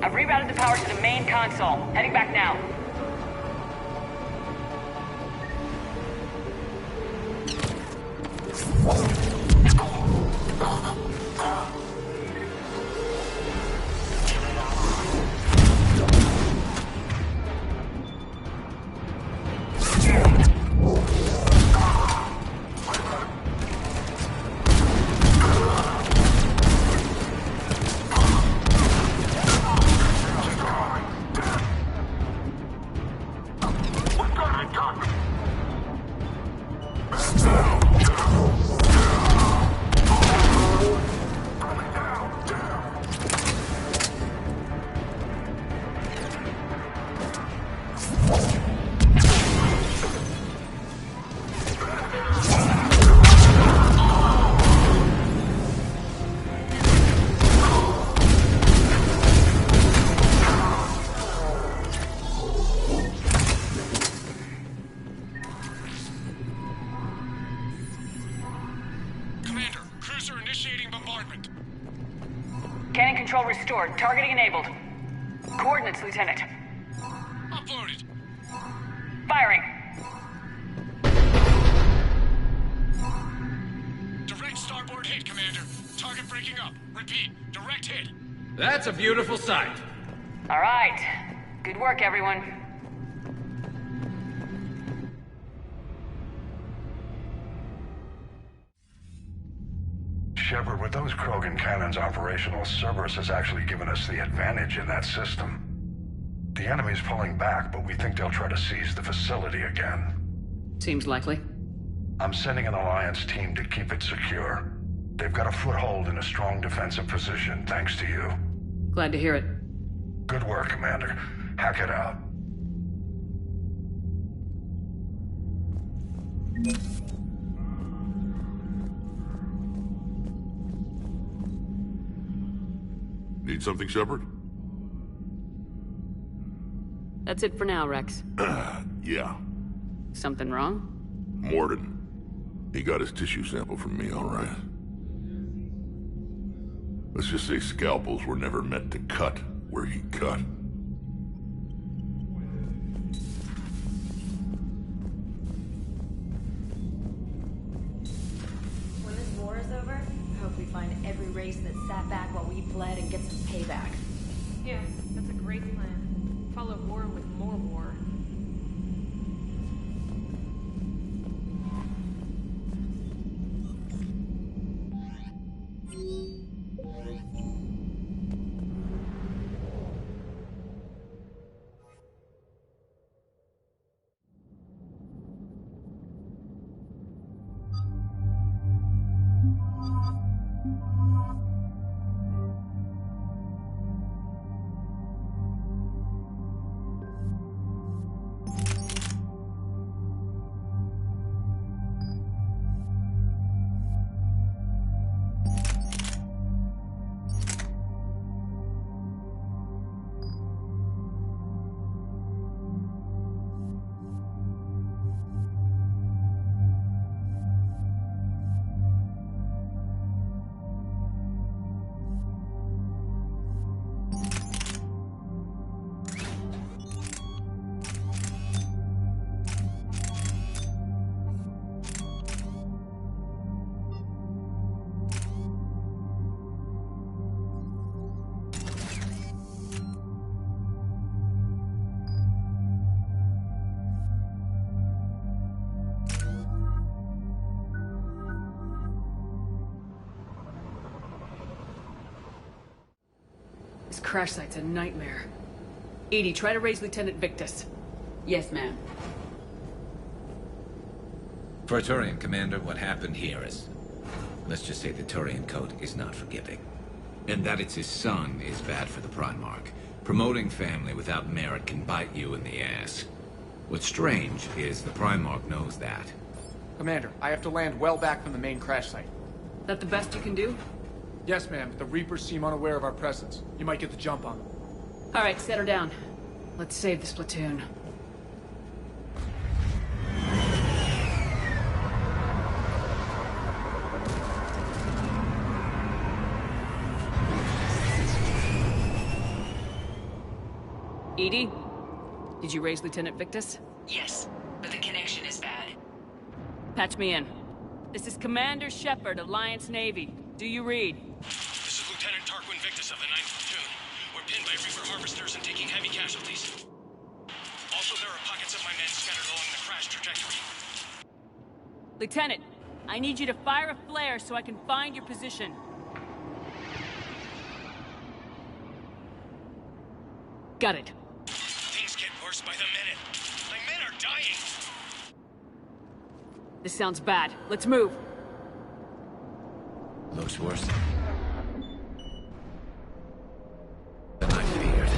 I've rerouted the power to the main console. Heading back now. Cannon control restored. Targeting enabled. Coordinates, Lieutenant. Uploaded. Firing. Target breaking up. Repeat, direct hit. That's a beautiful sight. All right. Good work, everyone. Shepard, with those Krogan cannons operational, Cerberus has actually given us the advantage in that system. The enemy's pulling back, but we think they'll try to seize the facility again. Seems likely. I'm sending an Alliance team to keep it secure. They've got a foothold in a strong defensive position, thanks to you. Glad to hear it. Good work, Commander. Hack it out. Need something, Shepard? That's it for now, Rex. Yeah. Something wrong? Morden. He got his tissue sample from me, all right. Let's just say scalpels were never meant to cut where he cut. When this war is over, I hope we find every race that sat back while we bled and get some payback. Yeah, that's a great plan. Follow war with more war. This crash site's a nightmare. Edie, try to raise Lieutenant Victus. Yes, ma'am. For a Turian commander, what happened here is... let's just say the Turian code is not forgiving. And that it's his son is bad for the Primarch. Promoting family without merit can bite you in the ass. What's strange is the Primarch knows that. Commander, I have to land well back from the main crash site. That the best you can do? Yes, ma'am, but the Reapers seem unaware of our presence. You might get the jump on them. All right, set her down. Let's save this platoon. Edie? Did you raise Lieutenant Victus? Yes, but the connection is bad. Patch me in. This is Commander Shepard, Alliance Navy. Do you read? This is Lieutenant Tarquin Victus of the 9th Platoon. We're pinned by Reaper harvesters and taking heavy casualties. Also, there are pockets of my men scattered along the crash trajectory. Lieutenant, I need you to fire a flare so I can find your position. Got it. Things get worse by the minute. My men are dying. This sounds bad. Let's move. Looks worse than I feared.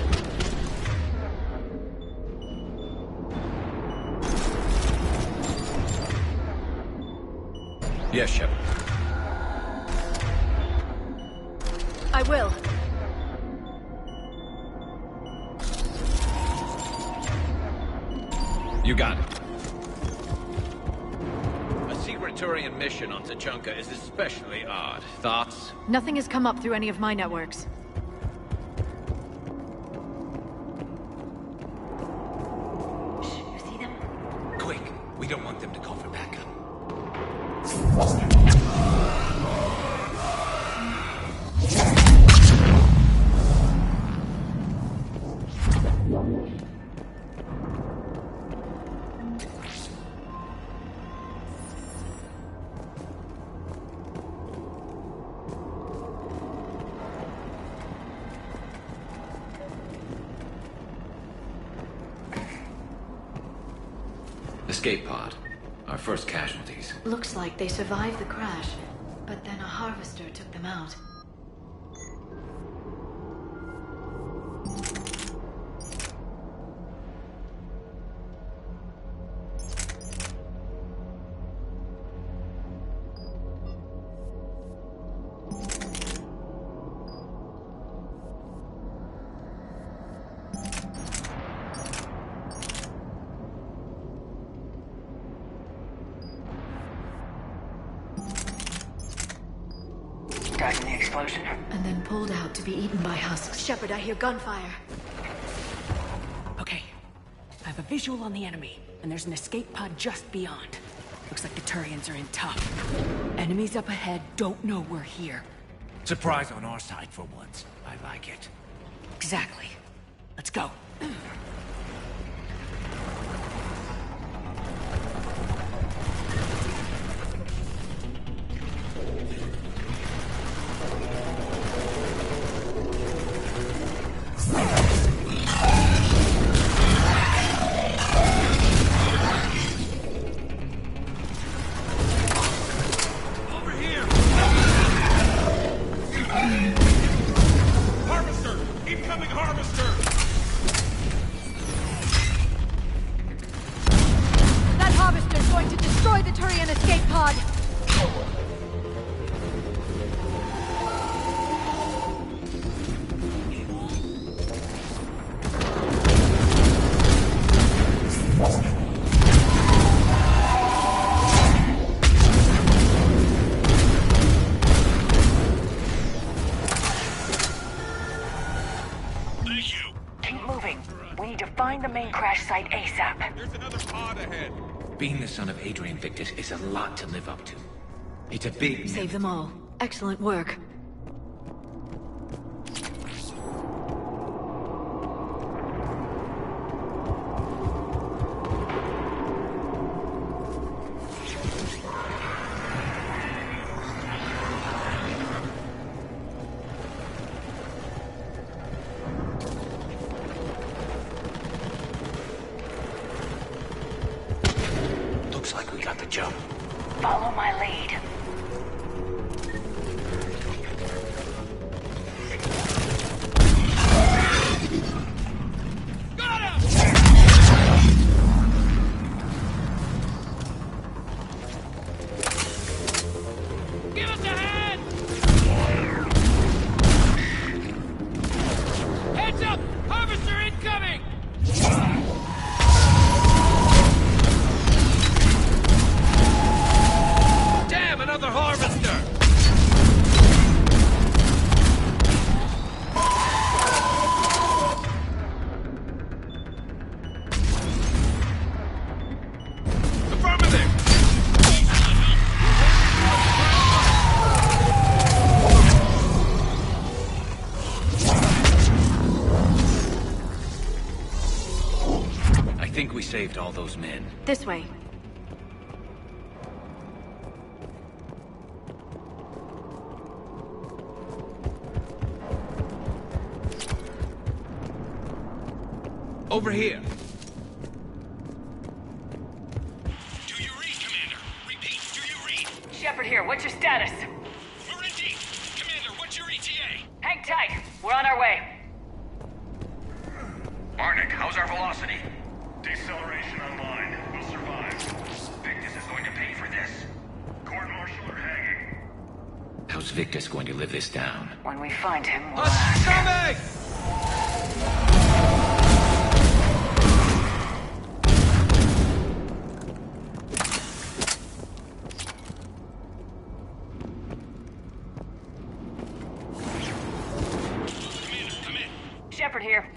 Yes, Shepard. I will. You got it. A secret Turian mission on Tuchanka is especially odd. Thoughts? Nothing has come up through any of my networks. You see them? Quick, we don't want them to call for backup. Escape pod. Our first casualties. Looks like they survived the crash, but then a harvester took them out. Died in the explosion. And then pulled out to be eaten by husks. Shepard, I hear gunfire. Okay. I have a visual on the enemy, and there's an escape pod just beyond. Looks like the Turians are in tough. Enemies up ahead don't know we're here. Surprise on our side for once. I like it. Exactly. Let's go. That harvester's going to destroy the Turian escape pod! Keep moving. We need to find the main crash site ASAP. There's another pod ahead. Being the son of Adrian Victus is a lot to live up to. It's a big... Save them all. Excellent work. Looks like we got the jump. Follow my lead. Give us a hand! Heads up! Harvester incoming! Damn, another harvester! Affirmative! I think we saved all those men. This way. Over here. Do you read, Commander? Repeat, do you read? Shepard here, what's your status? We're in deep. Commander, what's your ETA? Hang tight. We're on our way. Arnik, how's our velocity? Deceleration online. We'll survive. Victus is going to pay for this. Court-martial or hanging? How's Victus going to live this down? When we find him, we'll Coming! Shepard here.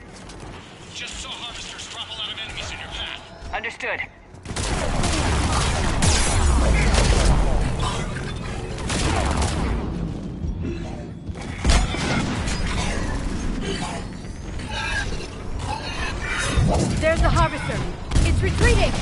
Just saw harvesters drop a lot of enemies in your path. Understood. There's the harvester. It's retreating!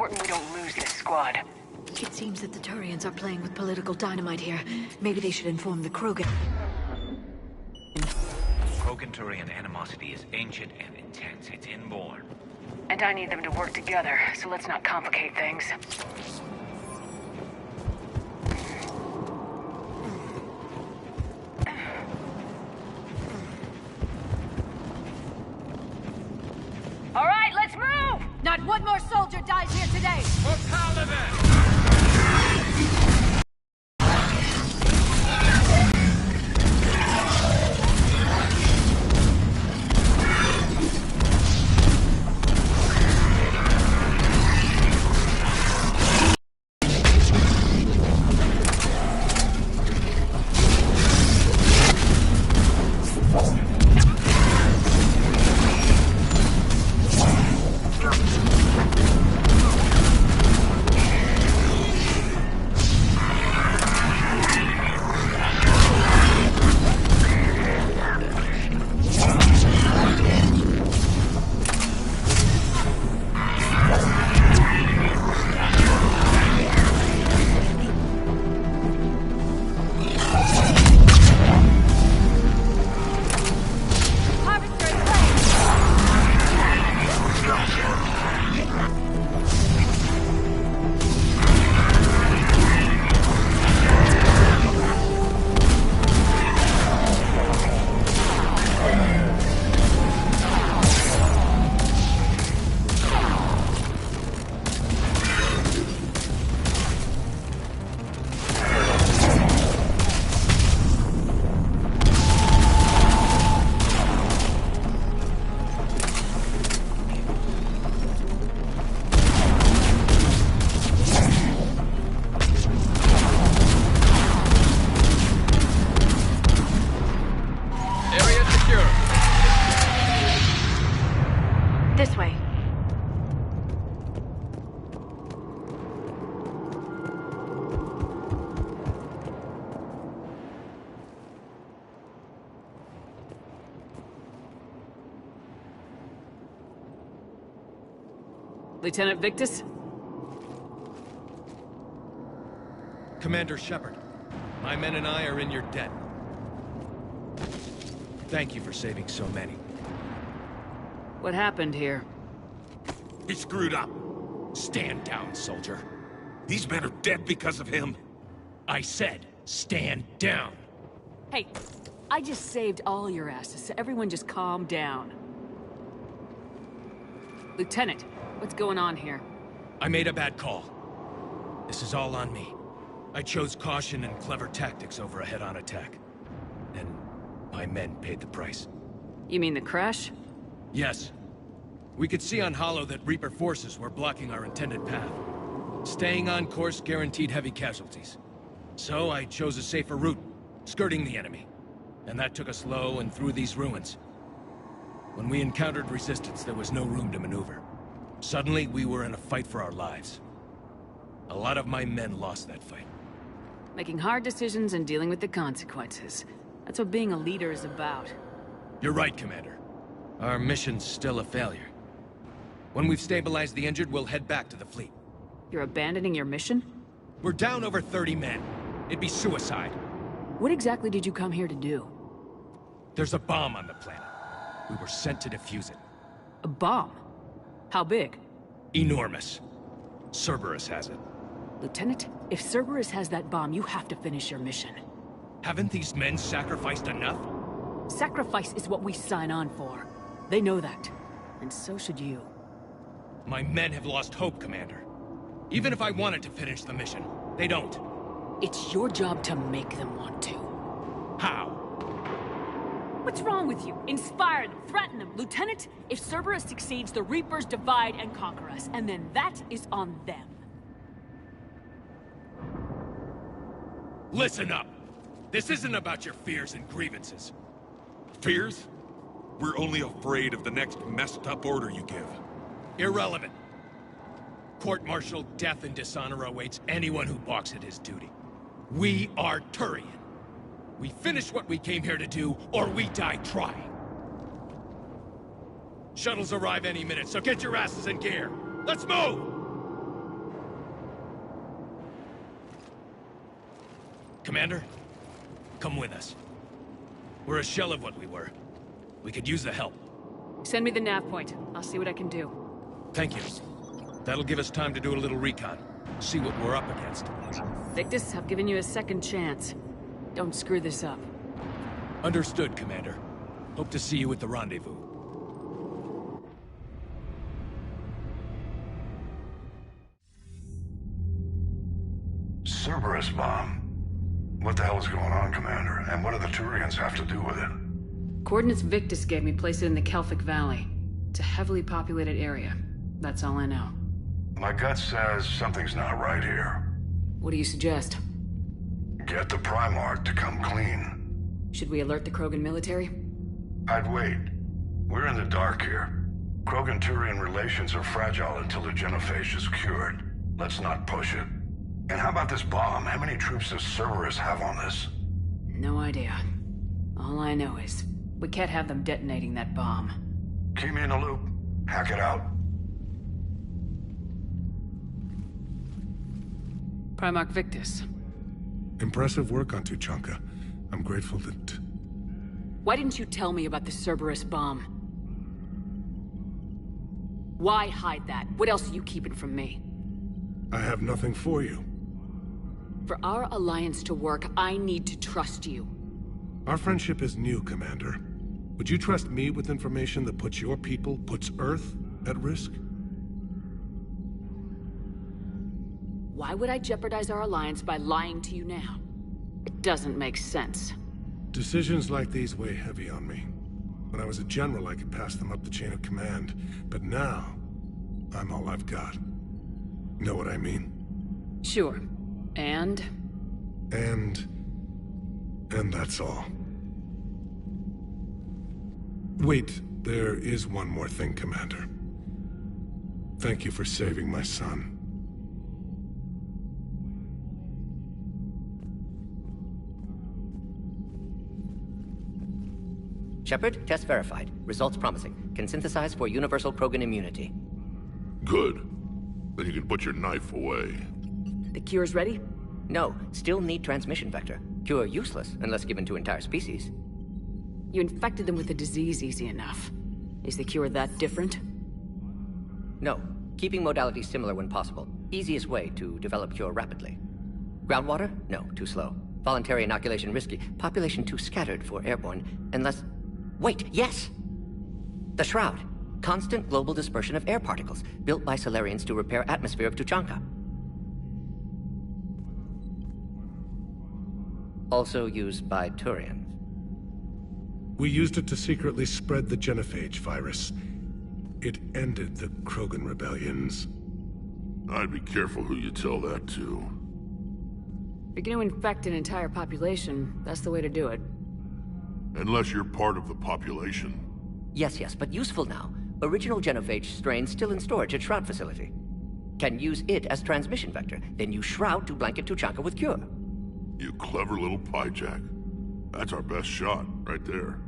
important we don't lose this squad. It seems that the Turians are playing with political dynamite here. Maybe they should inform the Krogan. Krogan-Turian animosity is ancient and intense. It's inborn. And I need them to work together, so let's not complicate things. All right, let's move! Not one more soldier dies here today! For Paladin! This way. Lieutenant Victus? Commander Shepard, my men and I are in your debt. Thank you for saving so many. What happened here? He screwed up. Stand down, soldier. These men are dead because of him. I said, stand down. Hey, I just saved all your asses, so everyone just calm down. Lieutenant, what's going on here? I made a bad call. This is all on me. I chose caution and clever tactics over a head-on attack. And my men paid the price. You mean the crash? Yes. We could see on Hollow that Reaper forces were blocking our intended path. Staying on course guaranteed heavy casualties. So I chose a safer route, skirting the enemy. And that took us low and through these ruins. When we encountered resistance, there was no room to maneuver. Suddenly, we were in a fight for our lives. A lot of my men lost that fight. Making hard decisions and dealing with the consequences. That's what being a leader is about. You're right, Commander. Our mission's still a failure. When we've stabilized the injured, we'll head back to the fleet. You're abandoning your mission? We're down over 30 men. It'd be suicide. What exactly did you come here to do? There's a bomb on the planet. We were sent to defuse it. A bomb? How big? Enormous. Cerberus has it. Lieutenant, if Cerberus has that bomb, you have to finish your mission. Haven't these men sacrificed enough? Sacrifice is what we sign on for. They know that. And so should you. My men have lost hope, Commander. Even if I wanted to finish the mission, they don't. It's your job to make them want to. How? What's wrong with you? Inspire them, threaten them. Lieutenant, if Cerberus succeeds, the Reapers divide and conquer us, and then that is on them. Listen up! This isn't about your fears and grievances. Fears? We're only afraid of the next messed up order you give. Irrelevant. Court-martial death and dishonor awaits anyone who balks at his duty. We are Turian. We finish what we came here to do, or we die trying. Shuttles arrive any minute, so get your asses in gear. Let's move! Commander, come with us. We're a shell of what we were. We could use the help. Send me the nav point. I'll see what I can do. Thank you. That'll give us time to do a little recon. See what we're up against. Victus, I've given you a second chance. Don't screw this up. Understood, Commander. Hope to see you at the rendezvous. Cerberus bomb. What the hell is going on, Commander? And what do the Turians have to do with it? Coordinates Victus gave me place it in the Kelphic Valley. It's a heavily populated area. That's all I know. My gut says something's not right here. What do you suggest? Get the Primarch to come clean. Should we alert the Krogan military? I'd wait. We're in the dark here. Krogan-Turian relations are fragile until the genophage is cured. Let's not push it. And how about this bomb? How many troops does Cerberus have on this? No idea. All I know is, we can't have them detonating that bomb. Keep me in the loop. Hack it out. Primarch Victus. Impressive work on Tuchanka. I'm grateful that... Why didn't you tell me about the Cerberus bomb? Why hide that? What else are you keeping from me? I have nothing for you. For our alliance to work, I need to trust you. Our friendship is new, Commander. Would you trust me with information that puts your people, puts Earth, at risk? Why would I jeopardize our alliance by lying to you now? It doesn't make sense. Decisions like these weigh heavy on me. When I was a general, I could pass them up the chain of command. But now, I'm all I've got. Know what I mean? Sure. And that's all. Wait, there is one more thing, Commander. Thank you for saving my son. Shepard, test verified. Results promising. Can synthesize for universal Krogan immunity. Good. Then you can put your knife away. The cure's ready? No, still need transmission vector. Cure useless, unless given to entire species. You infected them with the disease easy enough. Is the cure that different? No. Keeping modalities similar when possible. Easiest way to develop cure rapidly. Groundwater? No, too slow. Voluntary inoculation risky. Population too scattered for airborne, unless... Wait, yes! The Shroud. Constant global dispersion of air particles, built by Solarians to repair atmosphere of Tuchanka. Also used by Turians. We used it to secretly spread the genophage virus. It ended the Krogan rebellions. I'd be careful who you tell that to. If you're gonna infect an entire population, that's the way to do it. Unless you're part of the population. Yes, but useful now. Original genophage strain still in storage at Shroud facility. Can use it as transmission vector, then use Shroud to blanket Tuchanka with cure. You clever little pyjack. That's our best shot, right there.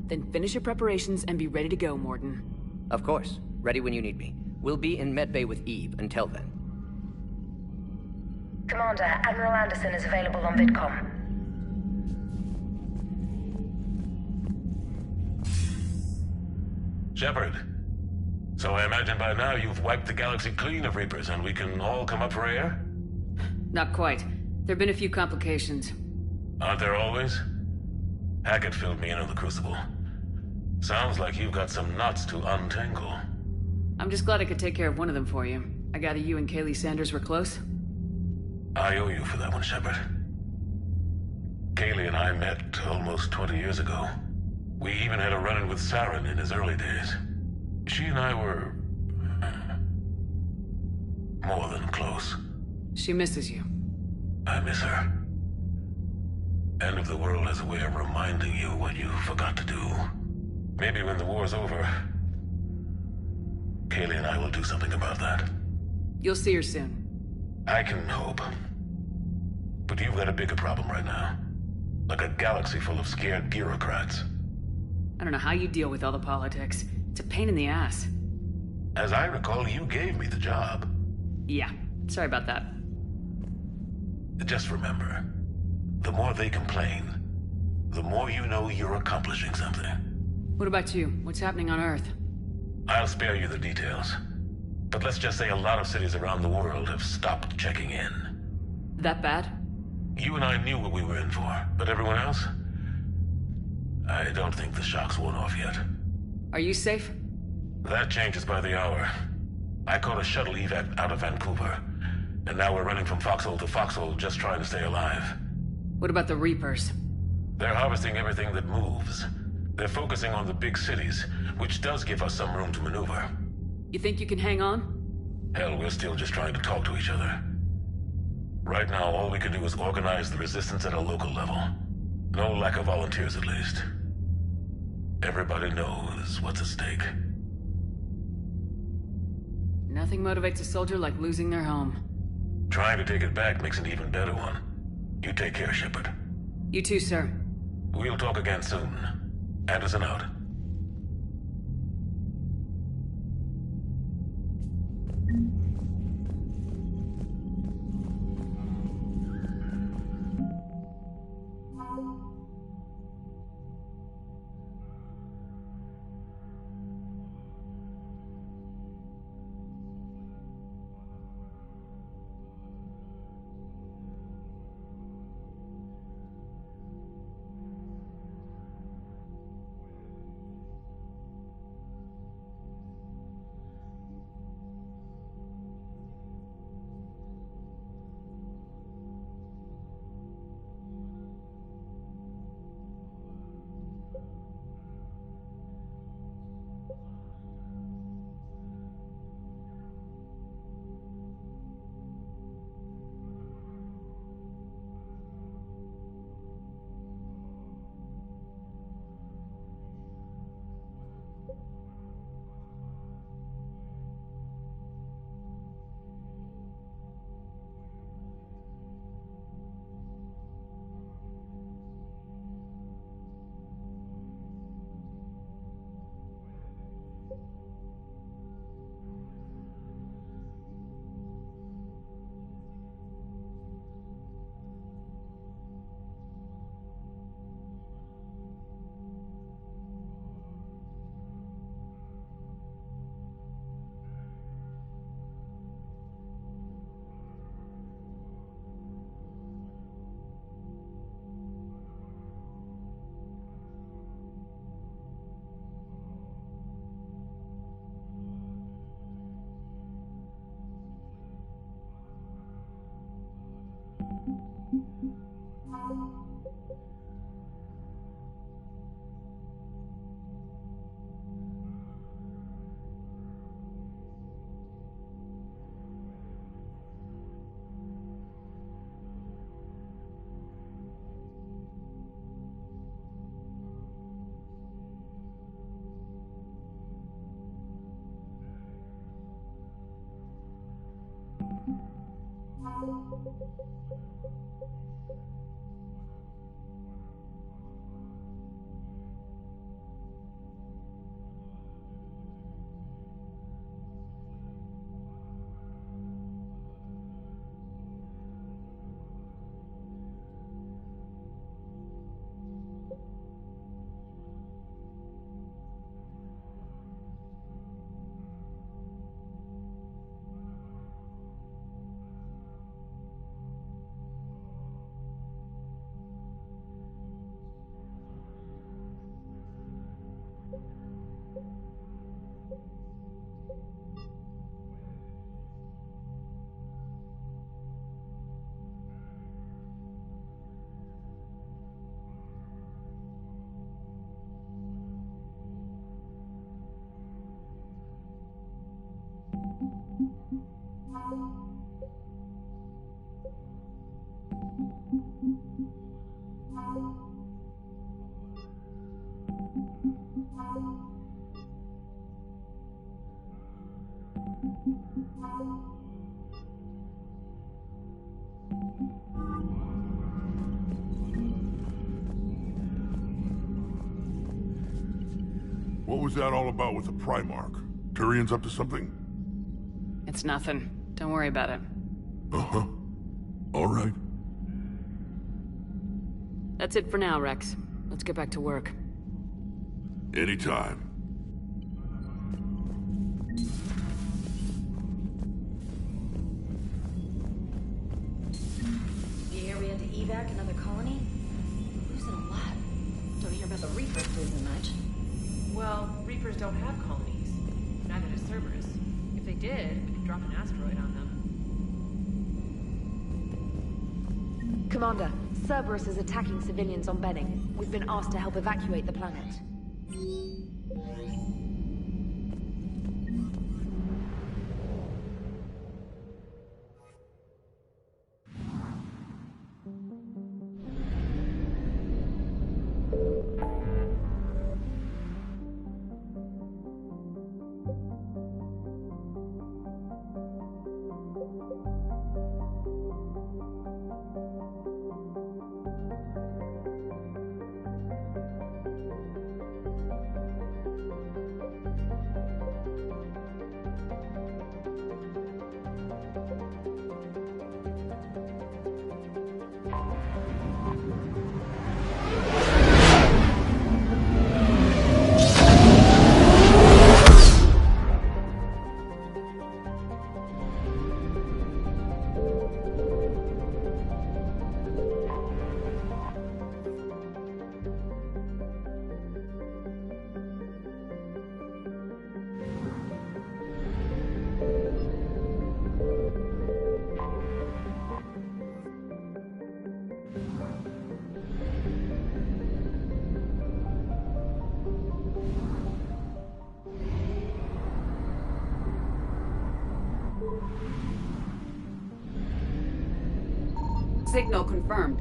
Then finish your preparations and be ready to go, Morden. Of course. Ready when you need me. We'll be in medbay with Eve until then. Commander, Admiral Anderson is available on VidCom. Shepard. So I imagine by now you've wiped the galaxy clean of Reapers and we can all come up for air? Not quite. There have been a few complications. Aren't there always? Hackett filled me in on the Crucible. Sounds like you've got some knots to untangle. I'm just glad I could take care of one of them for you. I gather you and Kaylee Sanders were close? I owe you for that one, Shepard. Kaylee and I met almost 20 years ago. We even had a run-in with Saren in his early days. She and I were... more than close. She misses you. I miss her. End of the world has a way of reminding you what you forgot to do. Maybe when the war's over, Kaylee and I will do something about that. You'll see her soon. I can hope. But you've got a bigger problem right now. Like a galaxy full of scared bureaucrats. I don't know how you deal with all the politics. It's a pain in the ass. As I recall, you gave me the job. Yeah, sorry about that. Just remember, The more they complain, the more you know you're accomplishing something. What about you? What's happening on Earth? I'll spare you the details. But let's just say a lot of cities around the world have stopped checking in. That bad? You and I knew what we were in for, but everyone else? I don't think the shock's worn off yet. Are you safe? That changes by the hour. I caught a shuttle evac out of Vancouver, and now we're running from foxhole to foxhole just trying to stay alive. What about the Reapers? They're harvesting everything that moves. They're focusing on the big cities, which does give us some room to maneuver. You think you can hang on? Hell, we're still just trying to talk to each other. Right now, all we can do is organize the resistance at a local level. No lack of volunteers, at least. Everybody knows what's at stake. Nothing motivates a soldier like losing their home. Trying to take it back makes an even better one. You take care, Shepard. You too, sir. We'll talk again soon. Anderson out. What was that all about with the Primarch? Turian's up to something? It's nothing. Don't worry about it. Uh-huh. All right. That's it for now, Rex. Let's get back to work. Anytime. You hear we had to evac another colony? Losing a lot. Don't hear about the Reapers losing much. Well, Reapers don't have colonies. Neither does Cerberus. If they did, we could drop an asteroid on them. Commander, Cerberus is attacking civilians on Benning. We've been asked to help evacuate the planet. Signal confirmed.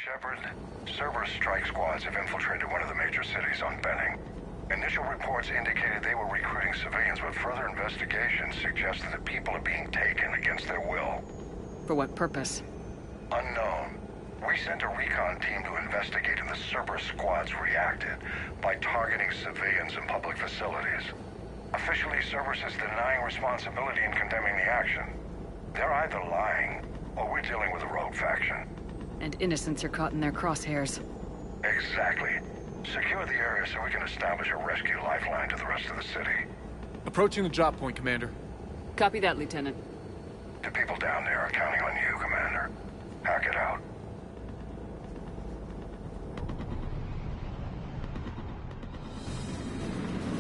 Shepard, Cerberus strike squads have infiltrated one of the major cities on Benning. Initial reports indicated they were recruiting civilians, but further investigation suggested that people are being taken against their will. For what purpose? Unknown. We sent a recon team to investigate, and the Cerberus squads reacted by targeting civilians in public facilities. Officially, Cerberus is denying responsibility and condemning the action. They're either lying, or we're dealing with a rogue faction. And innocents are caught in their crosshairs. Exactly. Secure the area so we can establish a rescue lifeline to the rest of the city. Approaching the drop point, Commander. Copy that, Lieutenant. The people down there are counting on you, Commander. Hack it out.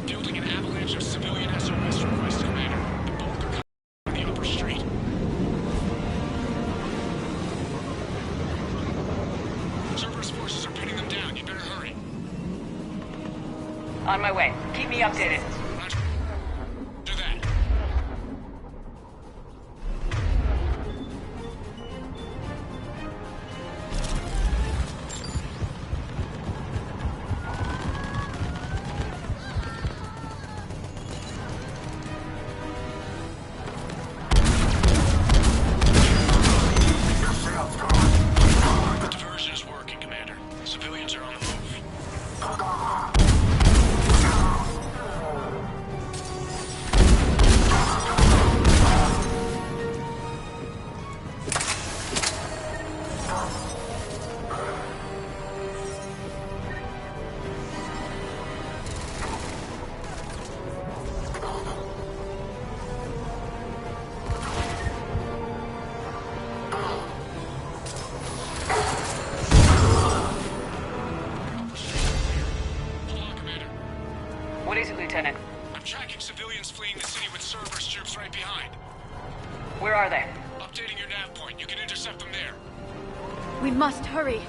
Fielding an avalanche of civilian SOS requests, Commander. The bulk are coming from the upper street. Cerberus forces are pinning them down. You better hurry. On my way. Keep me updated. Roger. Do that. The diversion is working, Commander. Civilians are on the move. troops right behind. Where are they? Updating your nav point. You can intercept them there. We must hurry.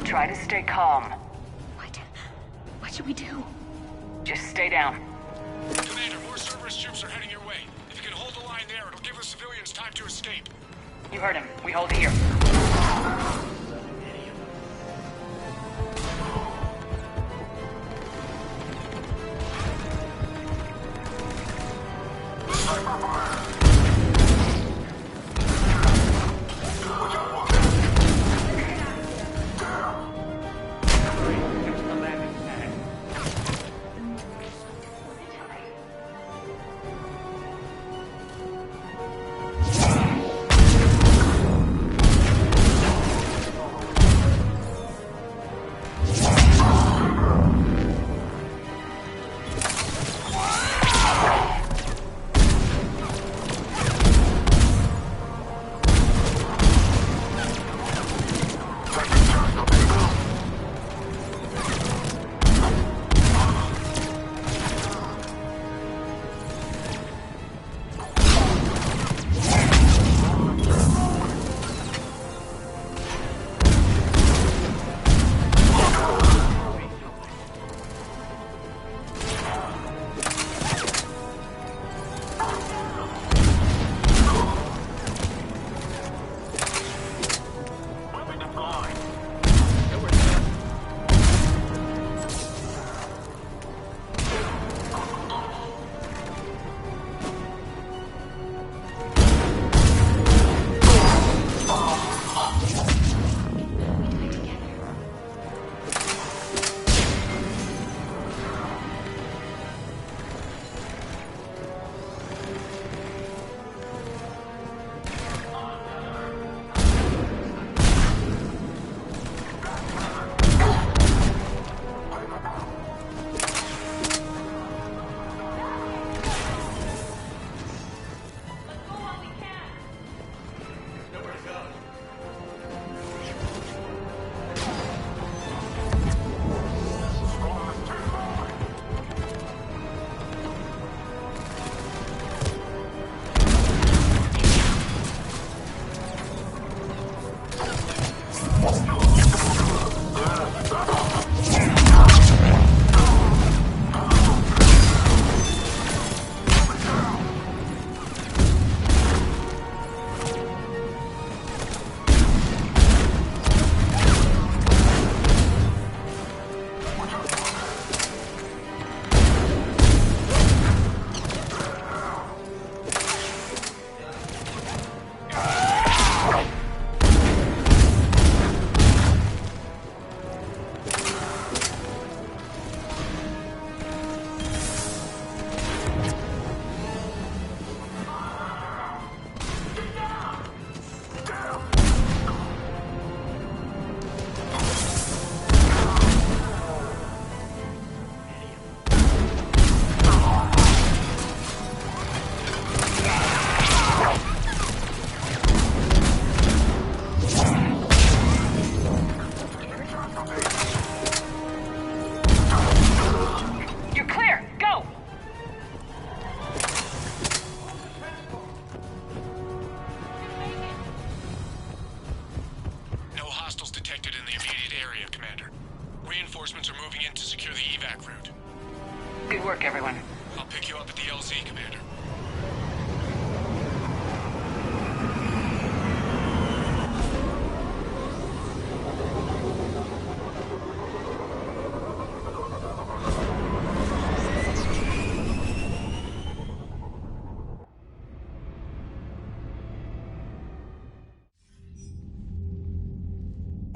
Try to stay calm. What should we do? Just stay down. Commander, more Cerberus troops are heading your way. If you can hold the line there, it'll give the civilians time to escape. You heard him. We hold here.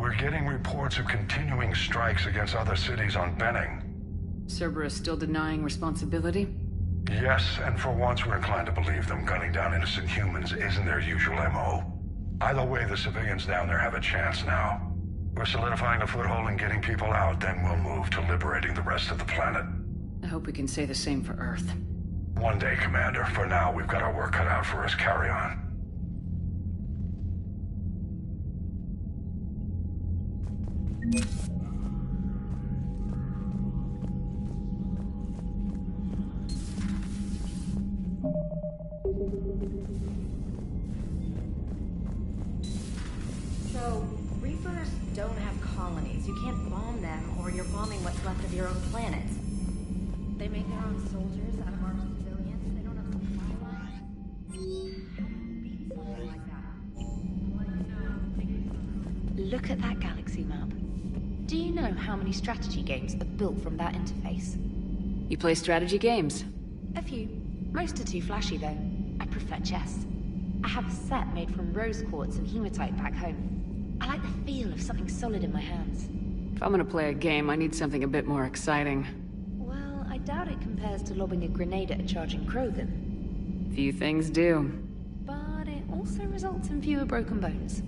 We're getting reports of continuing strikes against other cities on Benning. Cerberus still denying responsibility? Yes, and for once we're inclined to believe them. Gunning down innocent humans isn't their usual MO. Either way, the civilians down there have a chance now. We're solidifying a foothold and getting people out, then we'll move to liberating the rest of the planet. I hope we can say the same for Earth. One day, Commander. For now, we've got our work cut out for us. Carry on. So, Reapers don't have colonies. You can't bomb them, or you're bombing what's left of your own planet. They make their own soldiers out of our civilians. They don't have supply lines. How do you beat something like that? Look at that galaxy map. Do you know how many strategy games are built from that interface? You play strategy games? A few. Most are too flashy, though. I prefer chess. I have a set made from rose quartz and hematite back home. I like the feel of something solid in my hands. If I'm gonna play a game, I need something a bit more exciting. Well, I doubt it compares to lobbing a grenade at a charging Krogan. Few things do. But it also results in fewer broken bones.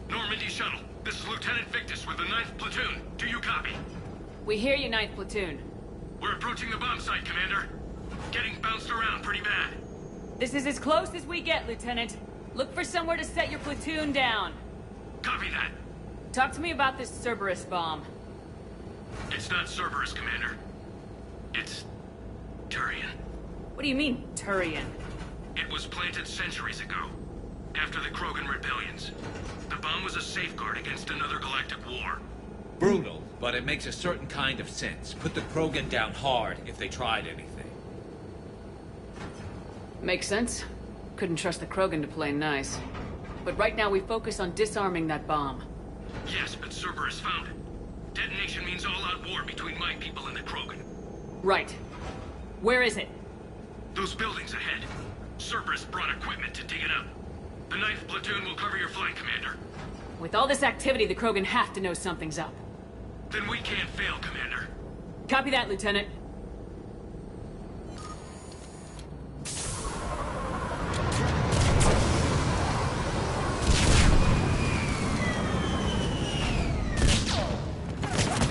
Normandy Shuttle, this is Lieutenant Victus with the 9th Platoon. Do you copy? We hear you, 9th Platoon. We're approaching the bomb site, Commander. Getting bounced around pretty bad. This is as close as we get, Lieutenant. Look for somewhere to set your platoon down. Copy that. Talk to me about this Cerberus bomb. It's not Cerberus, Commander. It's Turian. What do you mean, Turian? It was planted centuries ago, after the Krogan rebellions. The bomb was a safeguard against another galactic war. Brutal, but it makes a certain kind of sense. Put the Krogan down hard if they tried anything. Makes sense. Couldn't trust the Krogan to play nice. But right now we focus on disarming that bomb. Yes, but Cerberus found it. Detonation means all-out war between my people and the Krogan. Right. Where is it? Those buildings ahead. Cerberus brought equipment to dig it up. The 9th Platoon will cover your flank, Commander. With all this activity, the Krogan have to know something's up. Then we can't fail, Commander. Copy that, Lieutenant.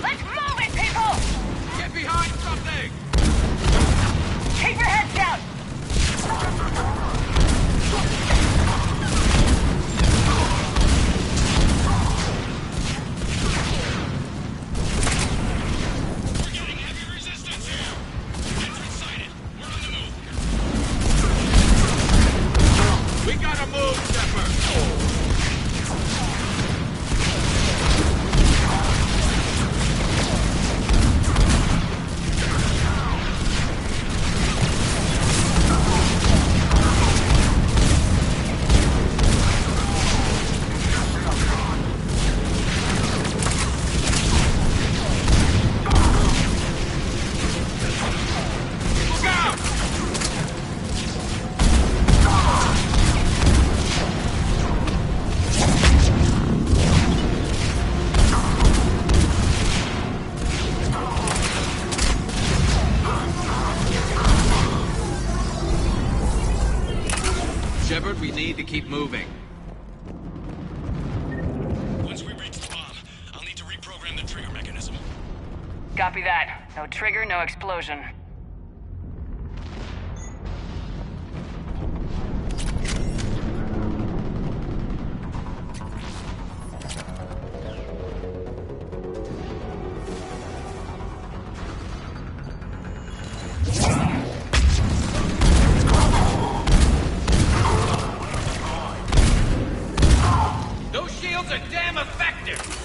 Let's move it, people! Get behind something! Keep your heads down! We're getting heavy resistance! you need to keep moving. Once we reach the bomb, I'll need to reprogram the trigger mechanism. Copy that. No trigger, no explosion. Those shields are damn effective!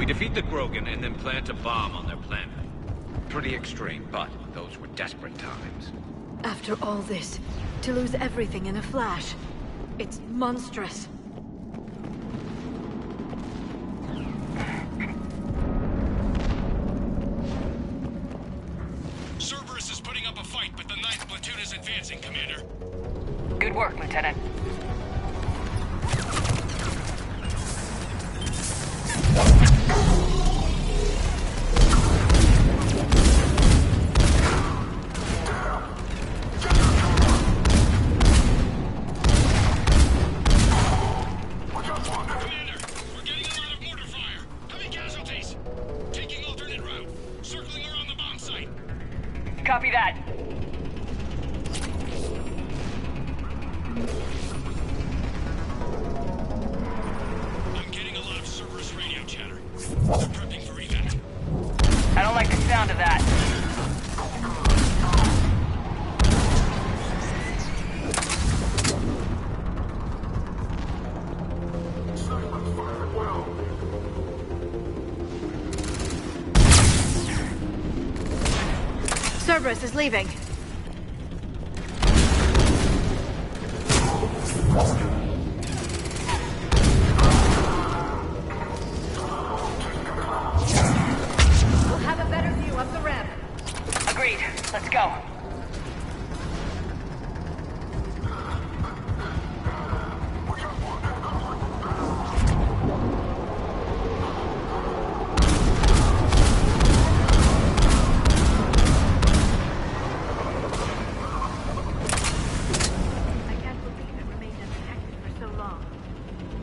Defeat the Grogan and then plant a bomb on their planet. Pretty extreme, but those were desperate times. After all this, to lose everything in a flash, it's monstrous. Cerberus is putting up a fight, but the 9th platoon is advancing, Commander. Good work, Lieutenant. Copy that. I'm getting a lot of Cerberus radio chatter. They're prepping for evac. I don't like the sound of that. Cerberus is leaving. We'll have a better view of the ramp. Agreed. Let's go.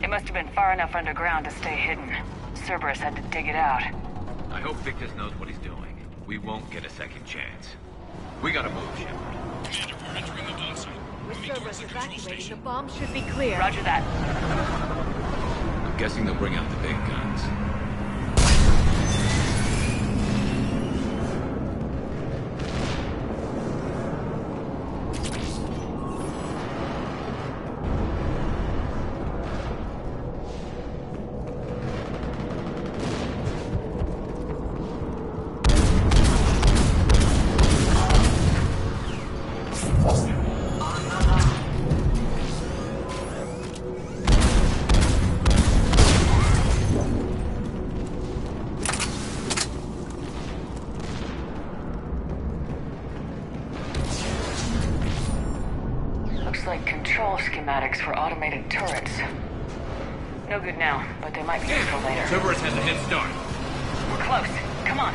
It must have been far enough underground to stay hidden. Cerberus had to dig it out. I hope Victus knows what he's doing. We won't get a second chance. We gotta move, Shepard. Commander, we're entering the bomb site. With Cerberus evacuating, the bomb should be clear. Roger that. I'm guessing they'll bring out the big guns. Like control schematics for automated turrets. No good now, but they might be useful later. Cerberus has a head start. We're close. Come on.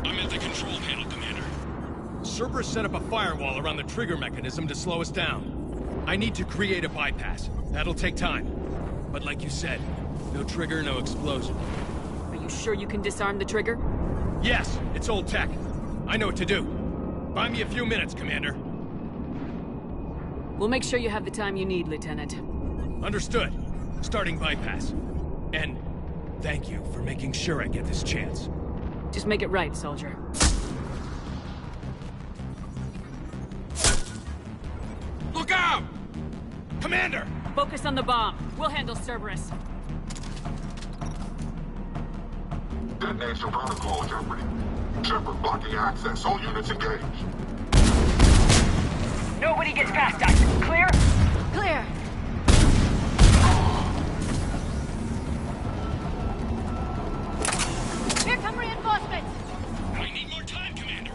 I'm at the control panel, Commander. Cerberus set up a firewall around the trigger mechanism to slow us down. I need to create a bypass. That'll take time. But like you said, no trigger, no explosion. Are you sure you can disarm the trigger? Yes, it's old tech. I know what to do. Buy me a few minutes, Commander. We'll make sure you have the time you need, Lieutenant. Understood. Starting bypass. And Thank you for making sure I get this chance. Just make it right, soldier. Look out! Commander! Focus on the bomb. We'll handle Cerberus. Detonation protocol in jeopardy. Shepard blocking access. All units engaged. Nobody gets past us. Clear? Clear. Here come reinforcements. I need more time, Commander.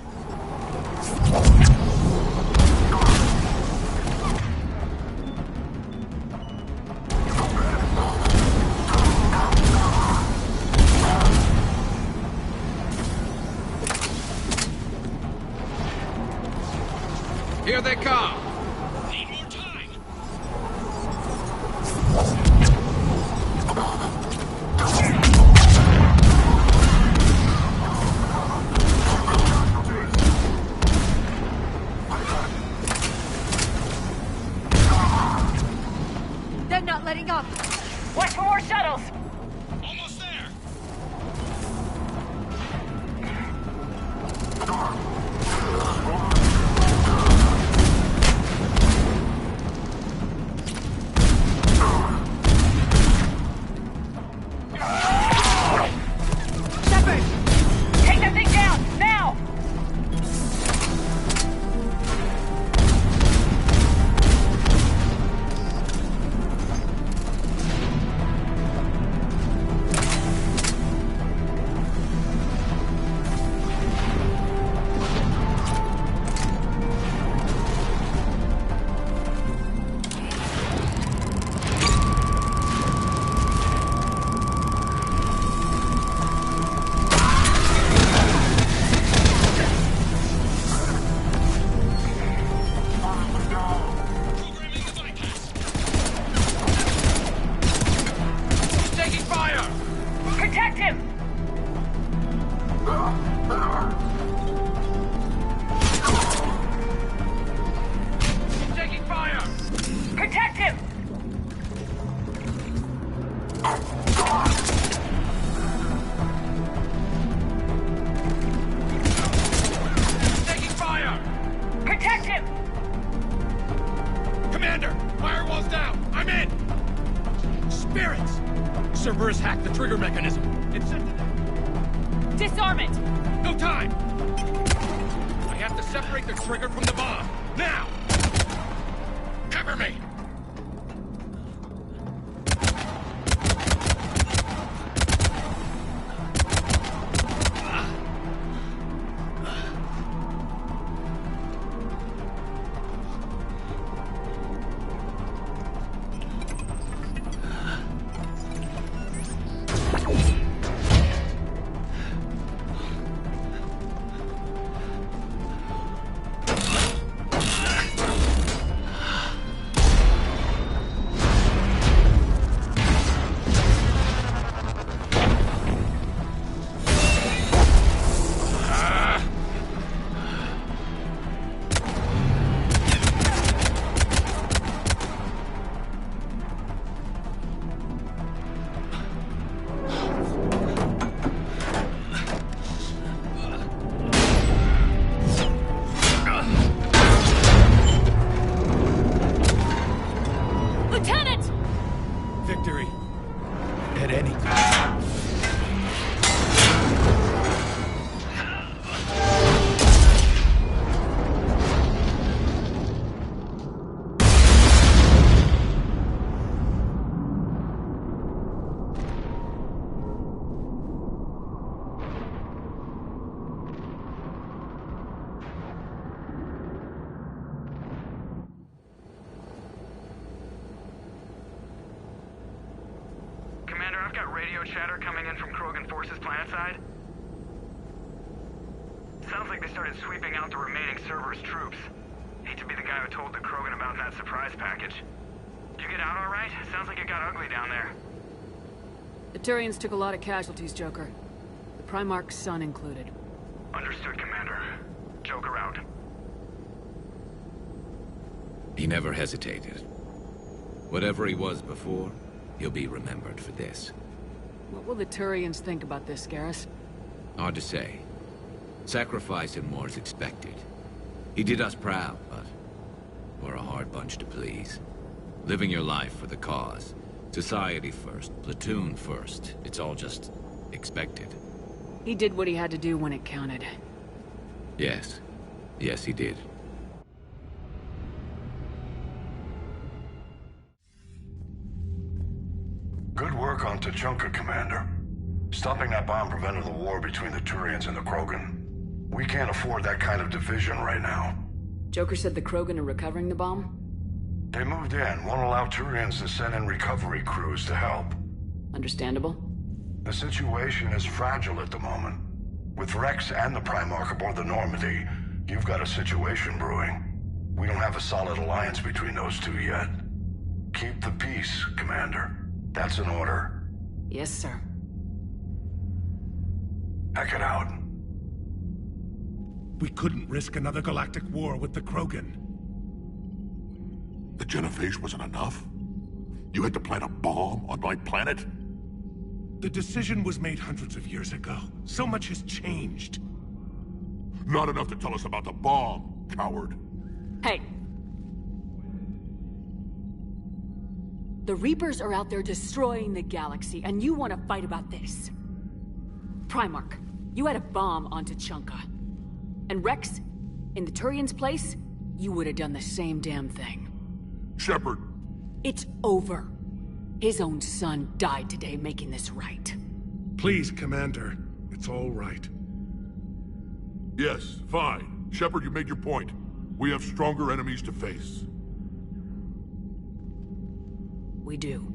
Here they come! Need more time. They're not letting up. Watch for more shuttles! Almost there. Shepard! Take that thing down! Now! Taking fire! Protect him! Taking fire! Protect him! Taking fire! Protect him! Commander! Firewall's down! I'm in! Spirits! Cerberus hacked the trigger mechanism. It sent it. Disarm it! No time! I have to separate the trigger from the bomb. Now! Cover me! Lieutenant! Victory. At any cost. Commander, I've got radio chatter coming in from Krogan forces planetside. Sounds like they started sweeping out the remaining Cerberus troops. Hate to be the guy who told the Krogan about that surprise package. Did you get out all right? Sounds like it got ugly down there. The Turians took a lot of casualties, Joker. The Primarch's son included. Understood, Commander. Joker out. He never hesitated. Whatever he was before, he'll be remembered for this. What will the Turians think about this, Garrus? Hard to say. Sacrifice him more as expected. He did us proud, but we're a hard bunch to please. Living your life for the cause. Society first, platoon first. It's all just expected. He did what he had to do when it counted. Yes. Yes, he did. Good work on Tachanka, Commander. Stopping that bomb prevented the war between the Turians and the Krogan. We can't afford that kind of division right now. Joker said the Krogan are recovering the bomb? They moved in, won't allow Turians to send in recovery crews to help. Understandable. The situation is fragile at the moment. With Rex and the Primarch aboard the Normandy, you've got a situation brewing. We don't have a solid alliance between those two yet. Keep the peace, Commander. That's an order. Yes, sir. Heck it out. We couldn't risk another galactic war with the Krogan. The genophage wasn't enough? You had to plant a bomb on my planet? The decision was made hundreds of years ago. So much has changed. Not enough to tell us about the bomb, coward. Hey! The Reapers are out there destroying the galaxy, and you want to fight about this. Primarch, you had a bomb on Tachanka. And Rex, in the Turian's place, you would have done the same damn thing. Shepard! It's over. His own son died today making this right. Please, Commander. It's all right. Yes, fine. Shepard, you made your point. We have stronger enemies to face. We do.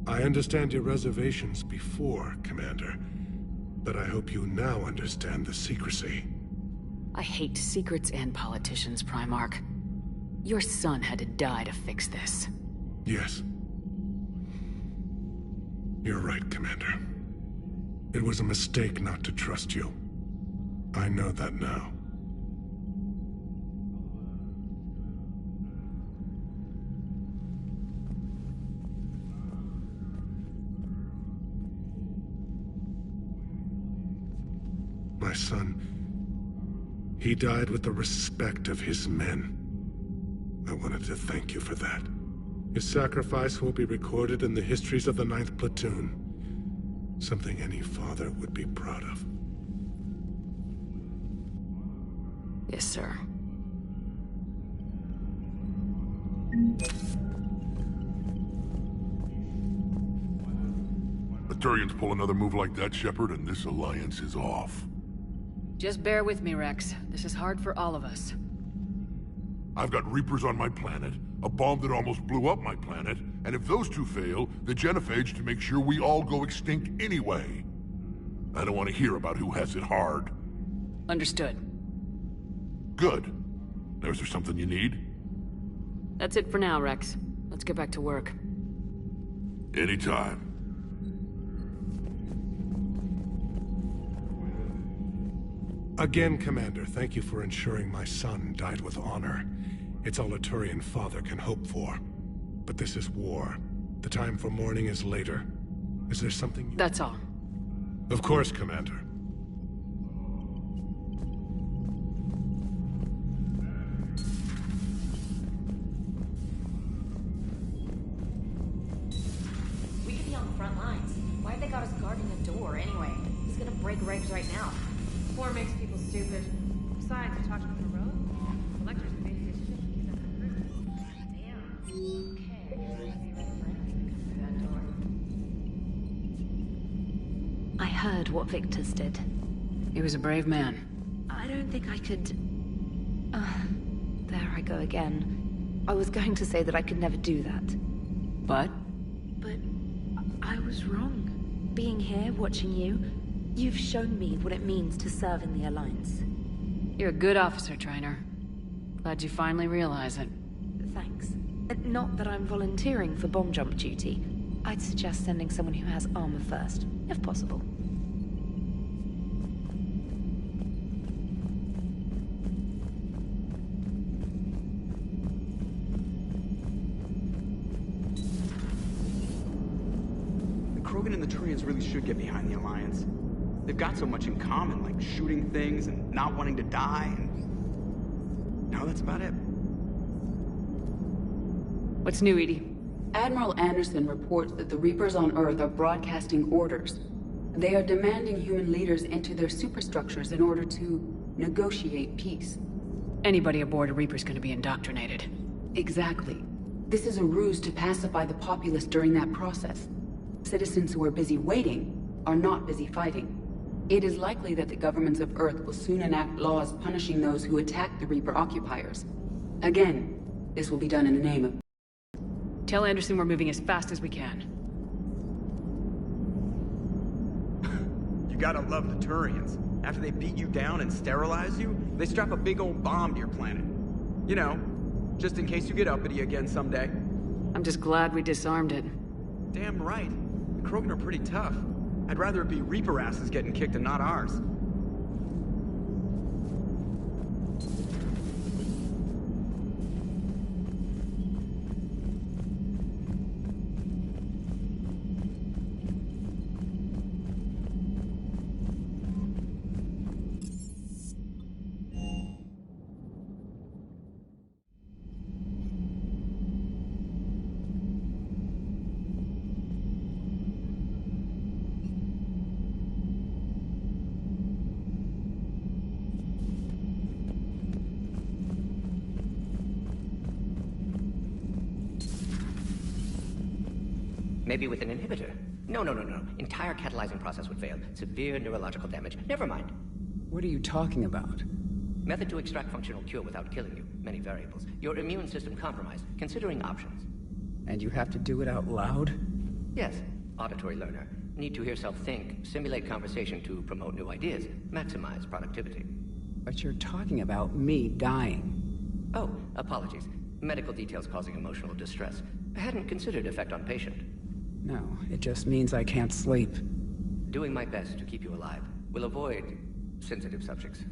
I understand your reservations before, Commander. But I hope you now understand the secrecy. I hate secrets and politicians, Primarch. Your son had to die to fix this. Yes. You're right, Commander. It was a mistake not to trust you. I know that now. My son, he died with the respect of his men. I wanted to thank you for that. His sacrifice will be recorded in the histories of the 9th Platoon. Something any father would be proud of. Yes, sir. The Turians pull another move like that, Shepard, and this alliance is off. Just bear with me, Rex. This is hard for all of us. I've got Reapers on my planet, a bomb that almost blew up my planet, and if those two fail, the genophage to make sure we all go extinct anyway. I don't want to hear about who has it hard. Understood. Good. Now, is there something you need? That's it for now, Rex. Let's get back to work. Anytime. Again, Commander, thank you for ensuring my son died with honor. It's all a Turian father can hope for. But this is war. The time for mourning is later. Is there something... That's all. Of course, Commander. We could be on the front lines. Why have they got us guarding the door anyway? He's gonna break regs right now. War makes people stupid. Besides, I talked with the road. Collectors made his ship use that crew. Damn. Okay. I'd be ready for anything to come through that door. I heard what Victor's did. He was a brave man. I don't think I could... there I go again. I was going to say that I could never do that. But? But I was wrong. Being here, watching you, you've shown me what it means to serve in the Alliance. You're a good officer, Trainer. Glad you finally realize it. Thanks. Not that I'm volunteering for bomb jump duty. I'd suggest sending someone who has armor first, if possible. the Turians really should get behind the Alliance. They've got so much in common, like shooting things and not wanting to die, and... no, that's about it. What's new, Edie? Admiral Anderson reports that the Reapers on Earth are broadcasting orders. They are demanding human leaders into their superstructures in order to negotiate peace. Anybody aboard a Reaper's gonna be indoctrinated. Exactly. This is a ruse to pacify the populace during that process. Citizens who are busy waiting are not busy fighting. It is likely that the governments of Earth will soon enact laws punishing those who attack the Reaper occupiers. Again, this will be done in the name of... Tell Anderson we're moving as fast as we can. You gotta love the Turians. After they beat you down and sterilize you, they strap a big old bomb to your planet. You know, just in case you get uppity again someday. I'm just glad we disarmed it. Damn right. The Krogan are pretty tough. I'd rather it be Reaper asses getting kicked and not ours. Maybe with an inhibitor. No. Entire catalyzing process would fail. Severe neurological damage. Never mind. What are you talking about? Method to extract functional cure without killing you. Many variables. Your immune system compromised. Considering options. And you have to do it out loud? Yes. Auditory learner. Need to hear self think. Simulate conversation to promote new ideas. Maximize productivity. But you're talking about me dying. Oh, apologies. Medical details causing emotional distress. I hadn't considered effect on patient. No, it just means I can't sleep. Doing my best to keep you alive. Will avoid sensitive subjects.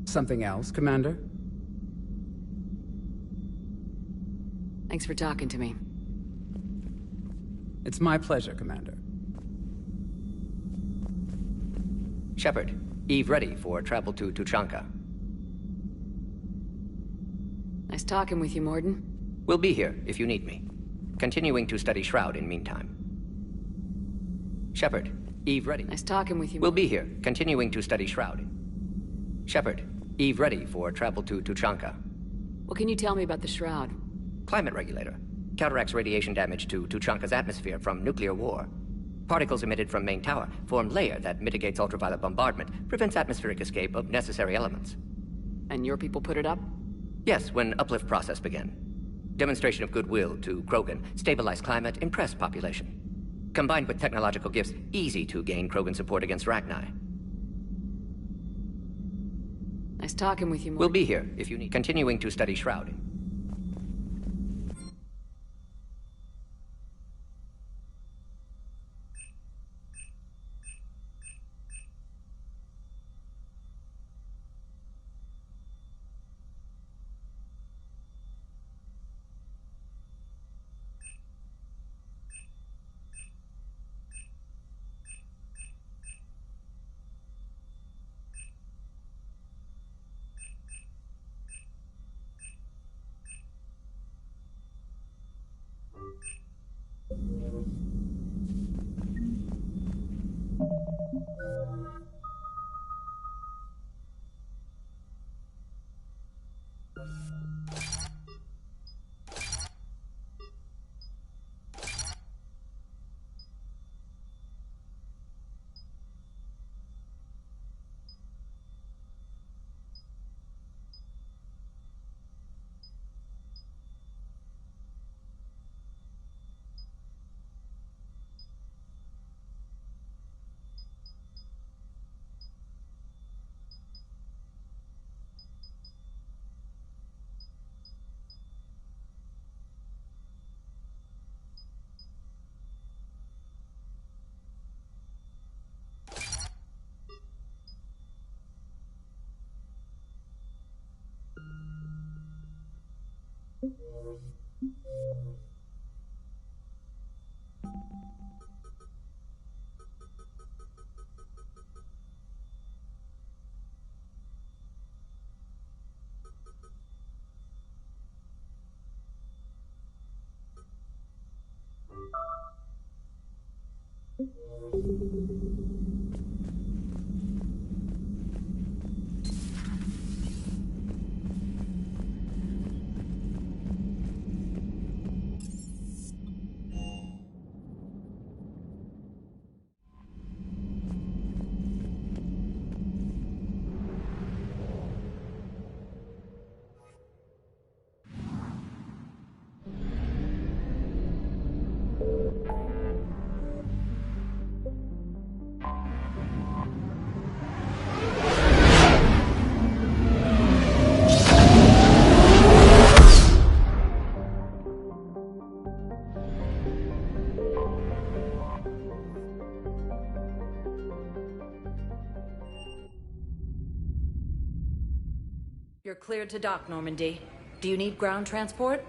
Something else, Commander? Thanks for talking to me. It's my pleasure, Commander. Shepard, Eve ready for travel to Tuchanka. Nice talking with you, Morden. We'll be here if you need me. Continuing to study Shroud in meantime. Shepard, Eve ready. Nice talking with you. We'll be here, continuing to study Shroud. Shepard, Eve ready for travel to Tuchanka. What can you tell me about the Shroud? Climate regulator. Counteracts radiation damage to Tuchanka's atmosphere from nuclear war. Particles emitted from main tower form layer that mitigates ultraviolet bombardment, prevents atmospheric escape of necessary elements. And your people put it up? Yes, when uplift process began. Demonstration of goodwill to Krogan, stabilize climate, impress population. Combined with technological gifts, easy to gain Krogan support against Rachni. Nice talking with you, Morden. We'll be here if you need. Continuing to study Shroud. You're cleared to dock, Normandy. Do you need ground transport?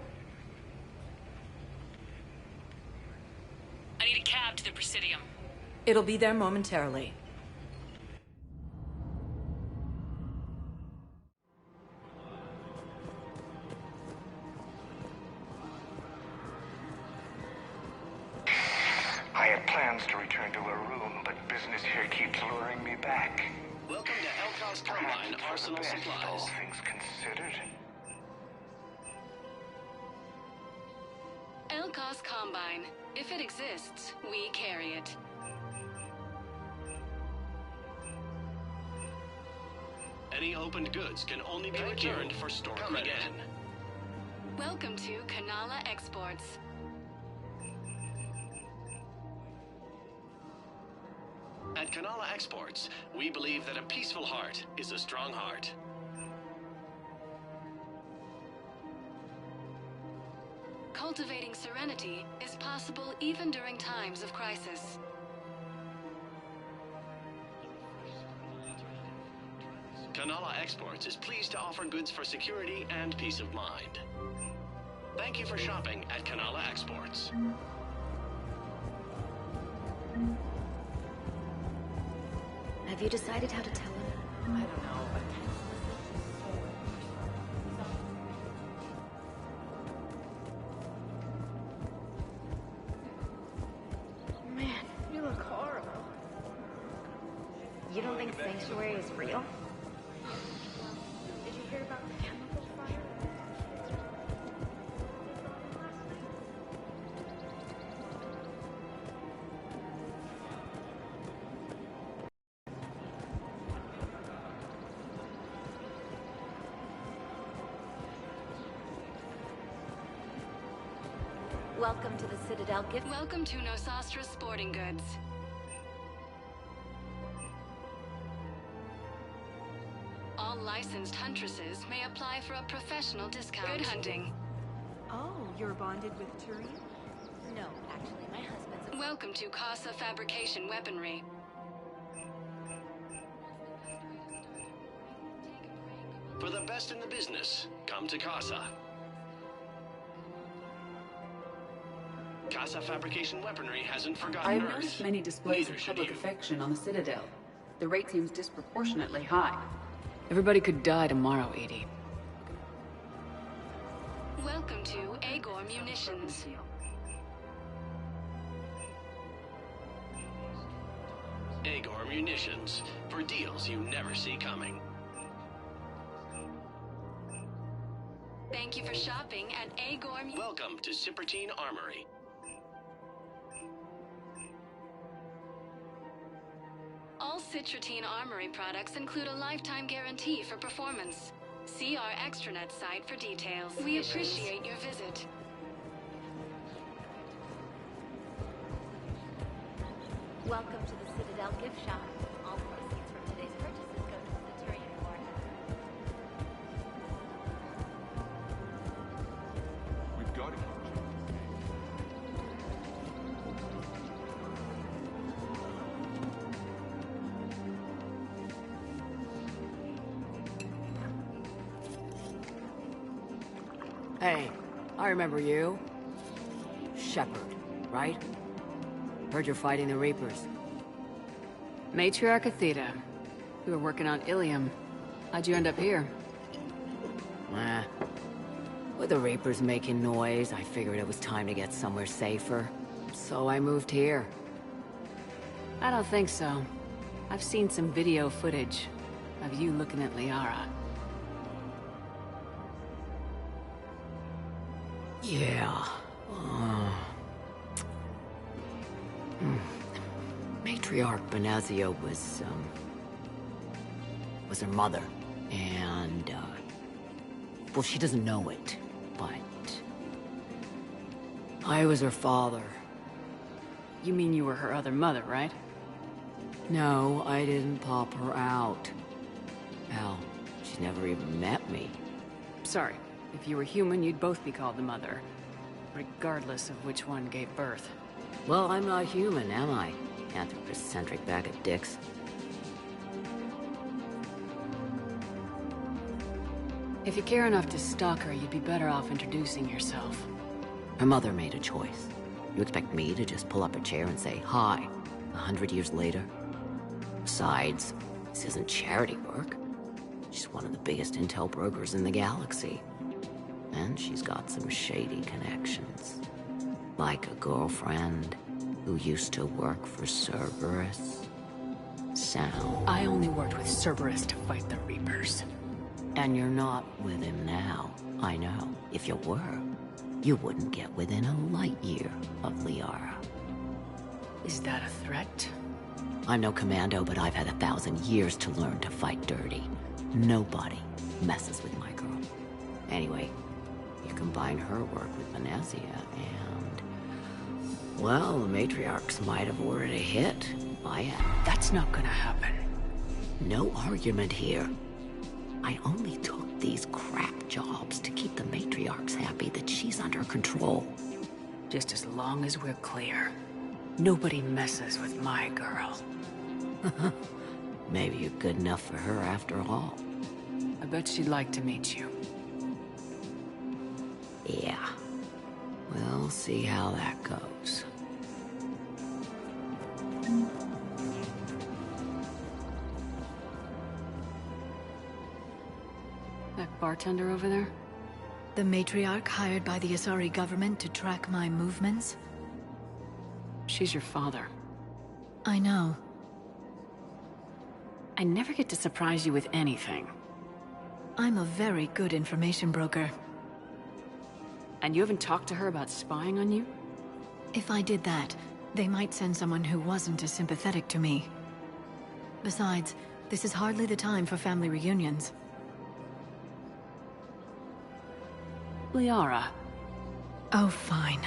I need a cab to the Presidium. It'll be there momentarily. I had plans to return to a room, but business here keeps luring me back. Welcome to Elkos Combine Arsenal Supplies. All things considered. Elkos Combine. If it exists, we carry it. Any opened goods can only be returned for store credit. Welcome to Kanala Exports. At Kanala Exports, we believe that a peaceful heart is a strong heart. Cultivating serenity is possible even during times of crisis. Kanala Exports is pleased to offer goods for security and peace of mind. Thank you for shopping at Kanala Exports. Have you decided how to tell him? I don't know. Man, you look horrible. You don't think Sanctuary is real? Did you hear about the chemical fire? Welcome to the Citadel gift. Welcome to Nosastra Sporting Goods. All licensed huntresses may apply for a professional discount. Good hunting. Oh, you're bonded with Turian? No, actually, my husband's... Welcome to Casa Fabrication Weaponry. For the best in the business, come to Casa. Casa Fabrication Weaponry hasn't forgotten I've Earth. noticed many displays of Neither should public you. affection on the Citadel. The rate seems disproportionately high. Everybody could die tomorrow, Edie. Welcome to Agor Munitions. Agor Munitions, for deals you never see coming. Thank you for shopping at Agor. Welcome to Cipertine Armory. All Citratine Armory products include a lifetime guarantee for performance. See our extranet site for details. We appreciate your visit. Welcome to the Citadel gift shop. All proceeds from today's purchases go to the Turian War. We've got it. Hey, I remember you. Shepard, right? Heard you're fighting the Reapers. Matriarch Athena. We were working on Ilium. How'd you end up here? With the Reapers making noise, I figured it was time to get somewhere safer. So I moved here. I don't think so. I've seen some video footage of you looking at Liara. Yeah. Matriarch Benazio was her mother. And, well, she doesn't know it, but I was her father. You mean you were her other mother, right? No, I didn't pop her out. Hell, she's never even met me. Sorry. If you were human, you'd both be called the mother. Regardless of which one gave birth. Well, I'm not human, am I? Anthropocentric bag of dicks. If you care enough to stalk her, you'd be better off introducing yourself. Her mother made a choice. You expect me to just pull up a chair and say hi 100 years later? Besides, this isn't charity work. She's one of the biggest intel brokers in the galaxy. And she's got some shady connections. Like a girlfriend who used to work for Cerberus. Sound. I only worked with Cerberus to fight the Reapers. And you're not with him now. I know. If you were, you wouldn't get within a light year of Liara. Is that a threat? I'm no commando, but I've had 1,000 years to learn to fight dirty. Nobody messes with my girl. Anyway, you combine her work with Venezia and... well, the matriarchs might have ordered a hit. That's not gonna happen. No argument here. I only took these crap jobs to keep the matriarchs happy that she's under control. Just as long as we're clear. Nobody messes with my girl. Maybe you're good enough for her after all. I bet she'd like to meet you. Yeah. We'll see how that goes. That bartender over there? The matriarch hired by the Asari government to track my movements? She's your father. I know. I never get to surprise you with anything. I'm a very good information broker. And you haven't talked to her about spying on you? If I did that, they might send someone who wasn't as sympathetic to me. Besides, this is hardly the time for family reunions. Liara. Oh, fine.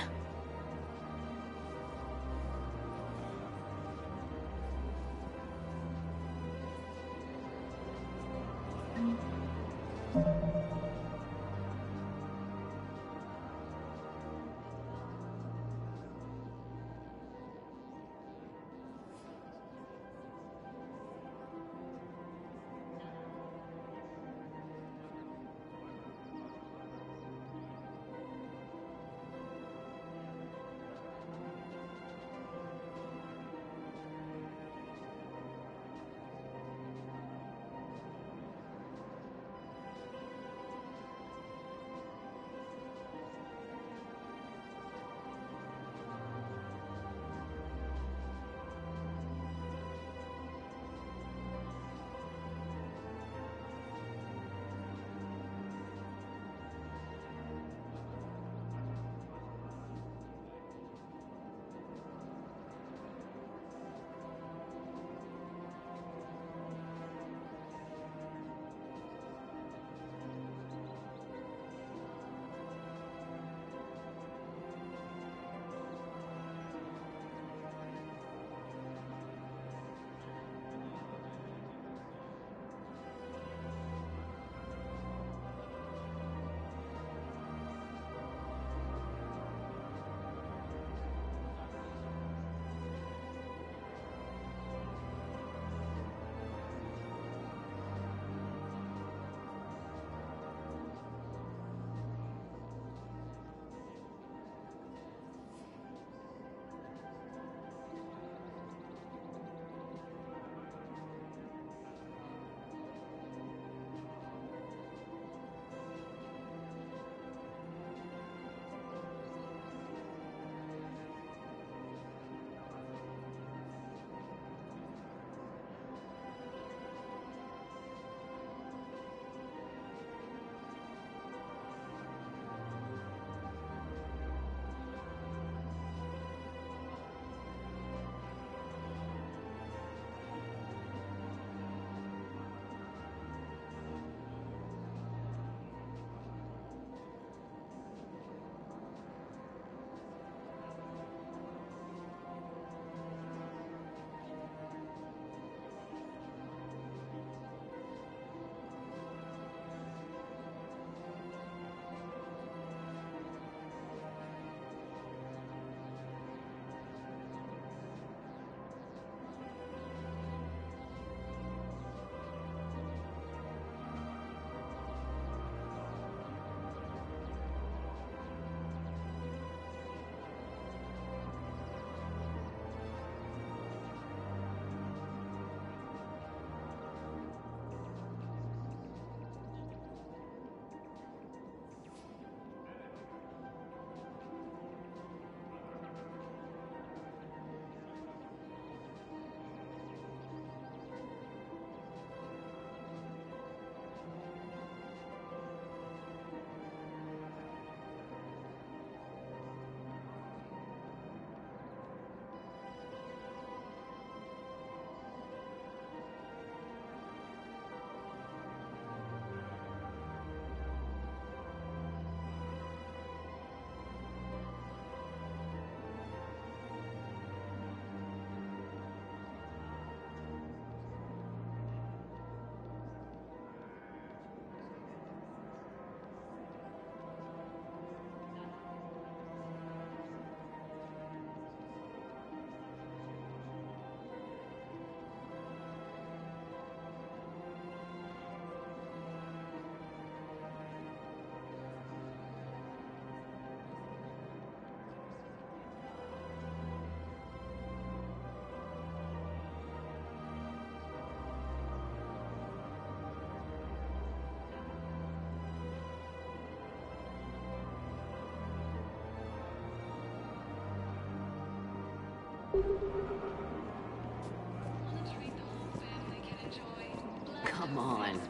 Come on.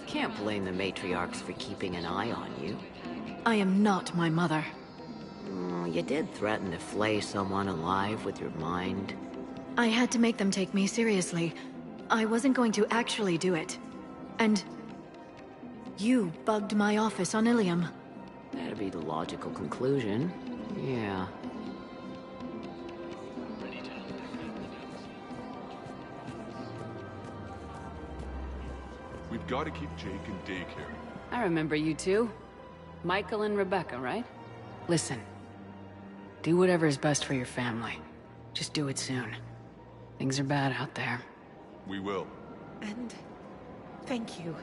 Can't blame the matriarchs for keeping an eye on you. I am not my mother. You did threaten to flay someone alive with your mind. I had to make them take me seriously. I wasn't going to actually do it. And... you bugged my office on Ilium. That'd be the logical conclusion. Yeah. We've got to keep Jake in daycare. I remember you two. Michael and Rebecca, right? Listen. Do whatever is best for your family. Just do it soon. Things are bad out there. We will. And... thank you.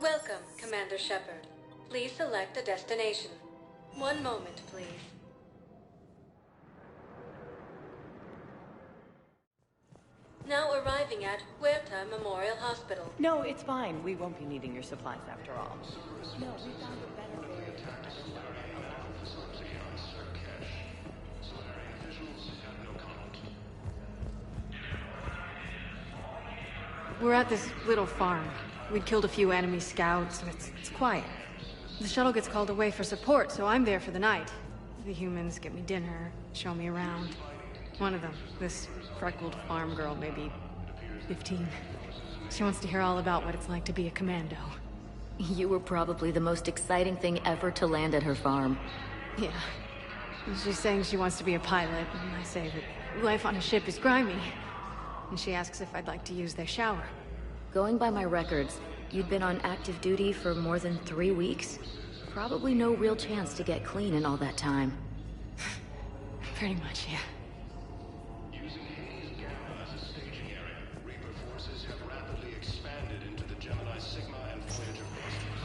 Welcome, Commander Shepard. Please select a destination. One moment, please. Now arriving at Huerta Memorial Hospital. No, it's fine. We won't be needing your supplies after all. No, we found a better way. We're at this little farm. We'd killed a few enemy scouts, and it's quiet. The shuttle gets called away for support, so I'm there for the night. The humans get me dinner, show me around. One of them, this freckled farm girl, maybe 15. She wants to hear all about what it's like to be a commando. You were probably the most exciting thing ever to land at her farm. Yeah. And she's saying she wants to be a pilot, and I say that life on a ship is grimy. And she asks if I'd like to use their shower. Going by my records, you'd been on active duty for more than 3 weeks. Probably no real chance to get clean in all that time. Pretty much, yeah. Using Hades Gamma as a staging area, Reaper forces have rapidly expanded into the Gemini Sigma and Voyager clusters.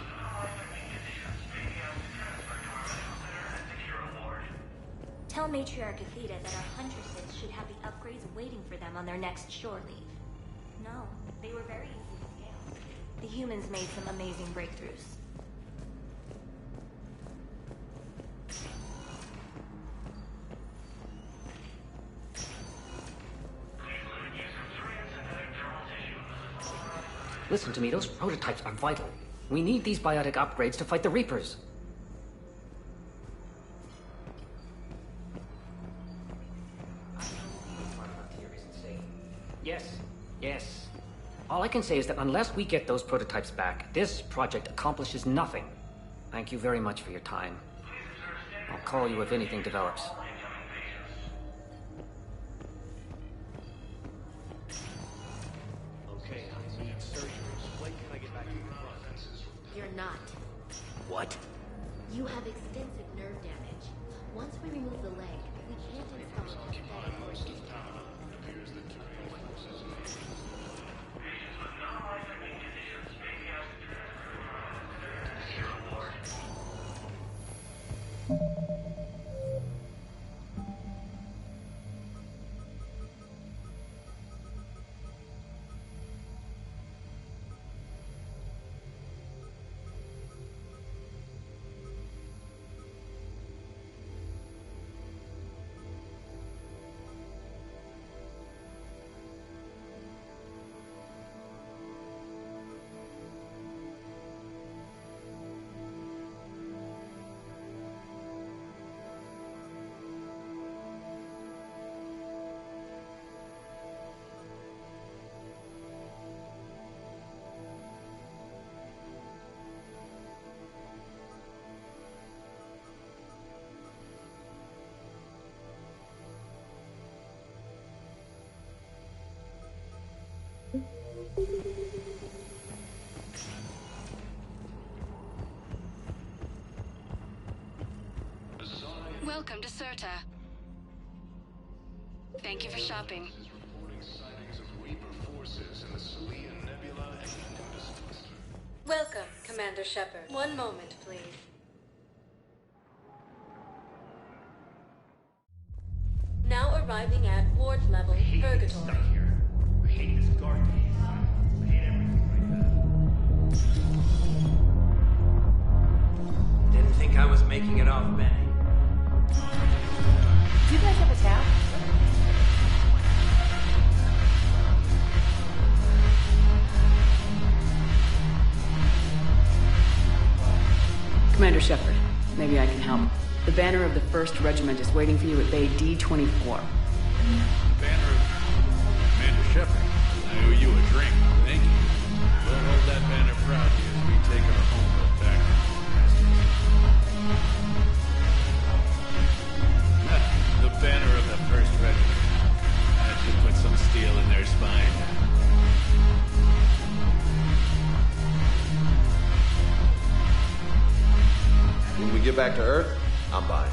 Tell Matriarch Athena that our huntresses should have the upgrades waiting for them on their next shore leave. No, they were very easy to scale. The humans made some amazing breakthroughs. Listen to me, those prototypes are vital. We need these biotic upgrades to fight the Reapers. Yes. All I can say is that unless we get those prototypes back, this project accomplishes nothing. Thank you very much for your time. I'll call you if anything develops. Okay, I need surgery. When can I get back to the front? You're not. What? You have extensive nerve damage. Once we remove the leg, we can't install a prosthetic or Most of Panama. It appears that Terran forces may... Welcome to Serta. Thank you for shopping. Welcome, Commander Shepard. One moment, please. Now arriving at ward level Purgatory. I hate this garbage. I hate everything right now. Didn't think I was making it off bang. Do you guys have a tap? Commander Shepard, maybe I can help. The banner of the 1st Regiment is waiting for you at Bay D-24. Banner of Commander Shepard. I owe you a drink. Thank you. We'll hold that banner proudly as we take our homeworld back to the banner of the 1st Regiment. That should put some steel in their spine. When we get back to Earth, I'm buying.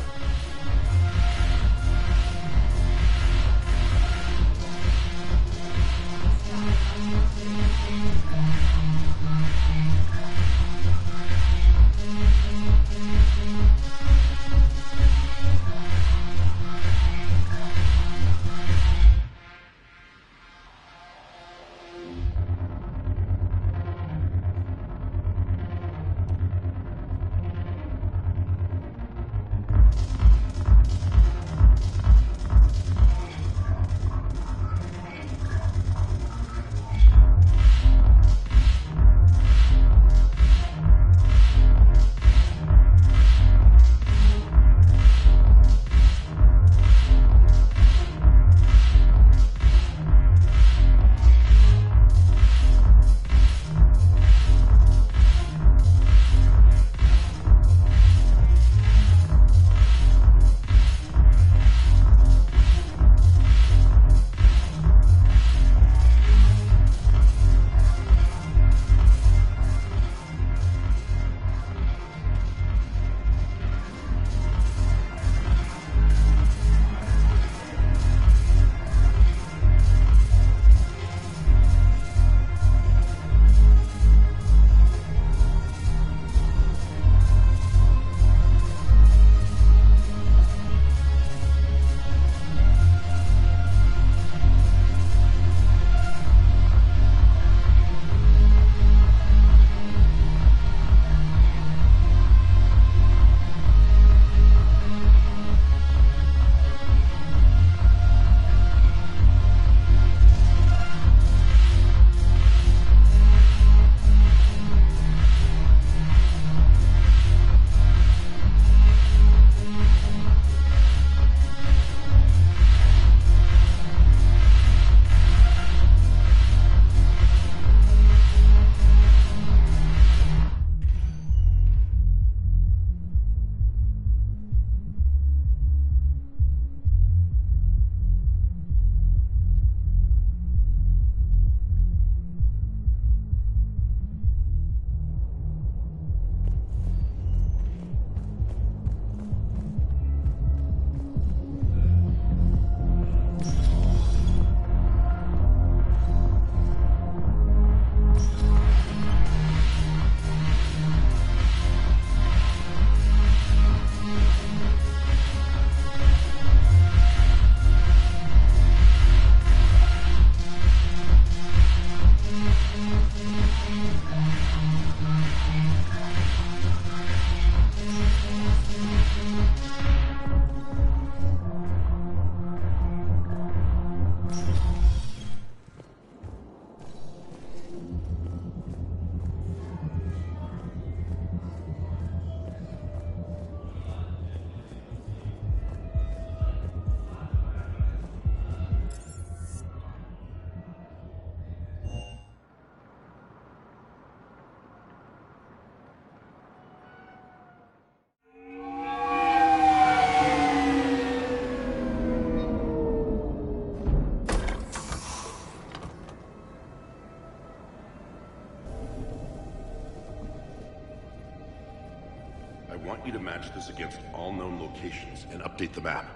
want you to match this against all known locations and update the map.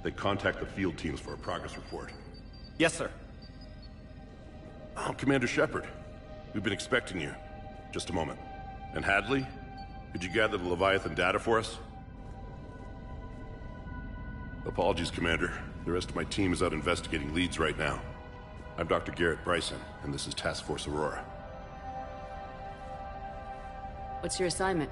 Then contact the field teams for a progress report. Yes, sir. Oh, Commander Shepard. We've been expecting you. Just a moment. And Hadley? Could you gather the Leviathan data for us? Apologies, Commander. The rest of my team is out investigating leads right now. I'm Dr. Garrett Bryson, and this is Task Force Aurora. What's your assignment?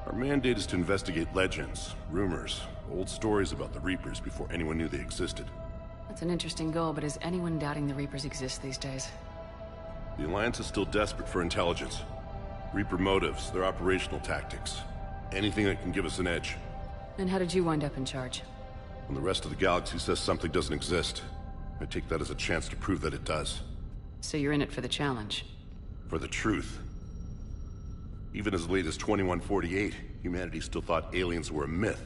Our mandate is to investigate legends, rumors, old stories about the Reapers before anyone knew they existed. That's an interesting goal, but is anyone doubting the Reapers exist these days? The Alliance is still desperate for intelligence. Reaper motives, their operational tactics. Anything that can give us an edge. And how did you wind up in charge? When the rest of the galaxy says something doesn't exist, I take that as a chance to prove that it does. So you're in it for the challenge? For the truth. Even as late as 2148, humanity still thought aliens were a myth.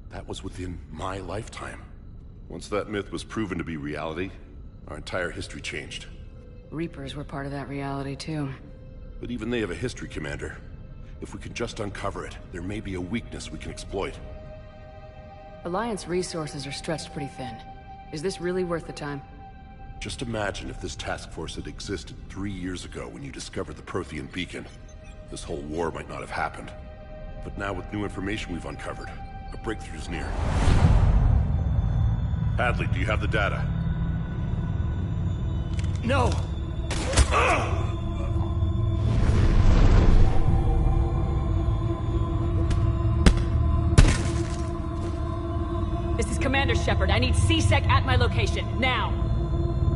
That was within my lifetime. Once that myth was proven to be reality, our entire history changed. Reapers were part of that reality, too. But even they have a history, Commander. If we can just uncover it, there may be a weakness we can exploit. Alliance resources are stretched pretty thin. Is this really worth the time? Just imagine if this task force had existed 3 years ago when you discovered the Prothean beacon. This whole war might not have happened. But now with new information we've uncovered, a breakthrough is near. Hadley, do you have the data? No! This is Commander Shepard. I need C-Sec at my location, now!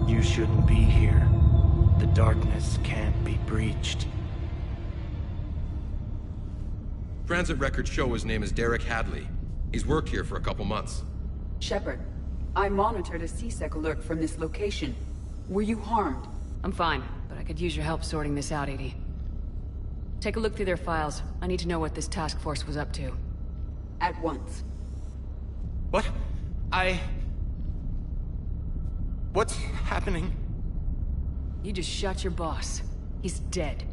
You shouldn't be here. The darkness can't be breached. Transit records show his name is Derek Hadley. He's worked here for a couple months. Shepard, I monitored a C-Sec alert from this location. Were you harmed? I'm fine, but I could use your help sorting this out, Edie. Take a look through their files. I need to know what this task force was up to. At once. What? What's happening? You just shot your boss. He's dead.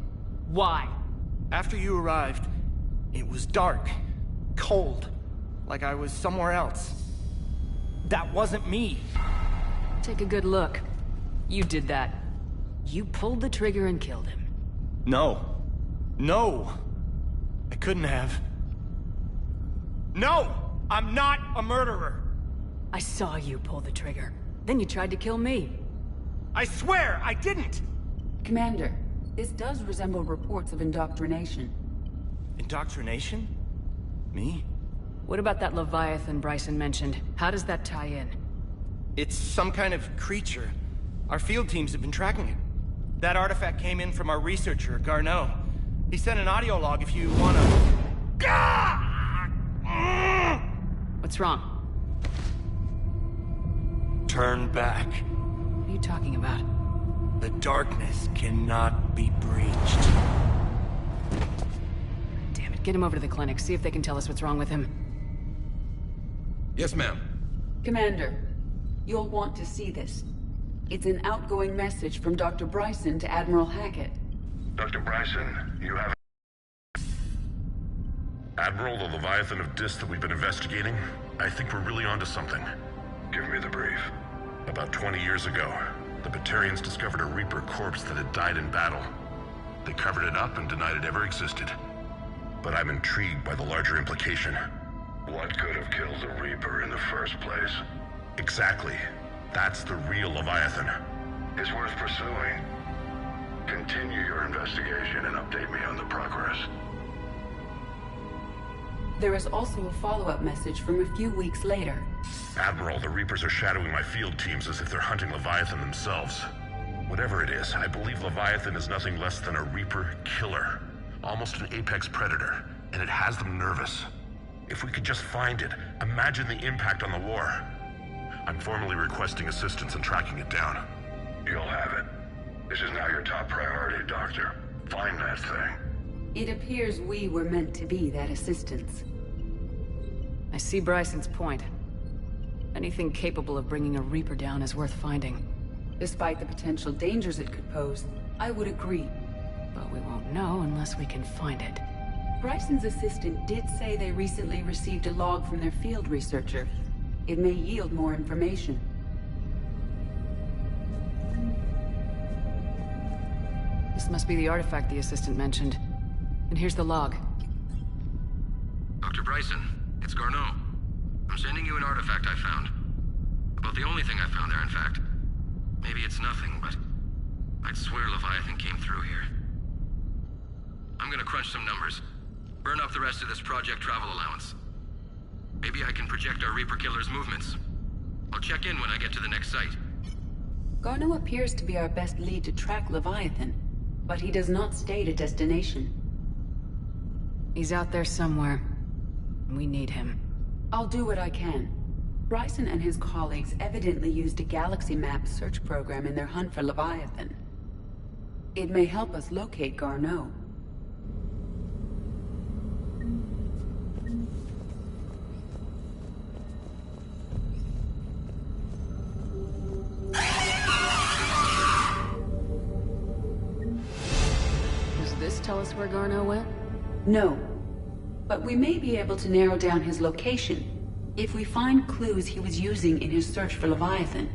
Why? After you arrived, it was dark, cold, like I was somewhere else. That wasn't me. Take a good look. You did that. You pulled the trigger and killed him. No. No! I couldn't have. No! I'm not a murderer! I saw you pull the trigger. Then you tried to kill me. I swear I didn't! Commander, this does resemble reports of indoctrination. Indoctrination? Me? What about that Leviathan Bryson mentioned? How does that tie in? It's some kind of creature. Our field teams have been tracking it. That artifact came in from our researcher, Garneau. He sent an audio log if you wanna... What's wrong? Turn back. What are you talking about? The darkness cannot be breached. Damn it, get him over to the clinic. See if they can tell us what's wrong with him. Yes, ma'am. Commander, you'll want to see this. It's an outgoing message from Dr. Bryson to Admiral Hackett. Dr. Bryson, you have... Admiral, the Leviathan of Dis that we've been investigating, I think we're really onto something. Give me the brief. About 20 years ago, the Batarians discovered a Reaper corpse that had died in battle. They covered it up and denied it ever existed. But I'm intrigued by the larger implication. What could have killed the Reaper in the first place? Exactly. That's the real Leviathan. It's worth pursuing. Continue your investigation and update me on the progress. There is also a follow-up message from a few weeks later. Admiral, the Reapers are shadowing my field teams as if they're hunting Leviathan themselves. Whatever it is, I believe Leviathan is nothing less than a Reaper killer. Almost an apex predator, and it has them nervous. If we could just find it, imagine the impact on the war. I'm formally requesting assistance in tracking it down. You'll have it. This is now your top priority, Doctor. Find that thing. It appears we were meant to be that assistance. I see Bryson's point. Anything capable of bringing a Reaper down is worth finding. Despite the potential dangers it could pose, I would agree. But we won't know unless we can find it. Bryson's assistant did say they recently received a log from their field researcher. It may yield more information. This must be the artifact the assistant mentioned. And here's the log. Dr. Bryson, it's Garneau. I'm sending you an artifact I found. About the only thing I found there, in fact. Maybe it's nothing, but I'd swear Leviathan came through here. I'm gonna crunch some numbers. Burn up the rest of this project travel allowance. Maybe I can project our Reaper Killer's movements. I'll check in when I get to the next site. Garneau appears to be our best lead to track Leviathan, but he does not state a destination. He's out there somewhere. We need him. I'll do what I can. Bryson and his colleagues evidently used a galaxy map search program in their hunt for Leviathan. It may help us locate Garneau. Does this tell us where Garneau went? No. But we may be able to narrow down his location if we find clues he was using in his search for Leviathan.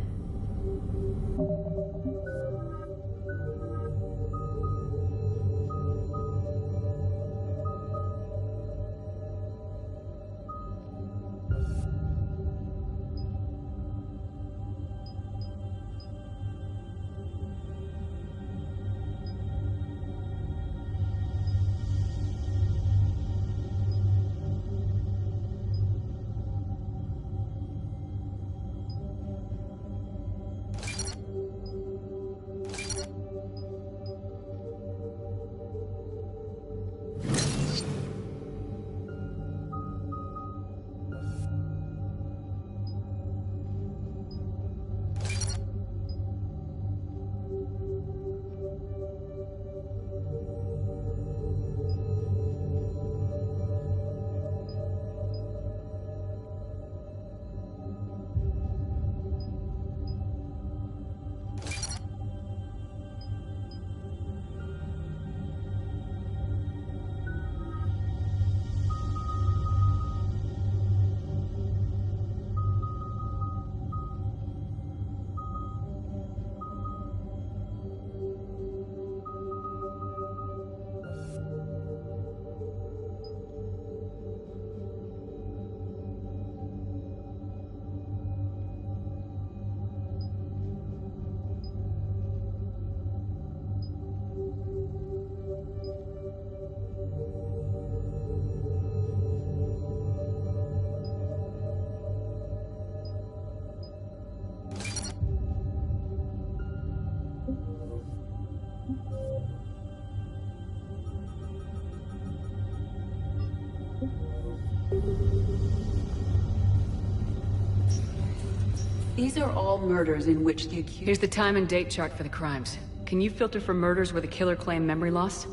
These are all murders in which the accused... Here's the time and date chart for the crimes. Can you filter for murders where the killer claimed memory loss?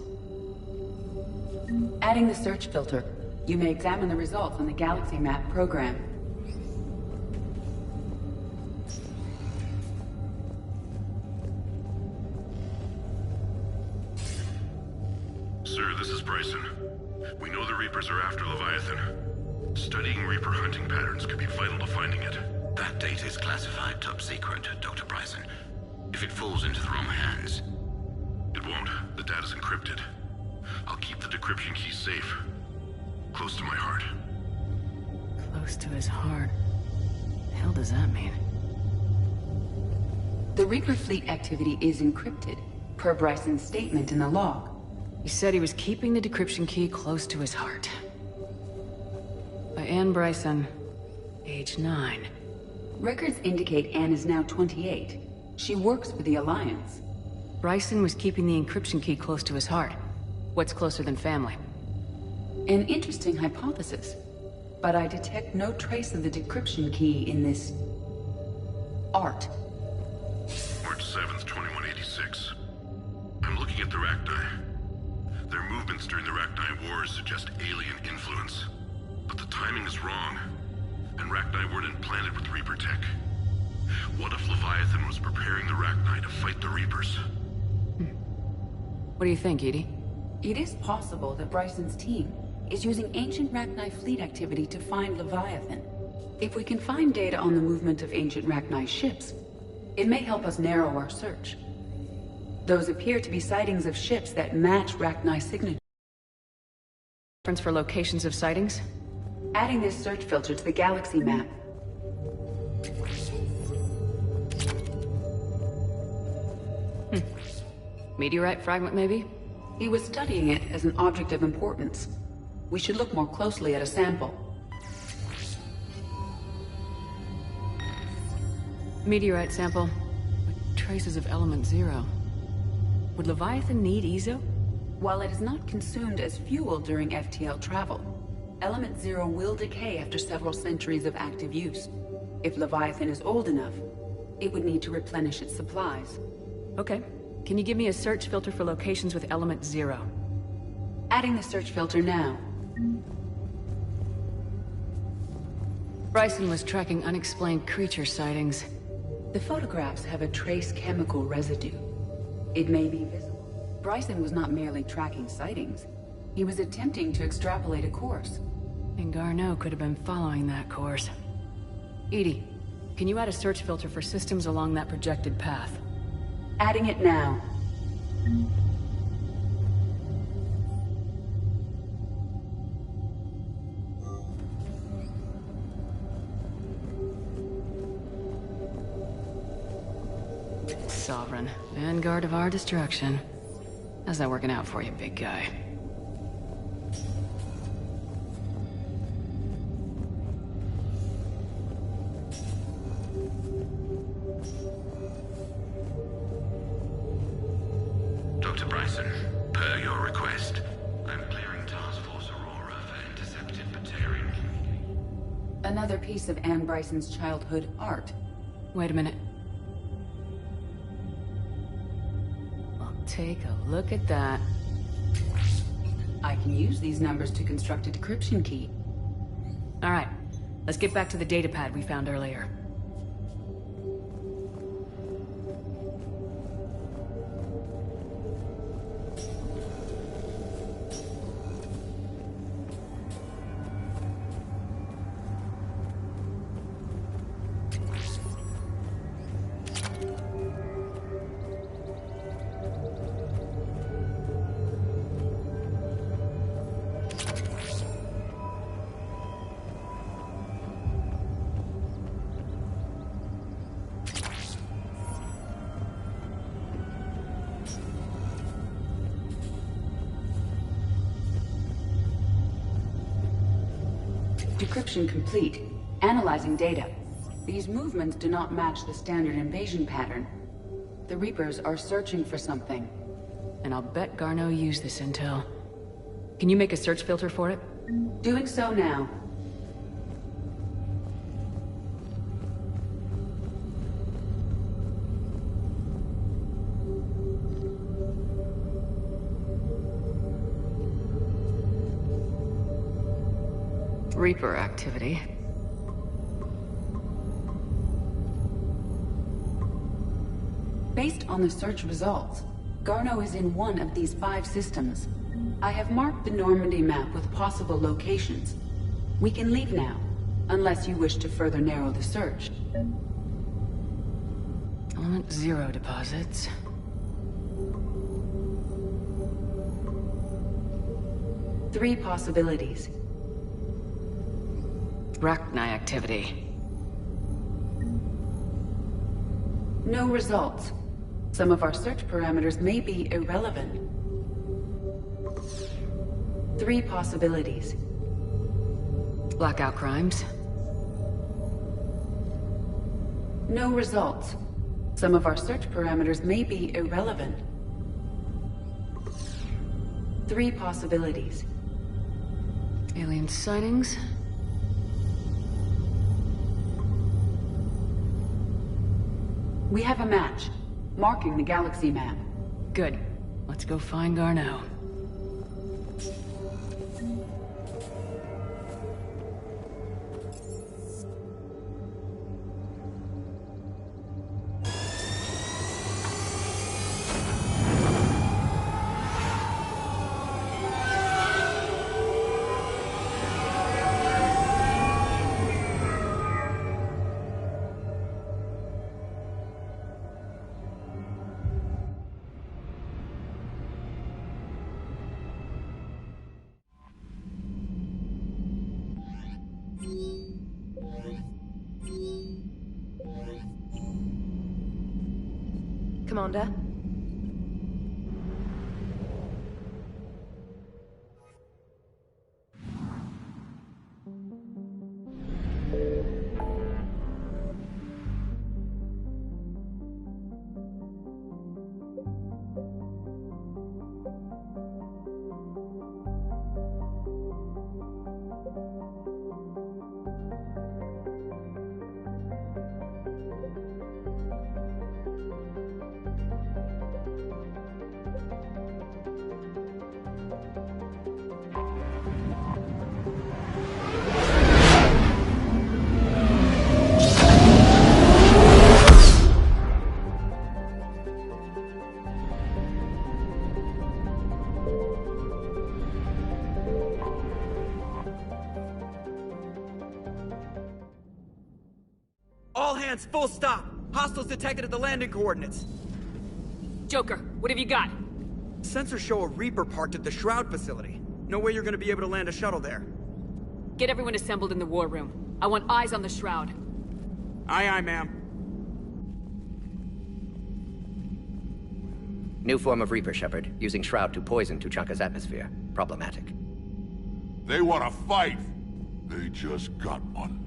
Adding the search filter, you may examine the results on the Galaxy Map program. Sir, this is Bryson. We know the Reapers are after Leviathan. Studying Reaper hunting patterns could be vital to finding it. That data is classified top secret, Dr. Bryson. If it falls into the wrong hands... It won't. The data's encrypted. I'll keep the decryption key safe. Close to my heart. Close to his heart. The hell does that mean? The Reaper fleet activity is encrypted, per Bryson's statement in the log. He said he was keeping the decryption key close to his heart. By Anne Bryson, age 9. Records indicate Anne is now 28. She works for the Alliance. Bryson was keeping the encryption key close to his heart. What's closer than family? An interesting hypothesis. But I detect no trace of the decryption key in this... art. March 7th, 2186. I'm looking at the Rachni. Their movements during the Rachni Wars suggest alien influence. But the timing is wrong. And Rachni weren't implanted with Reaper tech. What if Leviathan was preparing the Rachni to fight the Reapers? What do you think, Edie? It is possible that Bryson's team, is using ancient Rachni fleet activity to find Leviathan. If we can find data on the movement of ancient Rachni ships, it may help us narrow our search. Those appear to be sightings of ships that match Rachni signature. Reference for locations of sightings? Adding this search filter to the galaxy map. Meteorite fragment, maybe? He was studying it as an object of importance. We should look more closely at a sample. Meteorite sample. With traces of element 0. Would Leviathan need EZO? While it is not consumed as fuel during FTL travel, element 0 will decay after several centuries of active use. If Leviathan is old enough, it would need to replenish its supplies. Okay. Can you give me a search filter for locations with element 0? Adding the search filter now. Bryson was tracking unexplained creature sightings. The photographs have a trace chemical residue. It may be visible. Bryson was not merely tracking sightings. He was attempting to extrapolate a course. And Garneau could have been following that course. EDI, can you add a search filter for systems along that projected path? Adding it now. Sovereign, vanguard of our destruction. How's that working out for you, big guy? Dr. Bryson, per your request, I'm clearing Task Force Aurora for intercepted Batarian communication. Another piece of Anne Bryson's childhood art. Wait a minute. Well, take a look at that. I can use these numbers to construct a decryption key. All right, let's get back to the datapad we found earlier. Decryption complete. Analyzing data. These movements do not match the standard invasion pattern. The Reapers are searching for something. And I'll bet Garneau used this intel. Can you make a search filter for it? Doing so now. Reaper activity. Based on the search results, Garneau is in one of these 5 systems. I have marked the Normandy map with possible locations. We can leave now, unless you wish to further narrow the search. Element 0 deposits. Three possibilities. Rachni activity. No results. Some of our search parameters may be irrelevant. 3 possibilities. Blackout crimes. No results. Some of our search parameters may be irrelevant. 3 possibilities. Alien sightings. We have a match, marking the galaxy map. Good. Let's go find Garneau. Commander? All hands, full stop! Hostiles detected at the landing coordinates. Joker, what have you got? Sensors show a Reaper parked at the Shroud facility. No way you're gonna be able to land a shuttle there. Get everyone assembled in the war room. I want eyes on the Shroud. Aye, aye, ma'am. New form of Reaper, Shepard. Using Shroud to poison Tuchanka's atmosphere. Problematic. They want to fight. They just got one.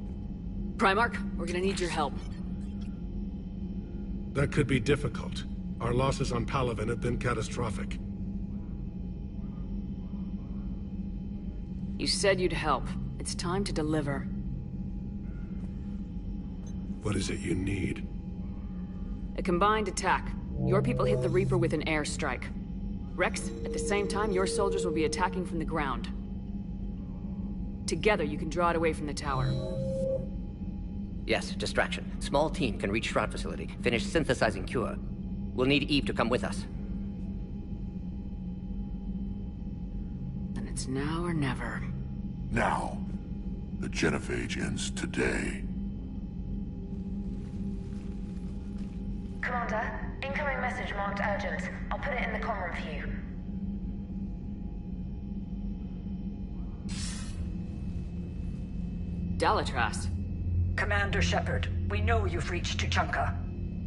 Primarch, we're gonna need your help. That could be difficult. Our losses on Palaven have been catastrophic. You said you'd help. It's time to deliver. What is it you need? A combined attack. Your people hit the Reaper with an airstrike. Rex, at the same time, your soldiers will be attacking from the ground. Together, you can draw it away from the tower. Yes, distraction. Small team can reach Shroud facility. Finish synthesizing cure. We'll need Eve to come with us. Then it's now or never. Now. The genophage ends today. Commander, incoming message marked urgent. I'll put it in the comm for you. Dalatras. Commander Shepard, we know you've reached Tuchanka.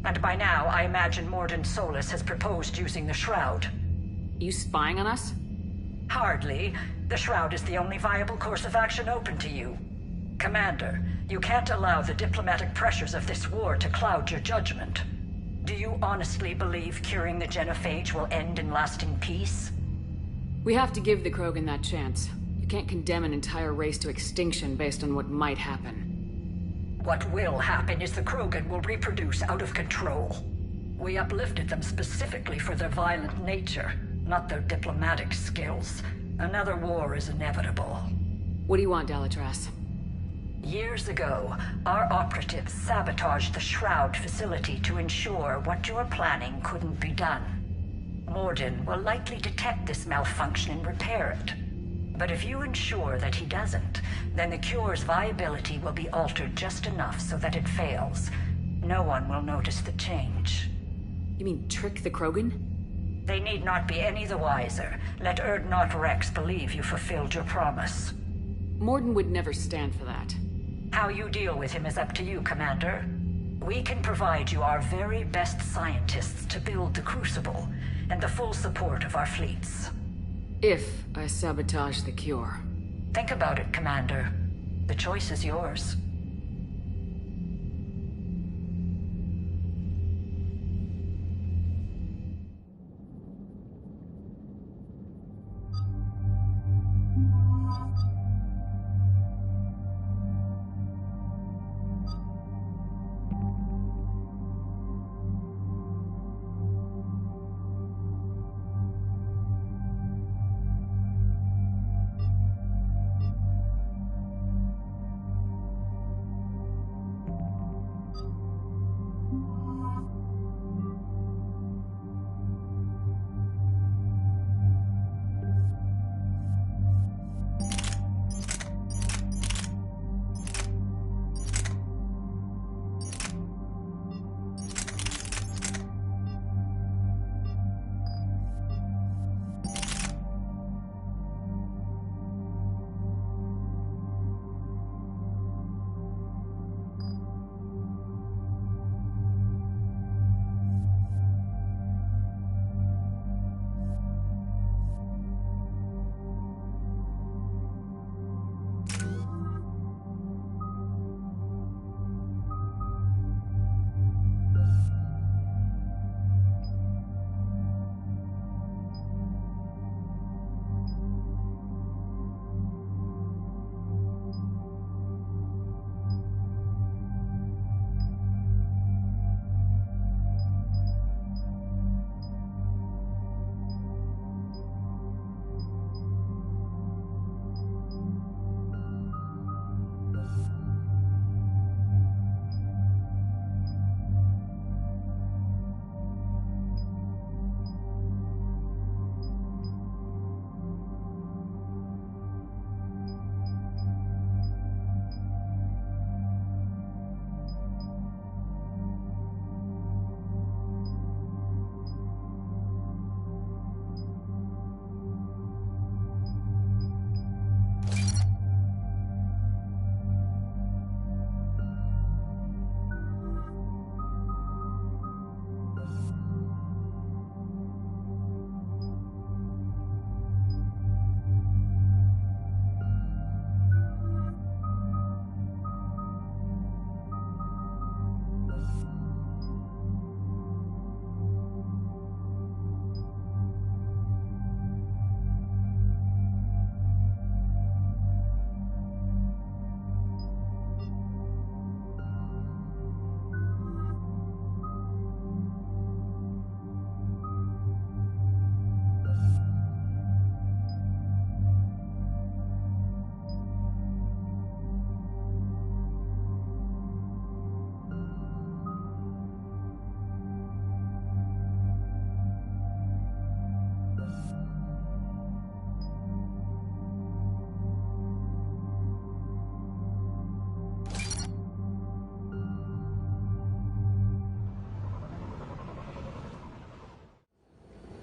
And by now, I imagine Mordin Solus has proposed using the Shroud. You spying on us? Hardly. The Shroud is the only viable course of action open to you. Commander, you can't allow the diplomatic pressures of this war to cloud your judgment. Do you honestly believe curing the genophage will end in lasting peace? We have to give the Krogan that chance. You can't condemn an entire race to extinction based on what might happen. What will happen is the Krogan will reproduce out of control. We uplifted them specifically for their violent nature, not their diplomatic skills. Another war is inevitable. What do you want, Dalatras? Years ago, our operatives sabotaged the Shroud facility to ensure what you were planning couldn't be done. Mordin will likely detect this malfunction and repair it. But if you ensure that he doesn't, then the cure's viability will be altered just enough so that it fails. No one will notice the change. You mean trick the Krogan? They need not be any the wiser. Let Erdnot Rex believe you fulfilled your promise. Mordin would never stand for that. How you deal with him is up to you, Commander. We can provide you our very best scientists to build the Crucible, and the full support of our fleets. If I sabotage the cure. Think about it, Commander. The choice is yours.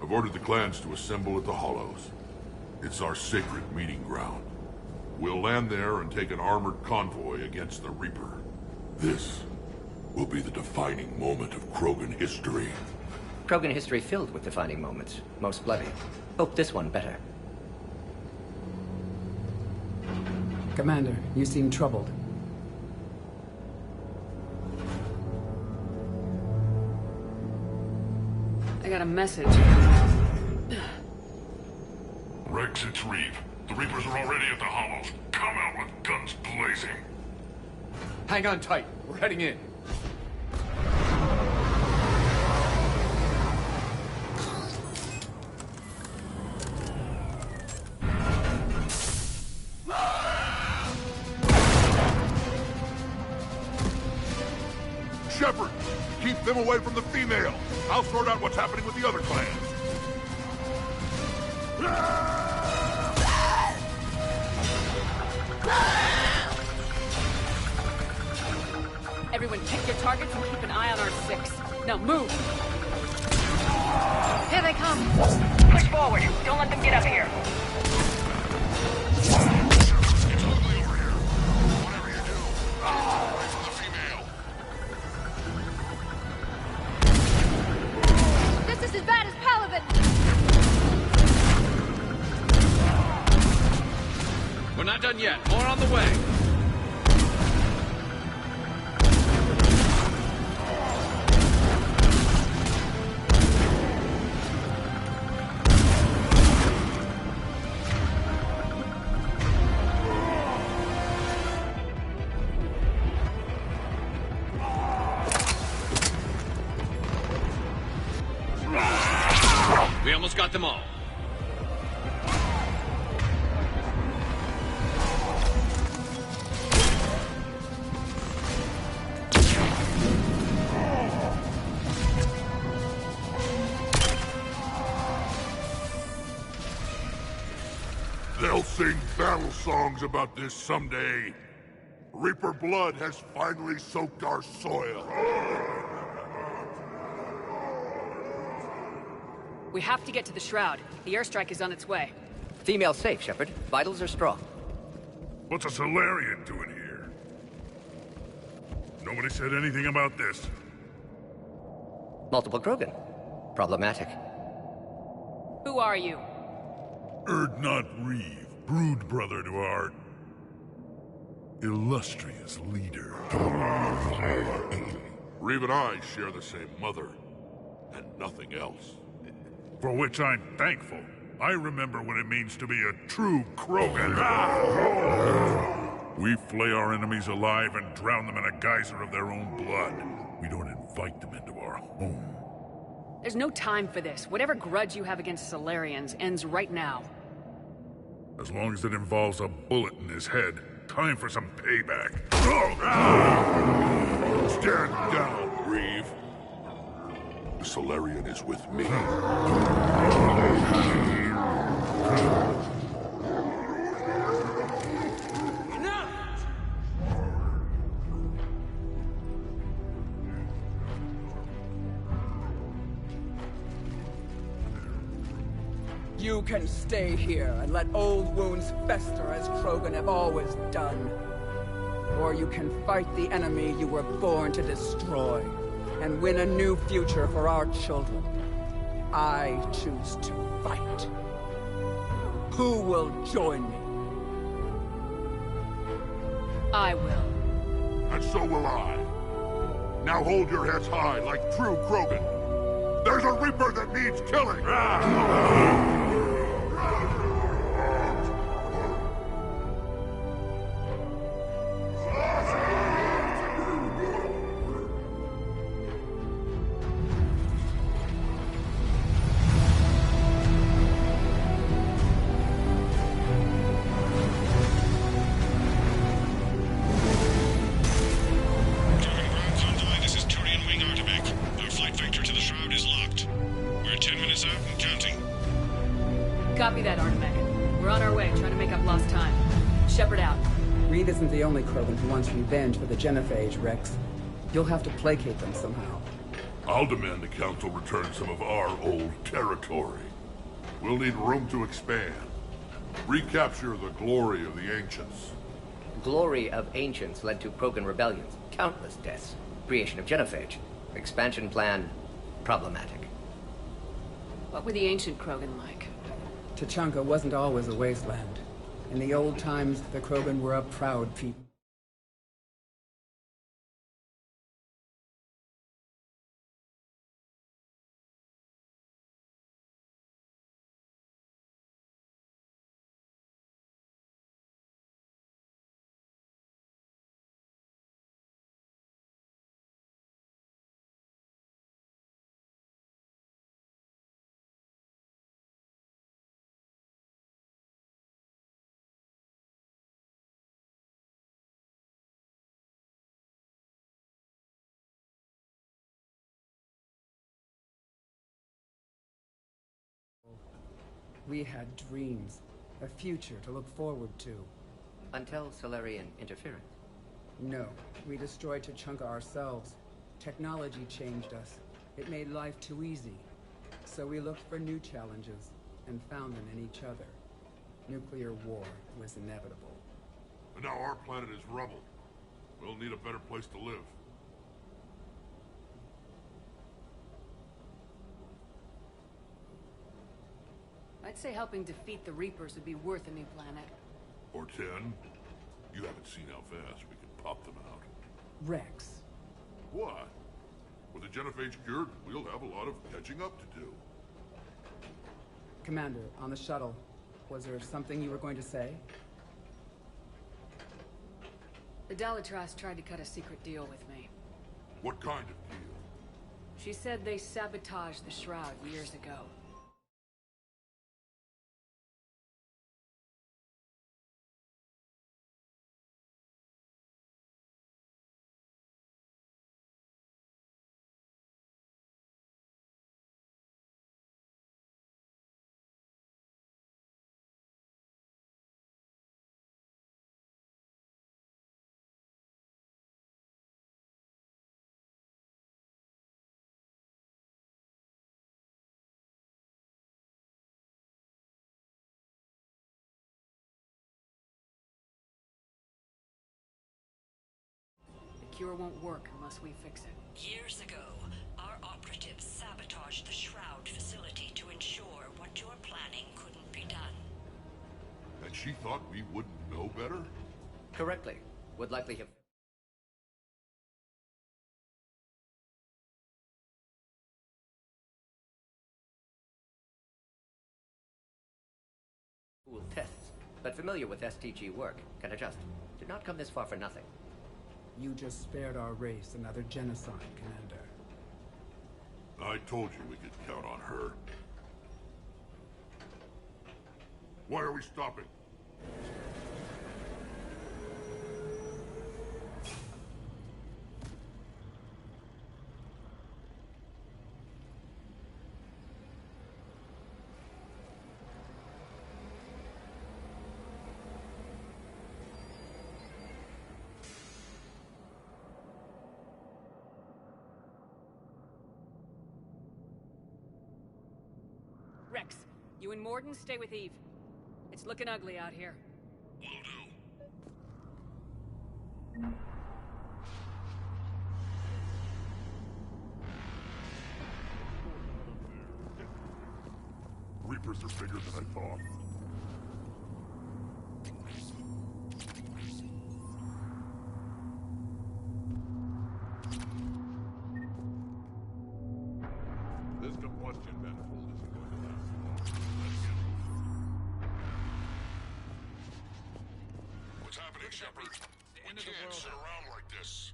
I've ordered the clans to assemble at the Hollows. It's our sacred meeting ground. We'll land there and take an armored convoy against the Reaper. This will be the defining moment of Krogan history. Krogan history filled with defining moments, most bloody. Hope this one better. Commander, you seem troubled. I got a message. Rex, it's Reeve. The Reapers are already at the Hollows. Come out with guns blazing. Hang on tight. We're heading in. Shepard, keep them away from the female. I'll sort out what's happening with the other clans. Everyone pick your targets and keep an eye on our 6. Now move! Here they come! Push forward. Don't let them get up here. This is as bad as Palaven! We're not done yet. More on the way. We almost got them all. They'll sing battle songs about this someday. Reaper blood has finally soaked our soil. We have to get to the Shroud. The airstrike is on its way. Female safe, Shepard. Vitals are strong. What's a Solarian doing here? Nobody said anything about this. Multiple Krogan. Problematic. Who are you? Erdnot Reeve, brood brother to our illustrious leader. Reeve and I share the same mother, and nothing else. For which I'm thankful. I remember what it means to be a true Krogan. We flay our enemies alive and drown them in a geyser of their own blood. We don't invite them into our home. There's no time for this. Whatever grudge you have against Solarians ends right now. As long as it involves a bullet in his head, time for some payback. Stand down, Reeve. The Solarian is with me. You can stay here and let old wounds fester as Krogan have always done. Or you can fight the enemy you were born to destroy, and win a new future for our children. I choose to fight. Who will join me? I will. And so will I. Now hold your heads high like true Krogan. There's a Reaper that needs killing! Copy that, Artemech. We're on our way, trying to make up lost time. Shepard out. Reeve isn't the only Krogan who wants revenge for the Genophage, Rex. You'll have to placate them somehow. I'll demand the Council return some of our old territory. We'll need room to expand. Recapture the glory of the Ancients. Glory of Ancients led to Krogan rebellions, countless deaths, creation of Genophage. Expansion plan, problematic. What were the ancient Krogan like? Tuchanka wasn't always a wasteland. In the old times, the Krogan were a proud people. We had dreams, a future to look forward to. Until Solarian interference. No, we destroyed Tuchanka ourselves. Technology changed us. It made life too easy. So we looked for new challenges, and found them in each other. Nuclear war was inevitable. And now our planet is rubble. We'll need a better place to live. I'd say helping defeat the Reapers would be worth a new planet. Or 10. You haven't seen how fast we can pop them out. Rex. What? With the Genophage cured, we'll have a lot of catching up to do. Commander, on the shuttle, was there something you were going to say? The Dalitras tried to cut a secret deal with me. What kind of deal? She said they sabotaged the Shroud years ago. The cure won't work unless we fix it. Years ago, our operatives sabotaged the Shroud facility to ensure what you're planning couldn't be done. And she thought we wouldn't know better? Correctly. Would likely have... Pool tests, but familiar with STG work, can adjust. Did not come this far for nothing. You just spared our race another genocide, Commander. I told you we could count on her. Why are we stopping? Rex, you and Morden stay with Eve. It's looking ugly out here. Will do. Reapers are bigger than I thought. This combustion manifold isn't going to last long. What's happening, Shepard? We can't sit around like this.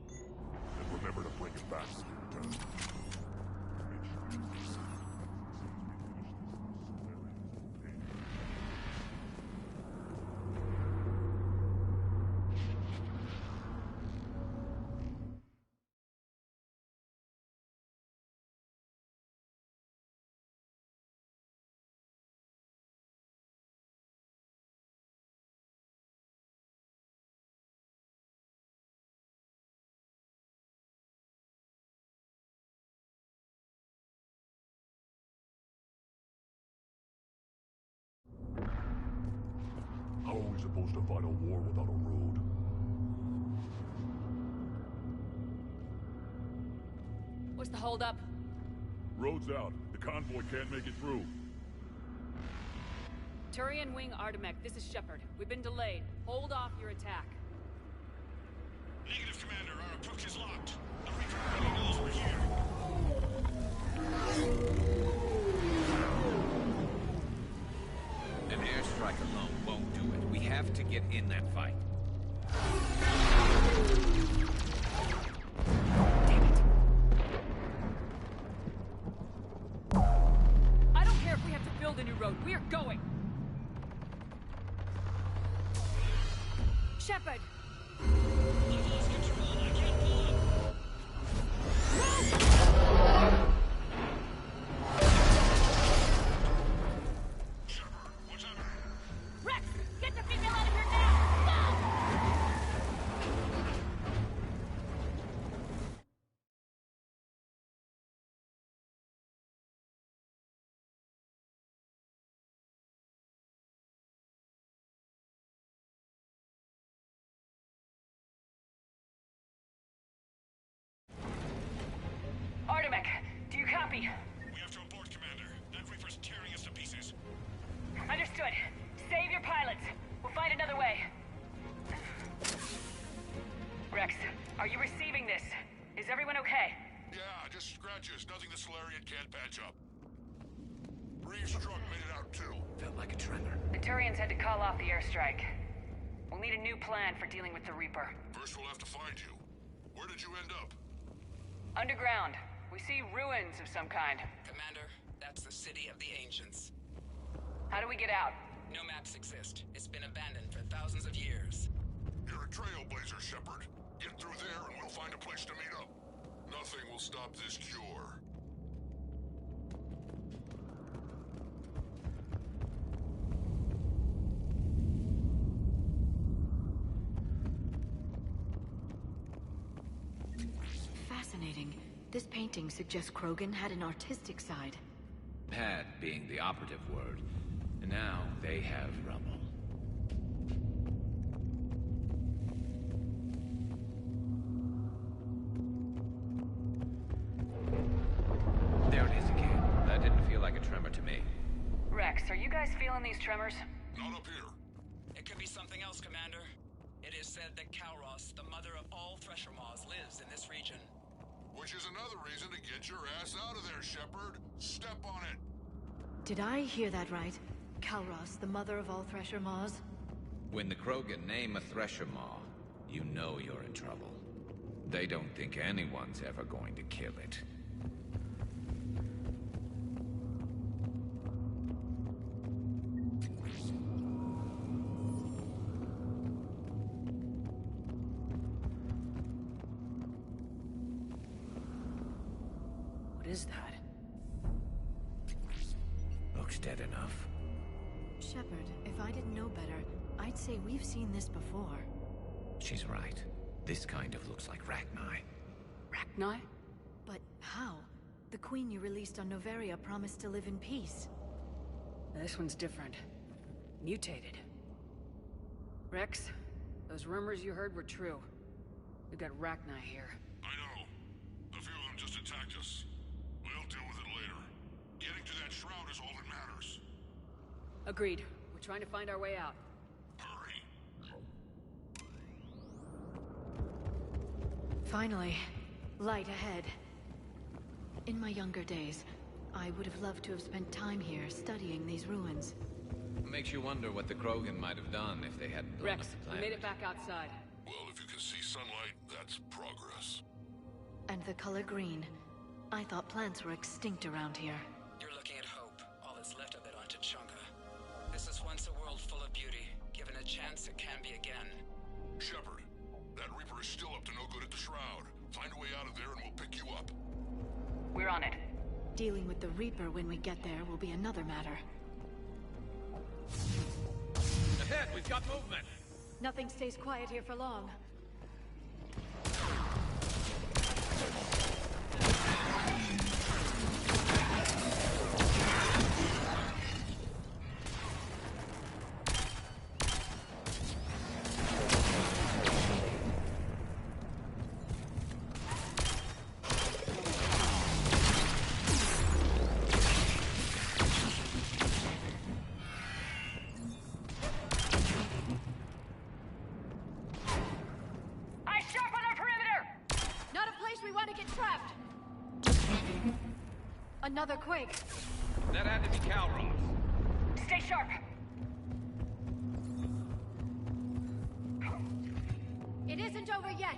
And remember to bring it back when you return. supposed to fight a war without a road? What's the holdup? Road's out. The convoy can't make it through. Turian Wing Artemek, this is Shepard. We've been delayed. Hold off your attack. Negative, Commander. Our approach is locked. The Reaper already knows we're here. An airstrike alone won't do it. We have to get in that fight. I don't care if we have to build a new road. We are going! Shepard! I've lost control. I can't pull up. Shepard, what's happening? Rex! Get the female out of here now! Artemek, do you copy? We have to abort, Commander. That Reaper's tearing us to pieces. Understood. Save your pilots. We'll find another way. Rex, are you receiving this? Is everyone okay? Yeah, just scratches. Nothing the Solarian can't patch up. Reeves' truck made it out too. Felt like a tremor. The Turians had to call off the airstrike. We'll need a new plan for dealing with the Reaper. First we'll have to find you. Where did you end up? Underground. We see ruins of some kind. Commander, that's the city of the ancients. How do we get out? No maps exist. It's been abandoned for thousands of years. You're a trailblazer, Shepard. Get through there and we'll find a place to meet up. Nothing will stop this cure. Fascinating. This painting suggests Krogan had an artistic side. Had being the operative word. And now they have rubble. There it is again. That didn't feel like a tremor to me. Rex, are you guys feeling these tremors? Not up here. It could be something else, Commander. It is said that Kalros, the mother of all Thresher Maws, lives in this region. Which is another reason to get your ass out of there, Shepard. Step on it. Did I hear that right? Kalros, the mother of all Thresher Maws? When the Krogan name a Thresher Maw, you know you're in trouble. They don't think anyone's ever going to kill it. What is that? Looks dead enough. Shepard, if I didn't know better, I'd say we've seen this before. She's right. This kind of looks like Rachni. Rachni? But how? The queen you released on Noveria promised to live in peace. This one's different. Mutated. Rex, those rumors you heard were true. We've got Rachni here. I know. A few of them just attacked us. We'll deal with it later. Getting to that shroud is all that matters. Agreed. We're trying to find our way out. Hurry. Finally, light ahead. In my younger days, I would have loved to have spent time here studying these ruins. Makes you wonder what the Krogan might have done if they hadn't blown Rex, up the we planet. made it back outside. Well, if you can see sunlight, that's progress. And the color green. I thought plants were extinct around here. You're looking at hope, all that's left of it on Tuchanka. This is once a world full of beauty. Given a chance, it can be again. Shepard, that Reaper is still up to no good at the shroud. Find a way out of there and we'll pick you up. We're on it. Dealing with the Reaper when we get there will be another matter. Ahead, we've got movement! Nothing stays quiet here for long. place we want to get trapped! Another quake. That had to be Calros. Stay sharp! It isn't over yet!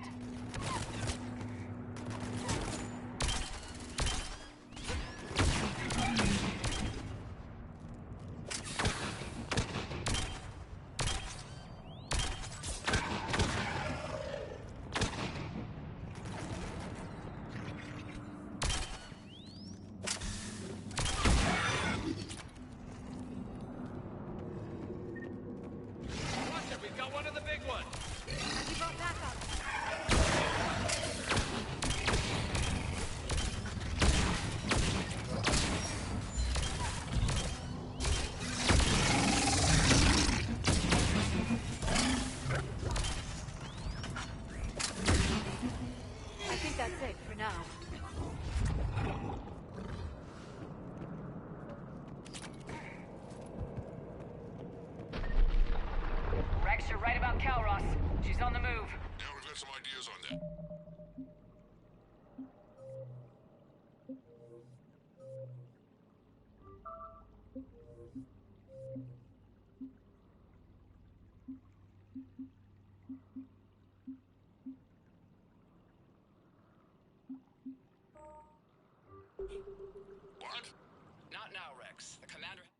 We've got one of the big ones. We brought backup. I think that's it for now. Rex, you're right about Calros. She's on the move. Now we've got some ideas on that. What? Not now, Rex. The commander...